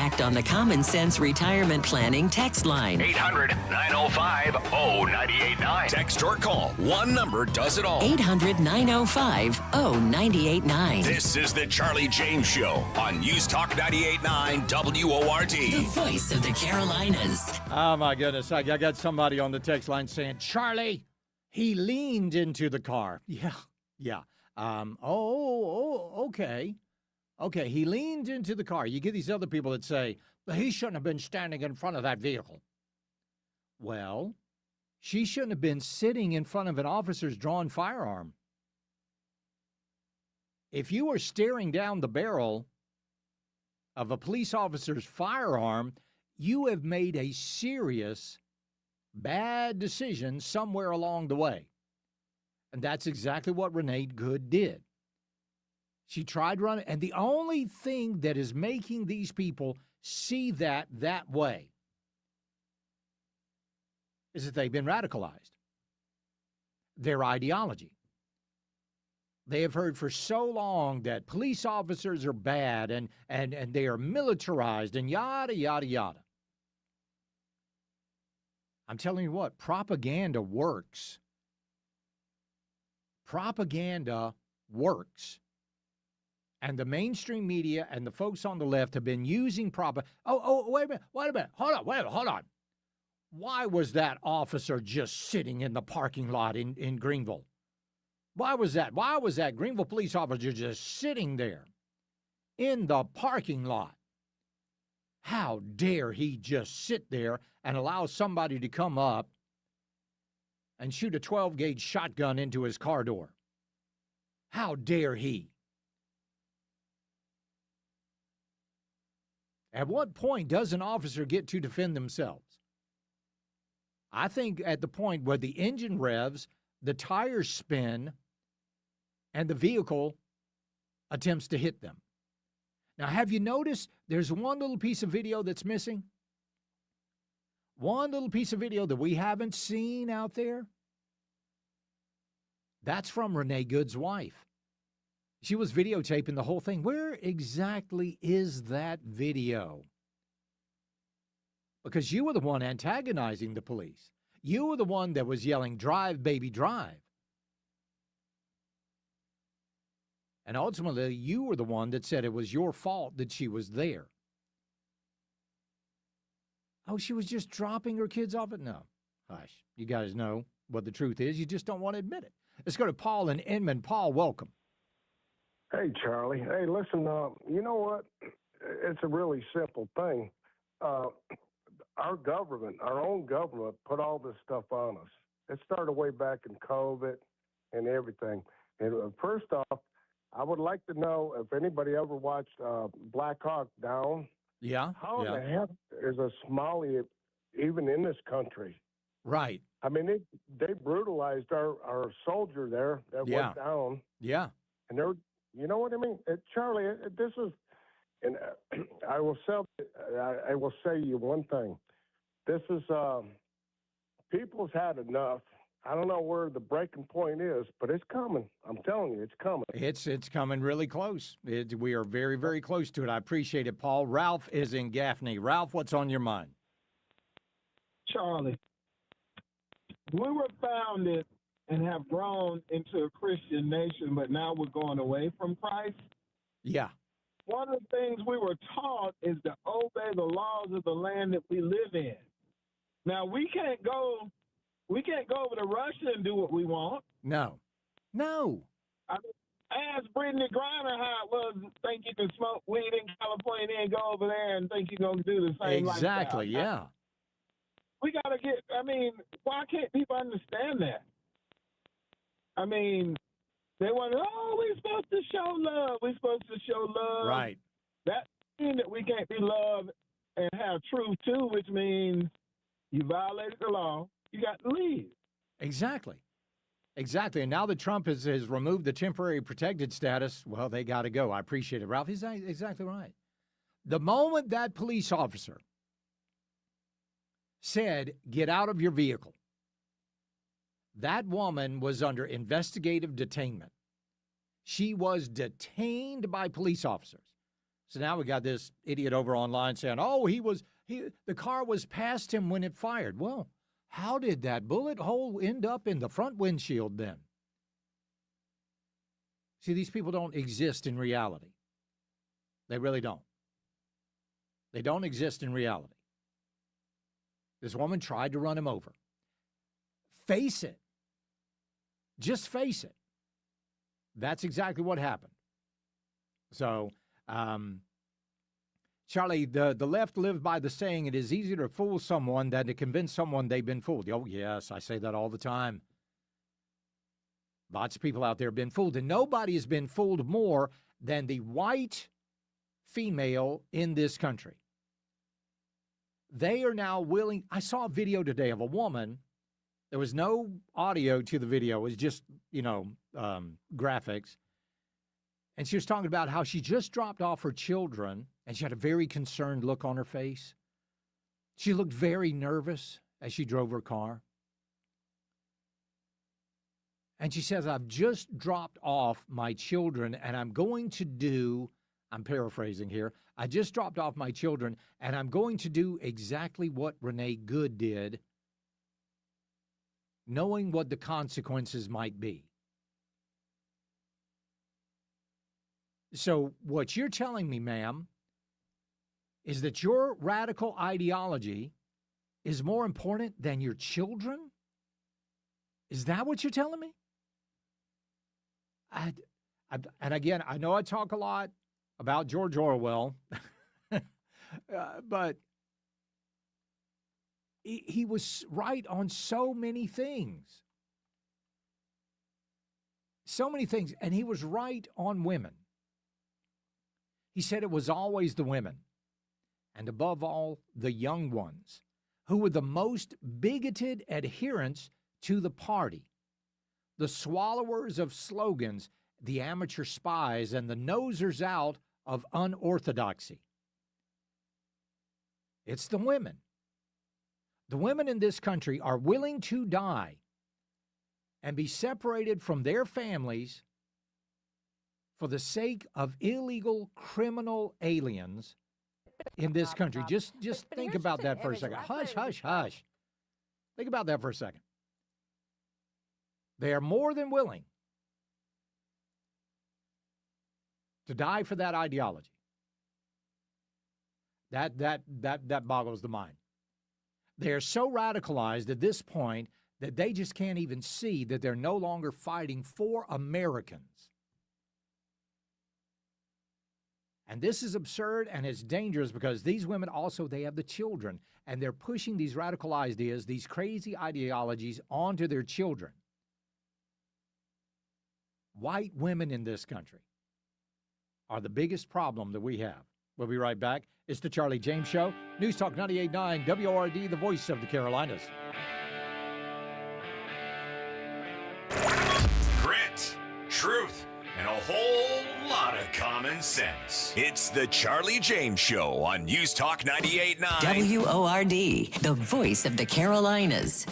Act on the Common Sense Retirement Planning text line. 800-905-0989. Text or call. One number does it all. 800-905-0989. This is the Charlie James Show on News Talk 98.9 WORD. The voice of the Carolinas. Oh, my goodness. I got somebody on the text line saying, Charlie, he leaned into the car. Yeah. Okay. Okay, he leaned into the car. You get these other people that say, well, he shouldn't have been standing in front of that vehicle. Well, she shouldn't have been sitting in front of an officer's drawn firearm. If you were staring down the barrel of a police officer's firearm, you have made a serious, bad decision somewhere along the way. And that's exactly what Renee Good did. She tried running, and the only thing that is making these people see that way is that they've been radicalized. Their ideology. They have heard for so long that police officers are bad and they are militarized and yada, yada, yada. I'm telling you what, propaganda works. Propaganda works. And the mainstream media and the folks on the left have been using propaganda. Wait a minute. Hold on. Why was that officer just sitting in the parking lot in Greenville? Why was that? Why was that Greenville police officer just sitting there in the parking lot? How dare he just sit there and allow somebody to come up and shoot a 12-gauge shotgun into his car door? How dare he? At what point does an officer get to defend themselves? I think at the point where the engine revs, the tires spin, and the vehicle attempts to hit them. Now, have you noticed there's one little piece of video that's missing? One little piece of video that we haven't seen out there? That's from Renee Good's wife. She was videotaping the whole thing. Where exactly is that video? Because you were the one antagonizing the police. You were the one that was yelling, "Drive, baby, drive." And ultimately, you were the one that said it was your fault that she was there. Oh, she was just dropping her kids off at? No. Hush. You guys know what the truth is. You just don't want to admit it. Let's go to Paul in Inman. Paul, welcome. Hey, Charlie. Hey, listen, you know what? It's a really simple thing. Our government, our own government, put all this stuff on us. It started way back in COVID and everything. And first off, I would like to know if anybody ever watched Black Hawk Down. Yeah. How in the heck is a Somali even in this country? Right. I mean, they brutalized our soldier there that went down. Yeah. And they're, you know what I mean? Charlie, this is, and I will say you one thing. This is, people's had enough. I don't know where the breaking point is, but it's coming. I'm telling you, it's coming. It's coming really close. We are very, very close to it. I appreciate it, Paul. Ralph is in Gaffney. Ralph, what's on your mind? Charlie, we were founded and have grown into a Christian nation, but now we're going away from Christ. Yeah. One of the things we were taught is to obey the laws of the land that we live in. Now, we can't go over to Russia and do what we want. No. I mean, ask Brittany Griner how it was. Think you can smoke weed in California and go over there and think you're going to do the same. Exactly, lifestyle. yeah. We got to get, I mean, why can't people understand that? I mean, they want to, we're supposed to show love. We're supposed to show love. Right. That means that we can't be loved and have truth, too, which means you violated the law. You got to leave. Exactly. And now that Trump has removed the temporary protected status, well, they got to go. I appreciate it, Ralph. He's exactly right. The moment that police officer said, "Get out of your vehicle," that woman was under investigative detainment. She was detained by police officers. So now we got this idiot over online saying, "Oh, the car was past him when it fired." Well, how did that bullet hole end up in the front windshield then? See, these people don't exist in reality. They really don't. They don't exist in reality. This woman tried to run him over. Face it. Just face it. That's exactly what happened. So, Charlie, the left live by the saying, it is easier to fool someone than to convince someone they've been fooled. Oh, yes, I say that all the time. Lots of people out there have been fooled, and nobody has been fooled more than the white female in this country. They are now willing. I saw a video today of a woman. There was no audio to the video. It was just, graphics. And she was talking about how she just dropped off her children, and she had a very concerned look on her face. She looked very nervous as she drove her car. And she says, "I've just dropped off my children, and I'm paraphrasing here, I just dropped off my children, and I'm going to do exactly what Renee Good did, knowing what the consequences might be." So what you're telling me, ma'am, is that your radical ideology is more important than your children? Is that what you're telling me? And again, I know I talk a lot about George Orwell, but he was right on so many things. So many things. And he was right on women. He said it was always the women, and above all, the young ones, who were the most bigoted adherents to the party, the swallowers of slogans, the amateur spies, and the nosers out of unorthodoxy. It's the women. The women in this country are willing to die and be separated from their families for the sake of illegal criminal aliens in this country. Just think about that for a second. Hush, hush, hush. Think about that for a second. They are more than willing to die for that ideology. That boggles the mind. They are so radicalized at this point that they just can't even see that they're no longer fighting for Americans. And this is absurd and it's dangerous because these women also, they have the children, and they're pushing these radical ideas, these crazy ideologies onto their children. White women in this country are the biggest problem that we have. We'll be right back. It's the Charlie James Show. News Talk 98.9 WORD, the voice of the Carolinas. Grit, truth, and a whole lot of common sense. It's the Charlie James Show on News Talk 98.9 WORD, the voice of the Carolinas.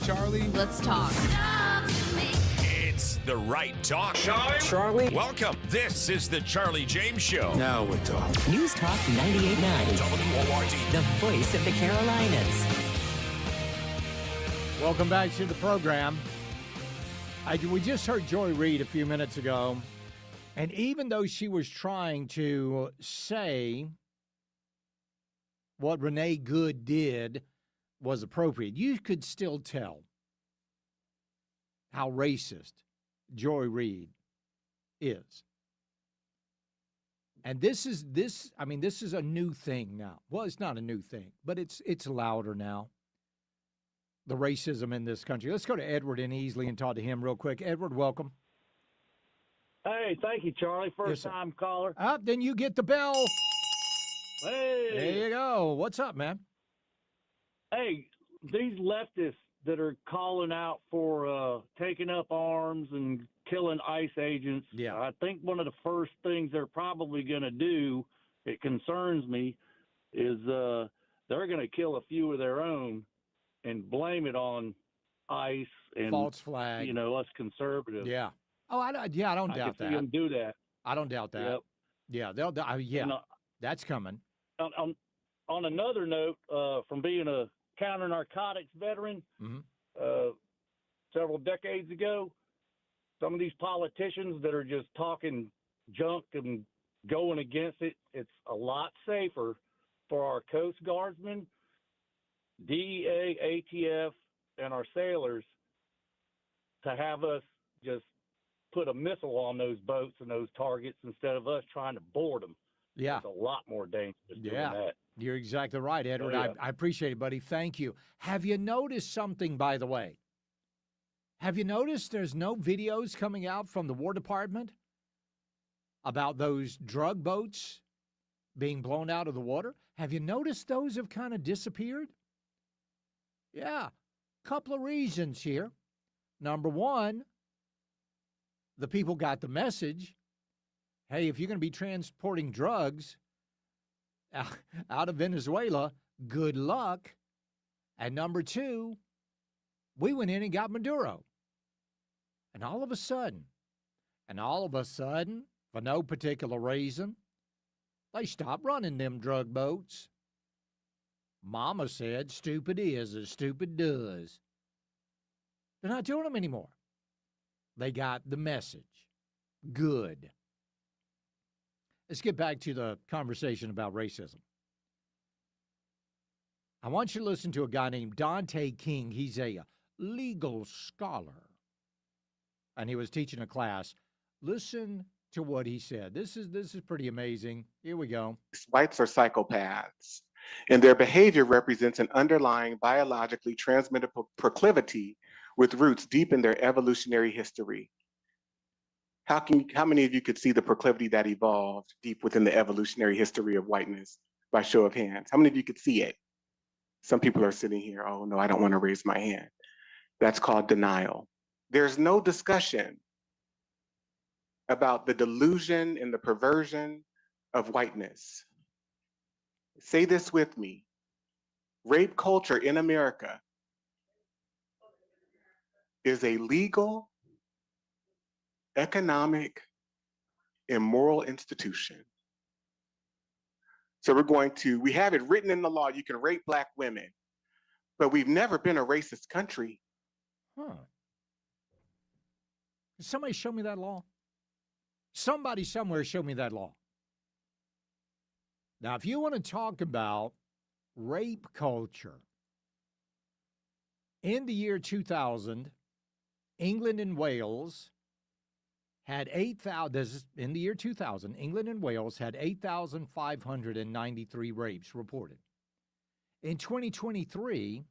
Charlie. Let's talk. It's the right talk. Charlie? Welcome. This is the Charlie James Show. Now we're talking. News Talk 98.9. WORD. The voice of the Carolinas. Welcome back to the program. We just heard Joy Reid a few minutes ago, and even though she was trying to say what Renee Good did was appropriate, you could still tell how racist Joy Reid is. And this is a new thing now. Well, it's not a new thing, but it's louder now. The racism in this country. Let's go to Edward in Easley and talk to him real quick. Edward, welcome. Hey, thank you, Charlie. First time caller. Then you get the bell. Hey. There you go. What's up, man? Hey, these leftists that are calling out for taking up arms and killing ICE agents, yeah. I think one of the first things they're probably going to do, it concerns me, is they're going to kill a few of their own and blame it on ICE and false flag. Us conservatives. Yeah. Oh, I don't doubt I that. can see them do that. I don't doubt that. Yep. Yeah, that's coming. On another note, from being a counter narcotics veteran several decades ago, some of these politicians that are just talking junk and going against it, it's a lot safer for our Coast Guardsmen, DEA, ATF, and our sailors to have us just put a missile on those boats and those targets instead of us trying to board them. Yeah. It's a lot more dangerous doing that. You're exactly right, Edward. yeah. I appreciate it, buddy. Thank you. Have you noticed something, by the way? Have you noticed there's no videos coming out from the War Department about those drug boats being blown out of the water? Have you noticed those have kind of disappeared? Yeah. Couple of reasons here. Number one, the people got the message. Hey, if you're going to be transporting drugs out of Venezuela, good luck. And number two, we went in and got Maduro. And all of a sudden, for no particular reason, they stopped running them drug boats. Mama said, stupid is as stupid does. They're not doing them anymore. They got the message. Good. Let's get back to the conversation about racism. I want you to listen to a guy named Dante King. He's a legal scholar. And he was teaching a class. Listen to what he said. This is pretty amazing. Here we go. Whites are psychopaths, and their behavior represents an underlying biologically transmitted proclivity with roots deep in their evolutionary history. How many of you could see the proclivity that evolved deep within the evolutionary history of whiteness by show of hands? How many of you could see it? Some people are sitting here, oh no, I don't want to raise my hand. That's called denial. There's no discussion about the delusion and the perversion of whiteness. Say this with me. Rape culture in America is a legal, economic, and moral institution. So we have it written in the law, you can rape Black women, but we've never been a racist country. Huh. Somebody show me that law. Somebody somewhere show me that law. Now, if you want to talk about rape culture, in the year 2000, England and Wales had 8,000, in the year 2000, England and Wales had 8,593 rapes reported. In 2023,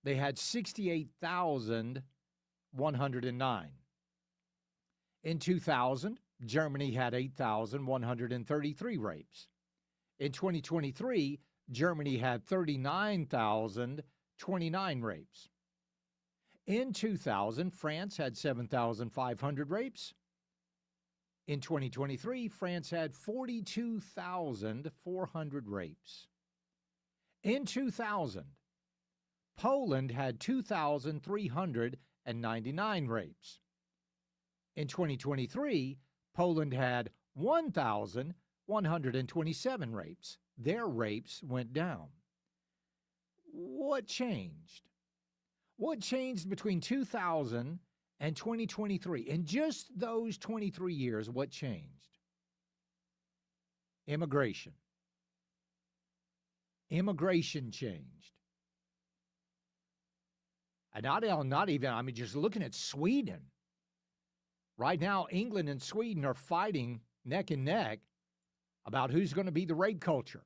they had 68,109. In 2000, Germany had 8,133 rapes. In 2023, Germany had 39,029 rapes. In 2000, France had 7,500 rapes. In 2023, France had 42,400 rapes. In 2000, Poland had 2,399 rapes. In 2023, Poland had 1,127 rapes. Their rapes went down. What changed? What changed between 2000 and 2023? In just those 23 years, what changed? Immigration. Immigration changed. And not even, just looking at Sweden. Right now, England and Sweden are fighting neck and neck about who's going to be the rape culture.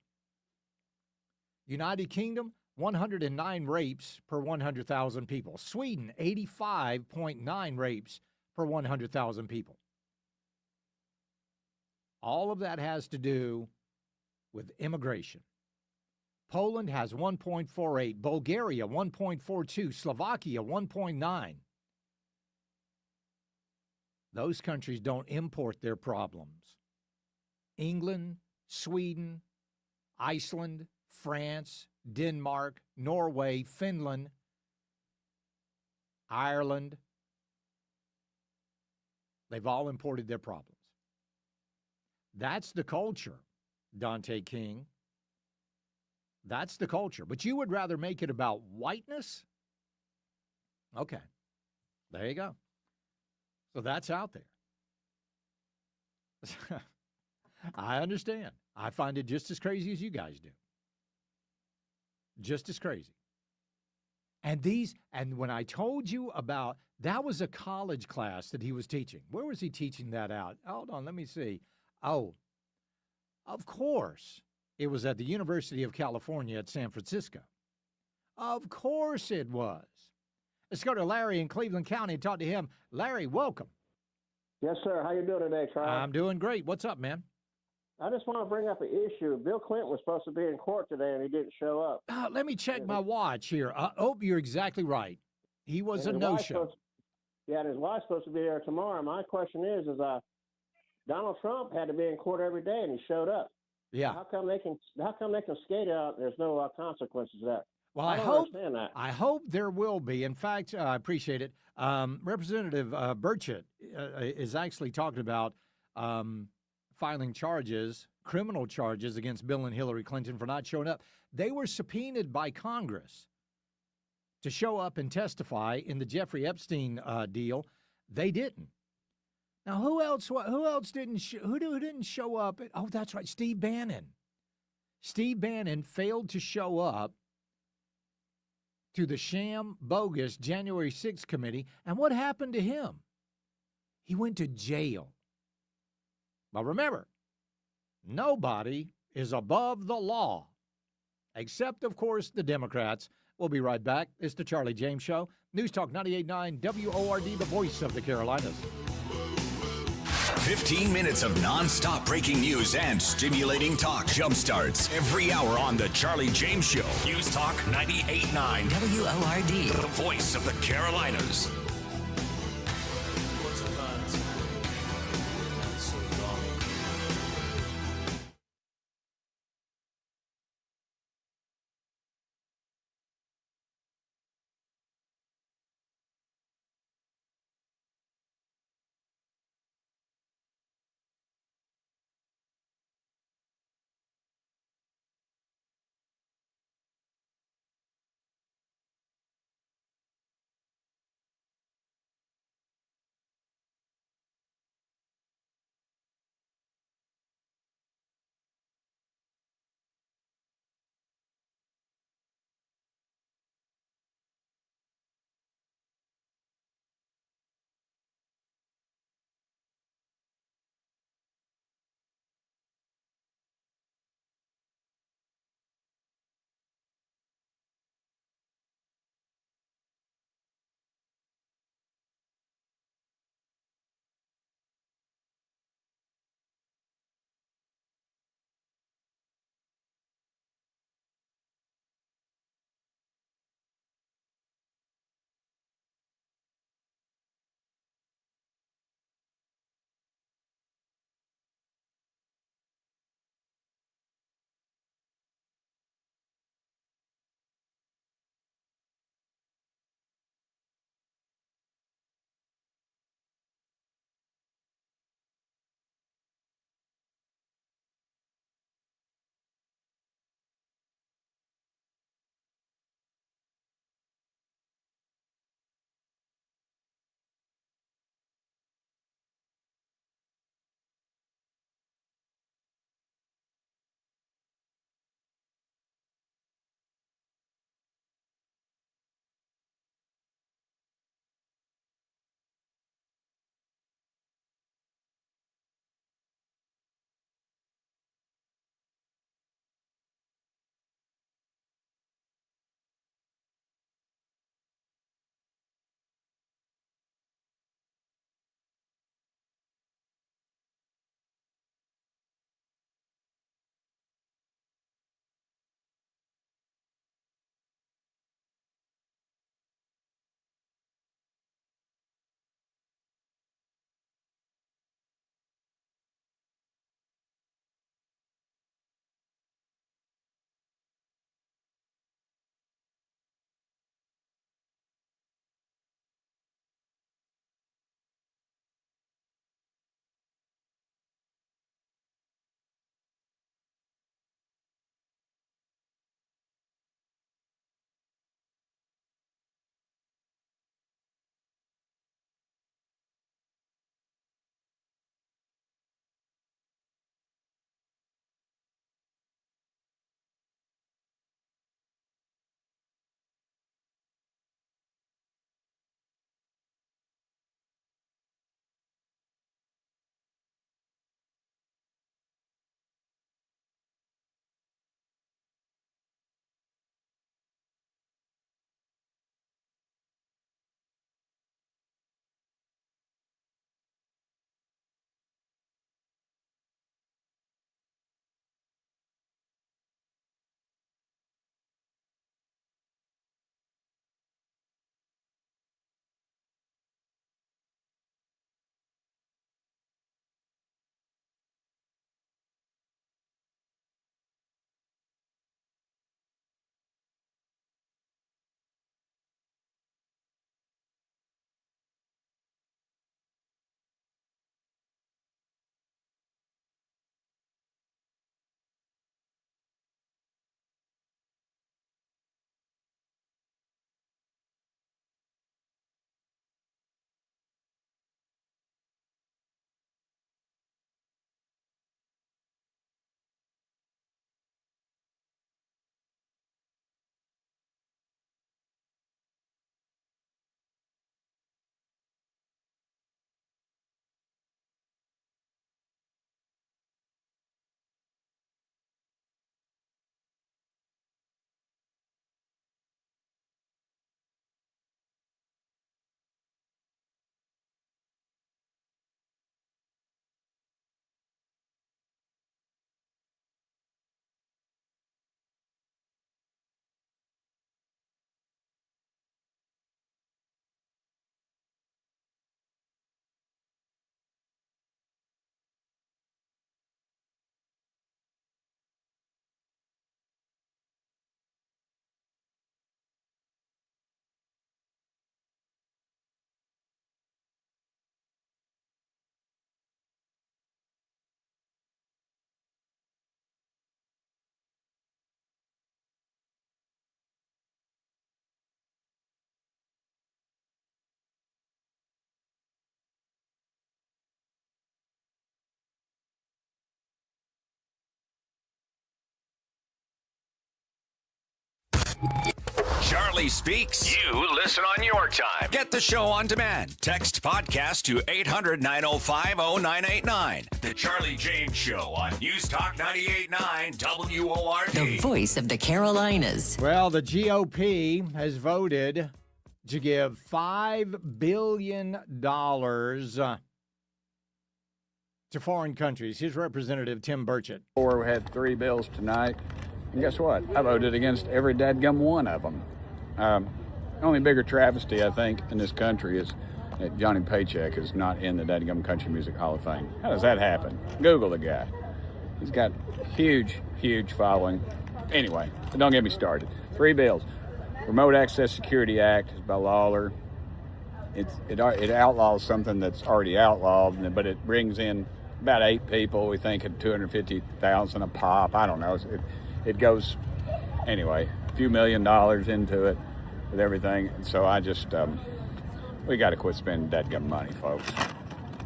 United Kingdom, 109 rapes per 100,000 people. Sweden, 85.9 rapes per 100,000 people. All of that has to do with immigration. Poland has 1.48, Bulgaria 1.42, Slovakia 1.9. Those countries don't import their problems. England, Sweden, Iceland, France, Denmark, Norway, Finland, Ireland, they've all imported their problems. That's the culture, Dante King. That's the culture. But you would rather make it about whiteness? Okay. There you go. So that's out there. I understand. I find it just as crazy as you guys do. Just as crazy. And when I told you about, that was a college class that he was teaching. Where was he teaching that out? Hold on, let me see. Oh, of course. It was at the University of California at San Francisco. Of course it was. Let's go to Larry in Cleveland County and talk to him. Larry, welcome. Yes, sir. How you doing today, Charlie? I'm doing great. What's up, man? I just want to bring up an issue. Bill Clinton was supposed to be in court today, and he didn't show up. Let me check my watch here. You're exactly right. He was a no-show. Yeah, and his wife's supposed to be there tomorrow. My question is Donald Trump had to be in court every day, and he showed up. Yeah. How come they can skate out and there's no consequences to that? Well, I don't understand that. I hope there will be. In fact, I appreciate it. Representative Burchett is actually talking about filing charges, criminal charges against Bill and Hillary Clinton for not showing up. They were subpoenaed by Congress to show up and testify in the Jeffrey Epstein deal. They didn't. Now, who else didn't who didn't show up? Oh, that's right, Steve Bannon. Steve Bannon failed to show up to the sham, bogus January 6th committee. And what happened to him? He went to jail. But remember, nobody is above the law, except, of course, the Democrats. We'll be right back. It's the Charlie James Show. News Talk 98.9 WORD, the voice of the Carolinas. 15 minutes of non-stop breaking news and stimulating talk jumpstarts every hour on the Charlie James Show. News Talk 98.9 WORD, the voice of the Carolinas. Charlie Speaks. You listen on your time. Get the show on demand. Text podcast to 800-905-0989. The Charlie James Show on News Talk 98.9 WORD. The voice of the Carolinas. Well, the GOP has voted to give $5 billion to foreign countries. Here's Representative Tim Burchett. We had 3 bills tonight, and guess what? I voted against every dadgum one of them. The only bigger travesty, I think, in this country is that Johnny Paycheck is not in the dadgum Country Music Hall of Fame. How does that happen? Google the guy. He's got huge, huge following. Anyway, don't get me started. 3 bills. Remote Access Security Act is by Lawler. It outlaws something that's already outlawed, but it brings in about 8 people. We think at $250,000 a pop. I don't know. It goes anyway. A few $1 million into it with everything. And so I just we got to quit spending dadgum money, folks.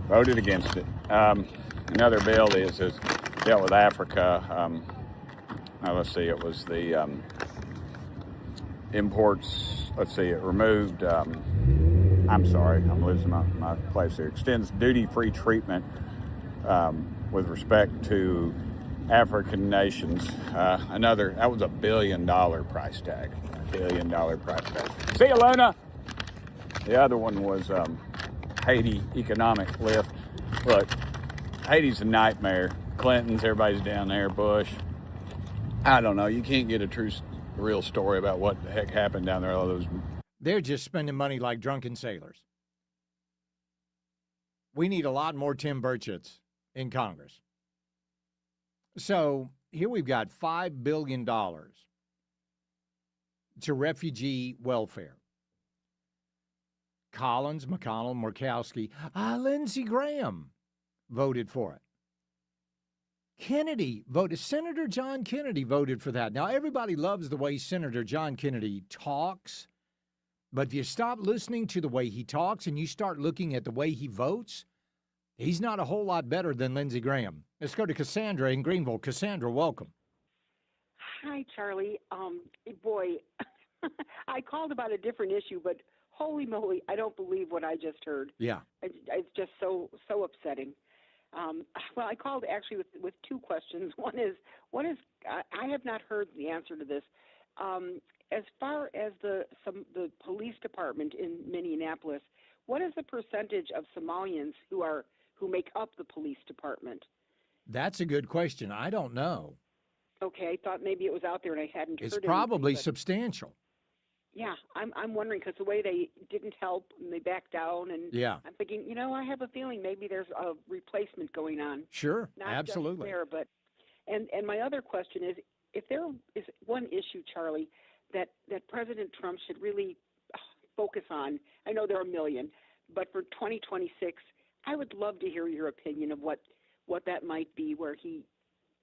Voted against it. Another bill dealt with Africa. Let's see. It was the imports. Let's see. It removed. I'm sorry, I'm losing my place here. Extends duty-free treatment with respect to African nations. That was $1 billion price tag. $1 billion price tag. See you, Luna. The other one was Haiti economic lift. Look, Haiti's a nightmare. Clinton's, everybody's down there, Bush. I don't know. You can't get a real story about what the heck happened down there. All those. They're just spending money like drunken sailors. We need a lot more Tim Burchetts in Congress. So here we've got $5 billion to refugee welfare. Collins, McConnell, Murkowski, Lindsey Graham voted for it. Kennedy voted. Senator John Kennedy voted for that. Now, everybody loves the way Senator John Kennedy talks. But if you stop listening to the way he talks and you start looking at the way he votes, he's not a whole lot better than Lindsey Graham. Let's go to Cassandra in Greenville. Cassandra, welcome. Hi, Charlie. Boy, I called about a different issue, but holy moly, I don't believe what I just heard. Yeah. It's just so upsetting. Well, I called actually with 2 questions. One is I have not heard the answer to this. As far as the police department in Minneapolis, what is the percentage of Somalians who make up the police department? That's a good question. I don't know. Okay, I thought maybe it was out there and I hadn't heard. It's probably anything, substantial. Yeah, I'm wondering because the way they didn't help and they backed down, and yeah. I'm thinking, I have a feeling maybe there's a replacement going on. Sure, Not absolutely. Just there, but and my other question is, if there is one issue, Charlie, that President Trump should really focus on. I know there are a million, but for 2026, I would love to hear your opinion of what that might be, where he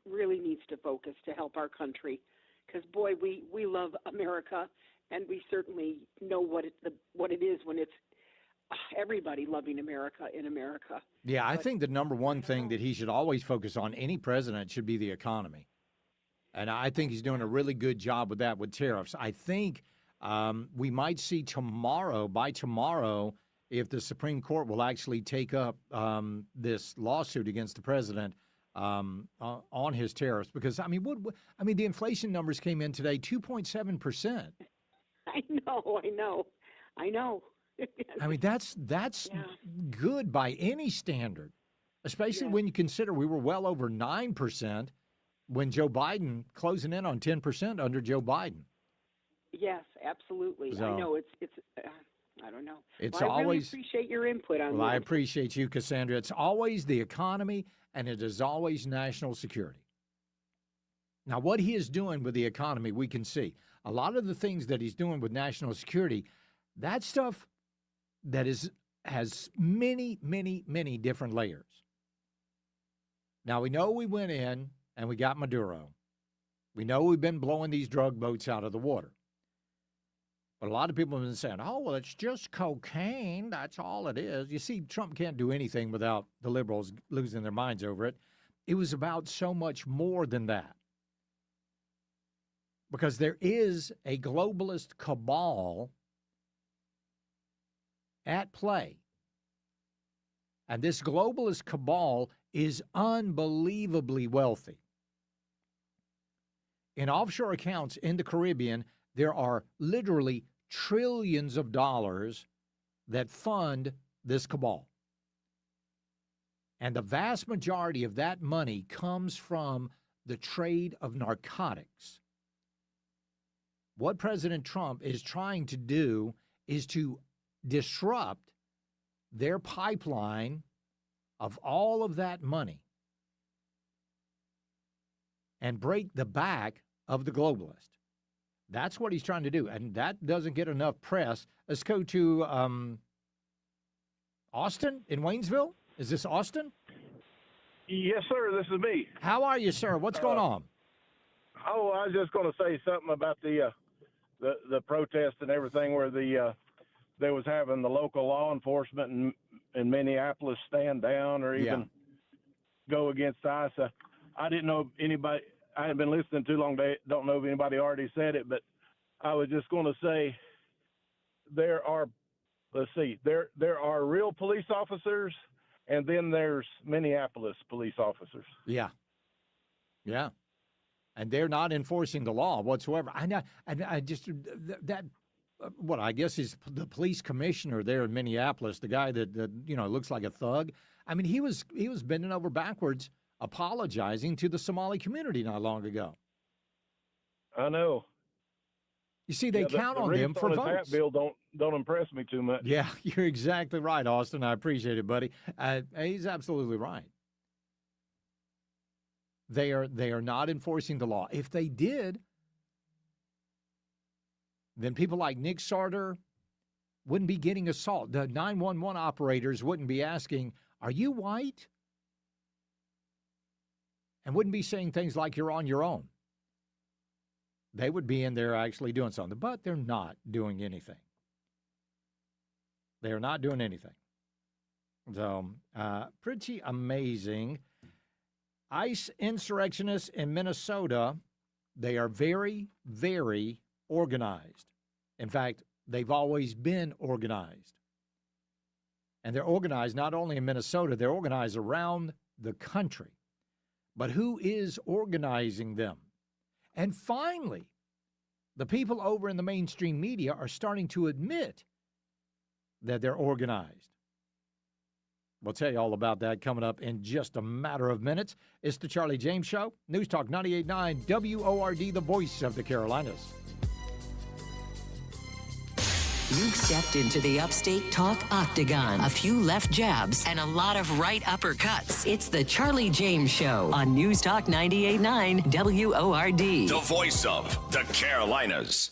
really needs to focus to help our country. Because boy, we love America, and we certainly know what it is when it's everybody loving America in America. Yeah, I think the number one thing that he should always focus on, any president, should be the economy. And I think he's doing a really good job with that with tariffs. I think we might see by tomorrow, if the Supreme Court will actually take up this lawsuit against the president on his tariffs. Because, the inflation numbers came in today, 2.7%. I know. That's good by any standard, especially when you consider we were well over 9% when Joe Biden, closing in on 10% under Joe Biden. Yes, absolutely. So, I know it's I don't know. It's I really always appreciate your input on Well, this. I appreciate you, Cassandra. It's always the economy, and it is always national security. Now, what he is doing with the economy, we can see. A lot of the things that he's doing with national security, that stuff that has many, many, many different layers. Now, we know we went in and we got Maduro. We know we've been blowing these drug boats out of the water. But a lot of people have been saying, oh, well, it's just cocaine. That's all it is. You see, Trump can't do anything without the liberals losing their minds over it. It was about so much more than that. because there is a globalist cabal at play. And this globalist cabal is unbelievably wealthy. In offshore accounts in the Caribbean, there are literally trillions of dollars that fund this cabal. And the vast majority of that money comes from the trade of narcotics. What President Trump is trying to do is to disrupt their pipeline of all of that money and break the back of the globalist. That's what he's trying to do, and that doesn't get enough press. Let's go to Austin in Waynesville. Is this Austin? Yes, sir. This is me. How are you, sir? What's going on? Oh, I was just going to say something about the protest and everything, where they was having the local law enforcement in Minneapolis stand down or even go against ICE. I didn't know if anybody. I hadn't been listening too long. Don't know if anybody already said it, but I was just going to say there are. Let's see. There are real police officers, and then there's Minneapolis police officers. Yeah. Yeah. And they're not enforcing the law whatsoever. I know. I just that. What I guess is the police commissioner there in Minneapolis, the guy that looks like a thug. I mean, he was bending over backwards, apologizing to the Somali community not long ago. I know. You see, they count on them for votes. Hat bill don't impress me too much. Yeah, you're exactly right, Austin. I appreciate it, buddy. He's absolutely right. They are not enforcing the law. If they did, then people like Nick Sarter wouldn't be getting assault. The 911 operators wouldn't be asking, "Are you white?" And wouldn't be saying things like, "You're on your own." They would be in there actually doing something, but they're not doing anything. They are not doing anything. So, pretty amazing. ICE insurrectionists in Minnesota, they are very, very organized. In fact, they've always been organized. And they're organized not only in Minnesota, they're organized around the country. But who is organizing them? And finally, the people over in the mainstream media are starting to admit that they're organized. We'll tell you all about that coming up in just a matter of minutes. It's the Charlie James Show. News Talk 98.9 WORD, the voice of the Carolinas. You've stepped into the Upstate Talk Octagon. A few left jabs and a lot of right uppercuts. It's the Charlie James Show on News Talk 98.9 WORD. The voice of the Carolinas.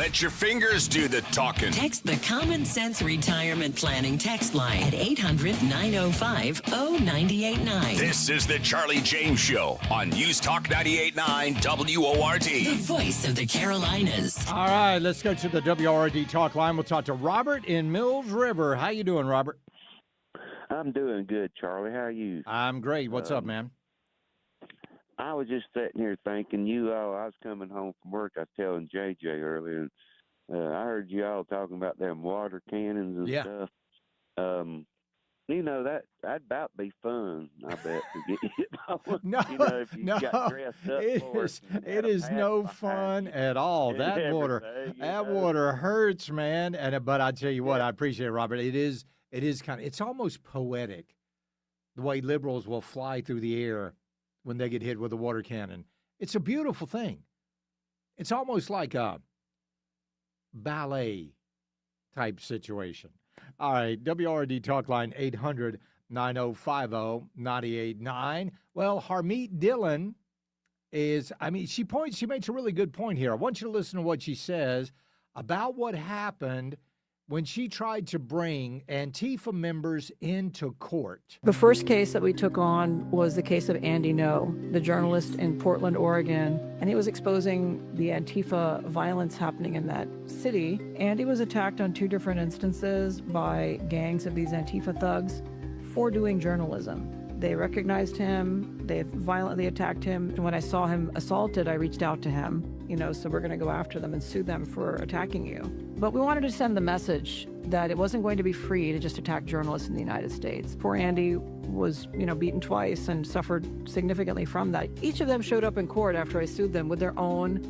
Let your fingers do the talking. Text the Common Sense Retirement Planning text line at 800-905-0989. This is the Charlie James Show on News Talk 98.9 WORD. The voice of the Carolinas. All right, let's go to the WRD talk line. We'll talk to Robert in Mills River. How you doing, Robert? I'm doing good, Charlie. How are you? I'm great. What's up, man? I was just sitting here thinking, I was coming home from work. I was telling JJ earlier, and I heard you all talking about them water cannons and stuff. That'd about be fun, I bet, to get you. No, if you got dressed up for it is no fun at all. That water hurts, man. But I tell you what, I appreciate it, Robert. It is it's almost poetic the way liberals will fly through the air when they get hit with a water cannon. It's a beautiful thing. It's almost like a ballet type situation. All right, WRD talk line 800-905-0989. Well, Harmeet Dillon she makes a really good point here. I want you to listen to what she says about what happened when she tried to bring Antifa members into court. The first case that we took on was the case of Andy Ngo, the journalist in Portland, Oregon, and he was exposing the Antifa violence happening in that city. Andy was attacked on 2 different instances by gangs of these Antifa thugs for doing journalism. They recognized him, they violently attacked him, and when I saw him assaulted, I reached out to him, so we're going to go after them and sue them for attacking you. But we wanted to send the message that it wasn't going to be free to just attack journalists in the United States. Poor Andy was, beaten twice and suffered significantly from that. Each of them showed up in court after I sued them with their own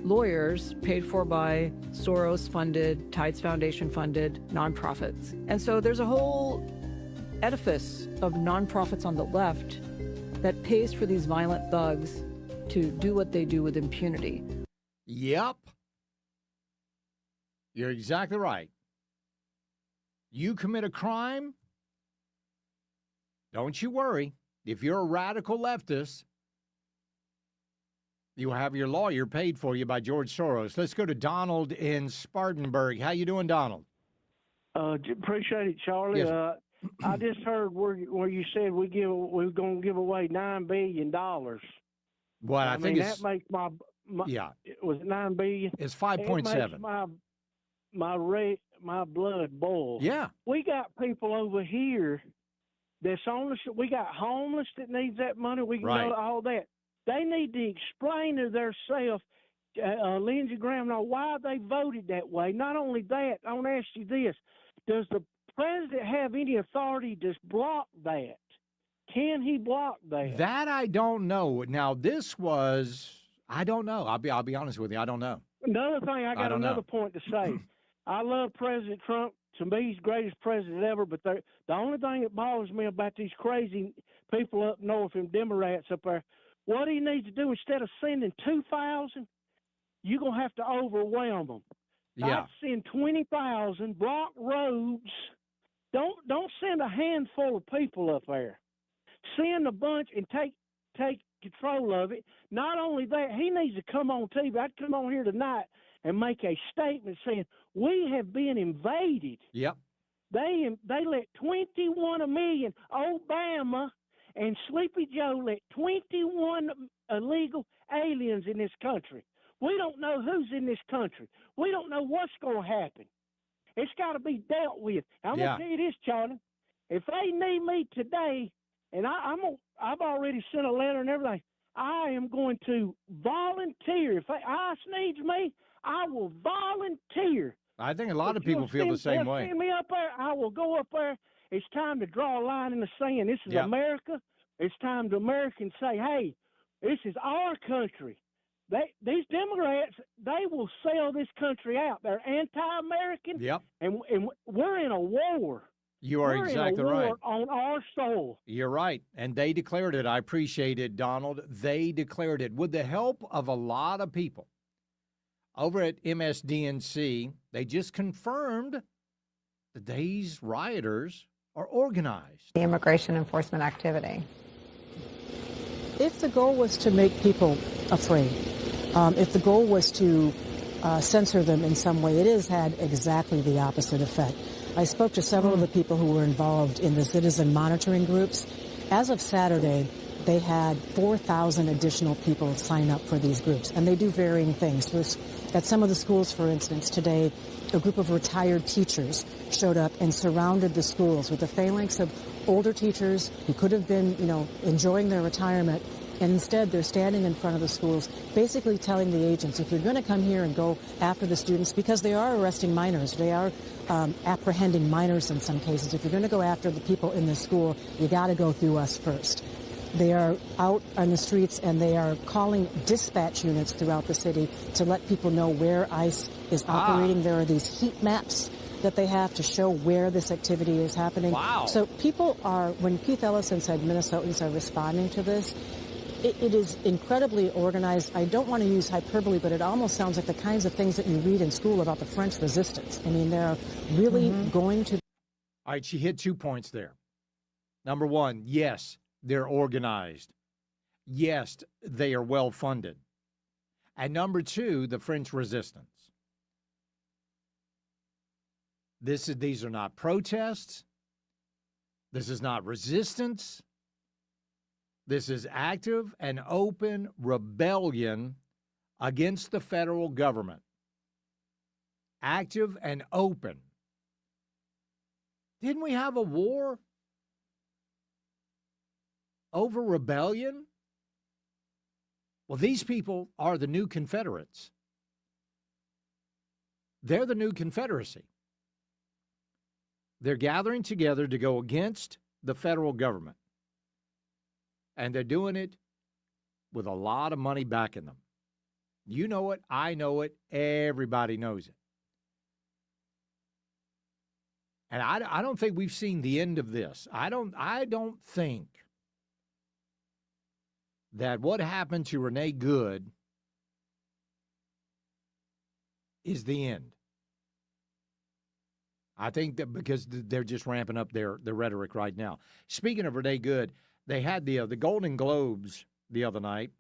lawyers paid for by Soros-funded, Tides Foundation-funded nonprofits. And so there's a whole edifice of nonprofits on the left that pays for these violent thugs to do what they do with impunity. Yep. You're exactly right. You commit a crime, don't you worry. If you're a radical leftist, you have your lawyer paid for you by George Soros. Let's go to Donald in Spartanburg. How you doing, Donald? Appreciate it, Charlie. Yes. I just heard where you said we're going to give away $9 billion. Well, I think that makes my was it $9 billion? It's 5.7. It makes my blood boil. Yeah. We got people over here that's on the. We got homeless that needs that money. We can know all that. They need to explain to themselves, Lindsey Graham, why they voted that way. Not only that, I want to ask you this: does the president have any authority to block that? Can he block that? That I don't know. Now I don't know. I'll be honest with you. I don't know. Another thing, I got another point to say. I love President Trump. To me, he's the greatest president ever. But the only thing that bothers me about these crazy people up north and Democrats up there, what he needs to do instead of sending 2,000, you're gonna have to overwhelm them. Yeah. I'd send 20,000, block roads. Don't send a handful of people up there. Send a bunch and take control of it. Not only that, he needs to come on TV. I'd come on here tonight and make a statement saying we have been invaded. Yep. They let 21 million. Obama and Sleepy Joe let 21 illegal aliens in this country. We don't know who's in this country. We don't know what's going to happen. It's got to be dealt with. I'm going to tell you this, Charlie. If they need me today, and I've already sent a letter and everything, I am going to volunteer. If ICE needs me, I will volunteer. I think a lot of people feel the same way. Send me up there, I will go up there. It's time to draw a line in the sand. This is America. It's time to Americans say, hey, this is our country. These Democrats, they will sell this country out. They're anti-American. Yep. And we're in a war. You are exactly right. We're in a war on our soul. You're right. And they declared it. I appreciate it, Donald. They declared it with the help of a lot of people. Over at MSDNC, they just confirmed that these rioters are organized. The immigration enforcement activity. If the goal was to make people afraid, if the goal was to censor them in some way. It has had exactly the opposite effect. I spoke to several of the people who were involved in the citizen monitoring groups. As of Saturday, they had 4,000 additional people sign up for these groups, and they do varying things. At some of the schools, for instance, today, a group of retired teachers showed up and surrounded the schools with the phalanx of older teachers who could have been, enjoying their retirement. And instead, they're standing in front of the schools, basically telling the agents, if you're going to come here and go after the students, because they are arresting minors, they are apprehending minors in some cases. If you're going to go after the people in the school, you got to go through us first. They are out on the streets, and they are calling dispatch units throughout the city to let people know where ICE is operating. There are these heat maps that they have to show where this activity is happening. Wow. So people are, when Keith Ellison said Minnesotans are responding to this, it is incredibly organized. I don't want to use hyperbole, but it almost sounds like the kinds of things that you read in school about the French resistance. I mean, they're really going to... All right, she hit 2 points there. Number one, yes, they're organized. Yes, they are well-funded. And number two, the French resistance. These are not protests. This is not resistance. This is active and open rebellion against the federal government. Active and open. Didn't we have a war over rebellion? Well, these people are the new Confederates. They're the new Confederacy. They're gathering together to go against the federal government. And they're doing it with a lot of money backing them. You know it. I know it. Everybody knows it. And I don't think we've seen the end of this. I don't think that what happened to Renee Good is the end. I think that because they're just ramping up their rhetoric right now. Speaking of Renee Good, they had the Golden Globes the other night,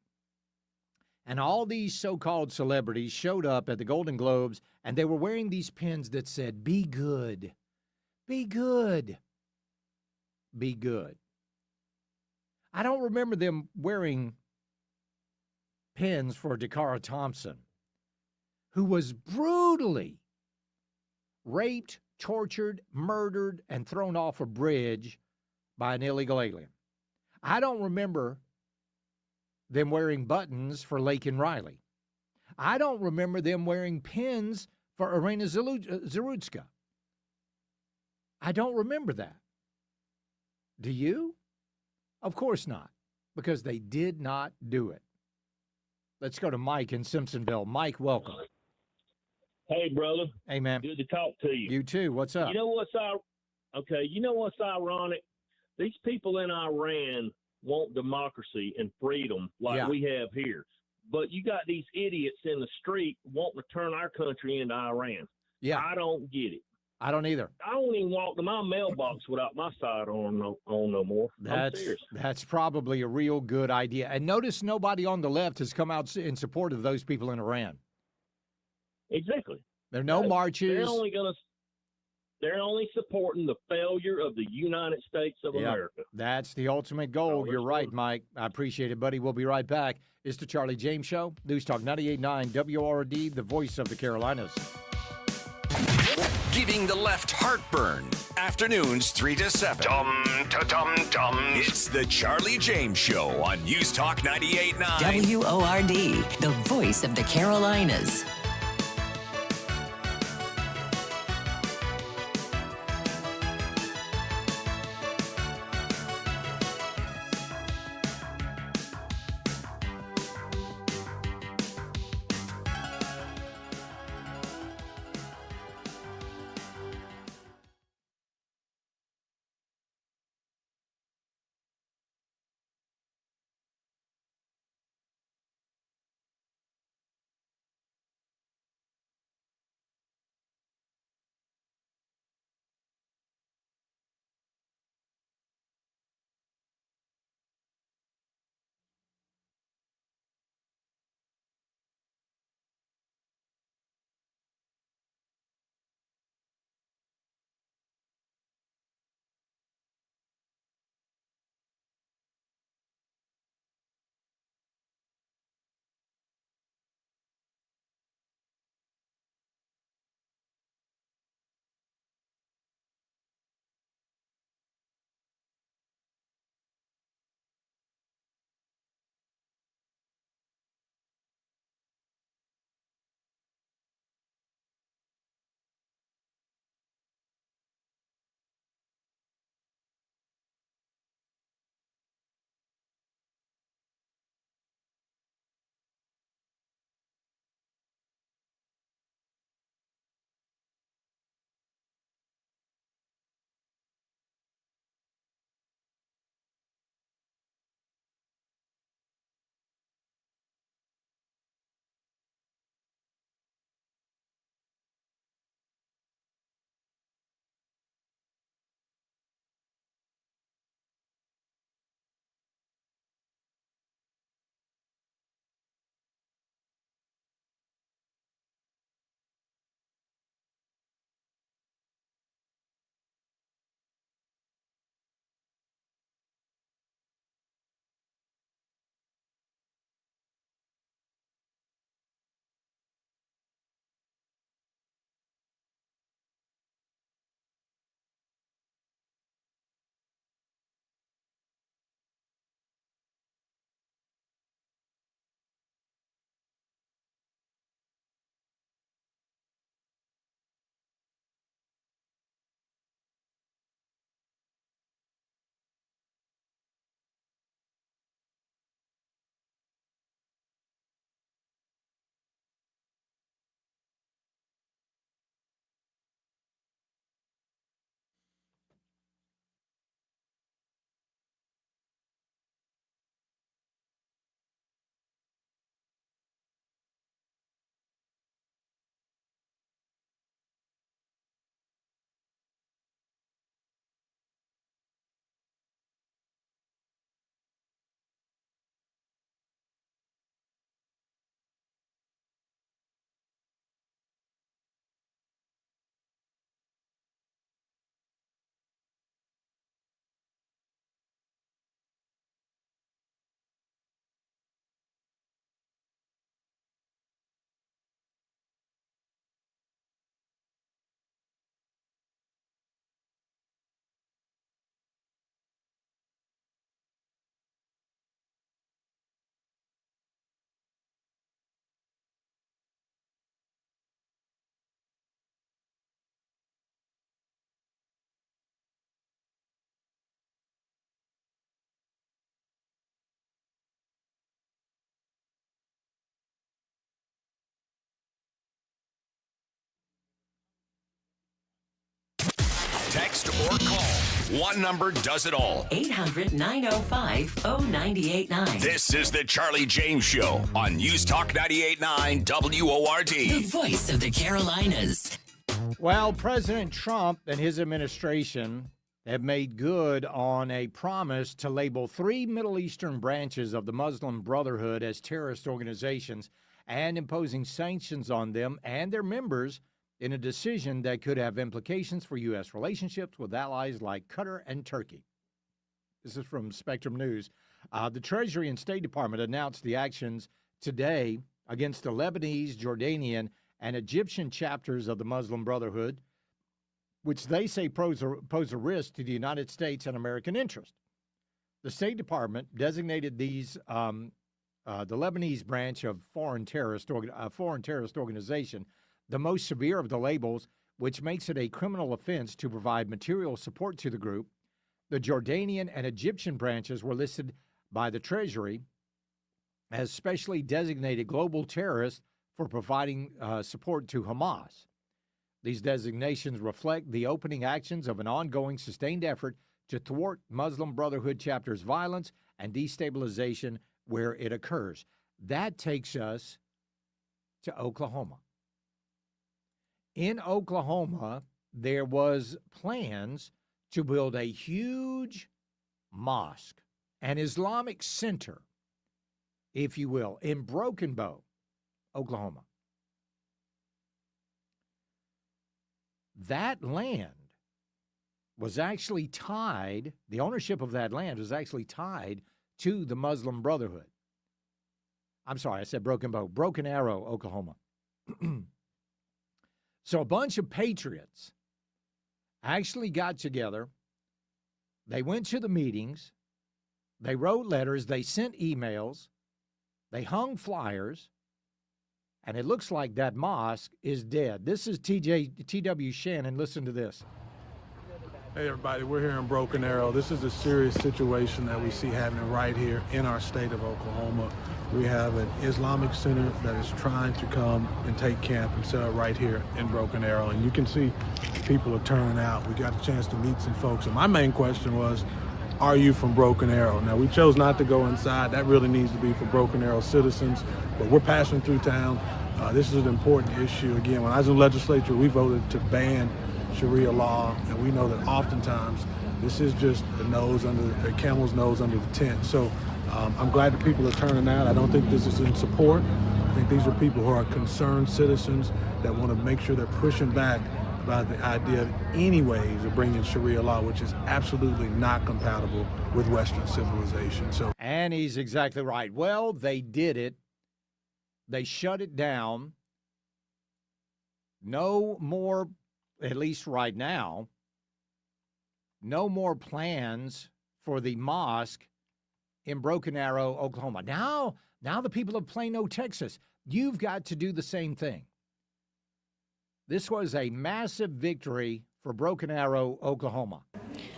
and all these so-called celebrities showed up at the Golden Globes, and they were wearing these pins that said, "Be good, be good, be good." I don't remember them wearing pins for Dakara Thompson, who was brutally raped, tortured, murdered, and thrown off a bridge by an illegal alien. I don't remember them wearing buttons for Laken Riley. I don't remember them wearing pins for Irina Zarutska. I don't remember that. Do you? Of course not, because they did not do it. Let's go to Mike in Simpsonville. Mike, welcome. Hey, brother. Hey, man. Good to talk to you. You too. What's up? You know what's ironic? These people in Iran want democracy and freedom like we have here. But you got these idiots in the street wanting to turn our country into Iran. Yeah. I don't get it. I don't either. I don't even walk to my mailbox without my sidearm on no more. I'm serious. That's probably a real good idea. And notice nobody on the left has come out in support of those people in Iran. Exactly. There are no marches. They're only supporting the failure of the United States of America. That's the ultimate goal. You're right, Mike. I appreciate it, buddy. We'll be right back. It's the Charlie James Show. News Talk 98.9 WORD, the voice of the Carolinas. Giving the left heartburn. Afternoons 3 to 7. Dum. It's the Charlie James Show on News Talk 98.9 WORD, the voice of the Carolinas. text or call. One number does it all. 800-905-0989. This is the Charlie James Show on News Talk 98.9 WORD. The voice of the Carolinas. Well, President Trump and his administration have made good on a promise to label 3 Middle Eastern branches of the Muslim Brotherhood as terrorist organizations and imposing sanctions on them and their members in a decision that could have implications for U.S. relationships with allies like Qatar and Turkey. This is from Spectrum News. The Treasury and State Department announced the actions today against the Lebanese, Jordanian, and Egyptian chapters of the Muslim Brotherhood, which they say pose a risk to the United States and American interest. The State Department designated these the Lebanese branch of foreign terrorist organization the most severe of the labels, which makes it a criminal offense to provide material support to the group. The Jordanian and Egyptian branches were listed by the Treasury as specially designated global terrorists for providing support to Hamas. These designations reflect the opening actions of an ongoing sustained effort to thwart Muslim Brotherhood chapters' violence and destabilization where it occurs. That takes us to Oklahoma. In Oklahoma, there was plans to build a huge mosque, an Islamic center, if you will, in Broken Bow, Oklahoma. That land was actually tied, the ownership of that land was actually tied to the Muslim Brotherhood. I'm sorry, I said Broken Bow, Broken Arrow, Oklahoma. So a bunch of patriots actually got together. They went to the meetings. They wrote letters. They sent emails. They hung flyers. And it looks like that mosque is dead. This is T.W. Shannon. Listen to this. Hey, everybody. We're here in Broken Arrow. This is a serious situation that we see happening right here in our state of Oklahoma. We have an Islamic center that is trying to come and take camp and set up right here in Broken Arrow. And you can see people are turning out. We got a chance to meet some folks. And my main question was, are you from Broken Arrow? Now, we chose not to go inside. That really needs to be for Broken Arrow citizens. But we're passing through town. This is an important issue. Again, when I was in the legislature, we voted to ban Sharia law. And we know that oftentimes this is just the camel's nose under the tent. So I'm glad that people are turning out. I don't think this is in support. I think these are people who are concerned citizens that want to make sure they're pushing back about the idea of any ways of bringing Sharia law, which is absolutely not compatible with Western civilization. And he's exactly right. Well, they did it. They shut it down. No more, at least right now, no more plans for the mosque in Broken Arrow, Oklahoma. Now the people of Plano, Texas, you've got to do the same thing. This was a massive victory for Broken Arrow, Oklahoma.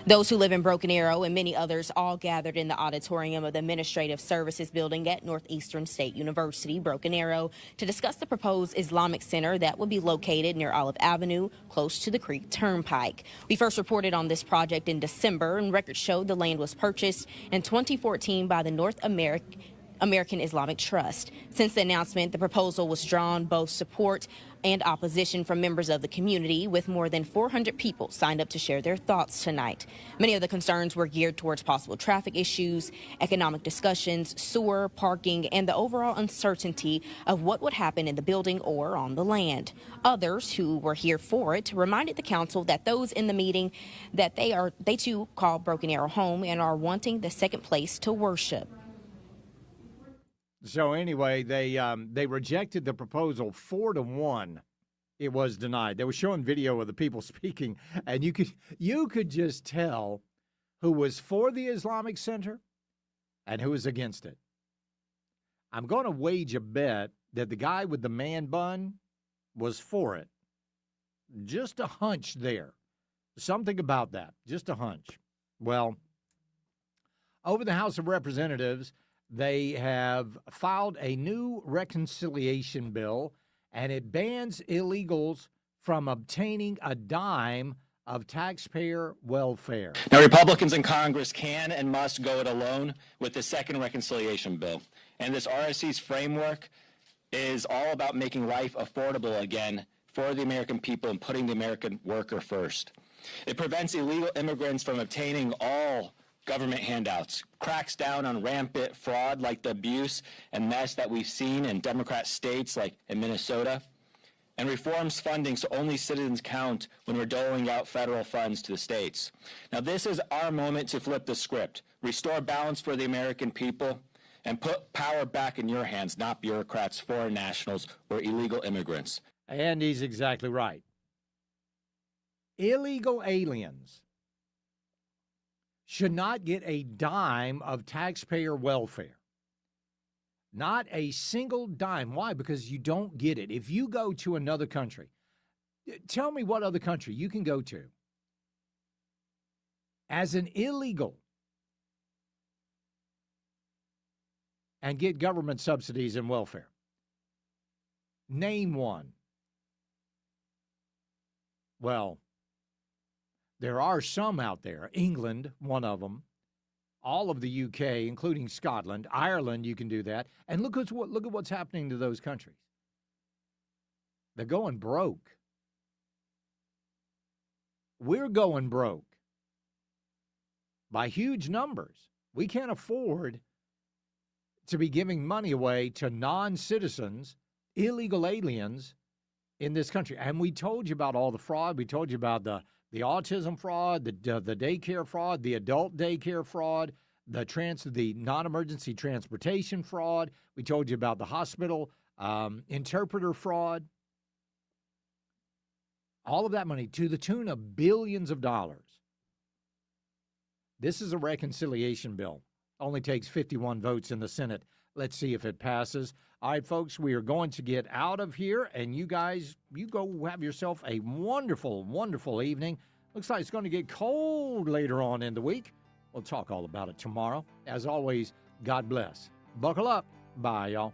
Those who live in Broken Arrow and many others all gathered in the auditorium of the Administrative Services Building at Northeastern State University, Broken Arrow, to discuss the proposed Islamic Center that would be located near Olive Avenue, close to the Creek Turnpike. We first reported on this project in December, and records showed the land was purchased in 2014 by the North American Islamic Trust. Since the announcement, the proposal was drawn both support and opposition from members of the community, with more than 400 people signed up to share their thoughts tonight. Many of the concerns were geared towards possible traffic issues, economic discussions, sewer, parking, and the overall uncertainty of what would happen in the building or on the land. Others who were here for it reminded the council that those in the meeting that they too call Broken Arrow home and are wanting the second place to worship. So anyway, they rejected the proposal 4-1. It was denied. They were showing video of the people speaking, and you could just tell who was for the Islamic Center and who was against it. I'm going to wage a bet that the guy with the man bun was for it. Just a hunch there. Something about that. Just a hunch. Well, over the House of Representatives, they have filed a new reconciliation bill, and it bans illegals from obtaining a dime of taxpayer welfare. Now, Republicans in Congress can and must go it alone with the second reconciliation bill. And this RSC's framework is all about making life affordable again for the American people and putting the American worker first. It prevents illegal immigrants from obtaining all government handouts, cracks down on rampant fraud like the abuse and mess that we've seen in Democrat states like in Minnesota, and reforms funding so only citizens count when we're doling out federal funds to the states. Now, this is our moment to flip the script, restore balance for the American people, and put power back in your hands, not bureaucrats, foreign nationals, or illegal immigrants. And he's exactly right. Illegal aliens should not get a dime of taxpayer welfare. Not a single dime. Why? Because you don't get it. If you go to another country, tell me what other country you can go to as an illegal and get government subsidies and welfare. Name one. Well, there are some out there. England, one of them. All of the UK, including Scotland. Ireland, you can do that. And look at what's happening to those countries. They're going broke. We're going broke by huge numbers. We can't afford to be giving money away to non-citizens, illegal aliens in this country. And we told you about all the fraud. We told you about the autism fraud, the daycare fraud, the adult daycare fraud, the non-emergency transportation fraud. We told you about the hospital interpreter fraud. All of that money to the tune of billions of dollars. This is a reconciliation bill. Only takes 51 votes in the Senate. Let's see if it passes. All right, folks, we are going to get out of here, and you guys, you go have yourself a wonderful, wonderful evening. Looks like it's going to get cold later on in the week. We'll talk all about it tomorrow. As always, God bless. Buckle up. Bye, y'all.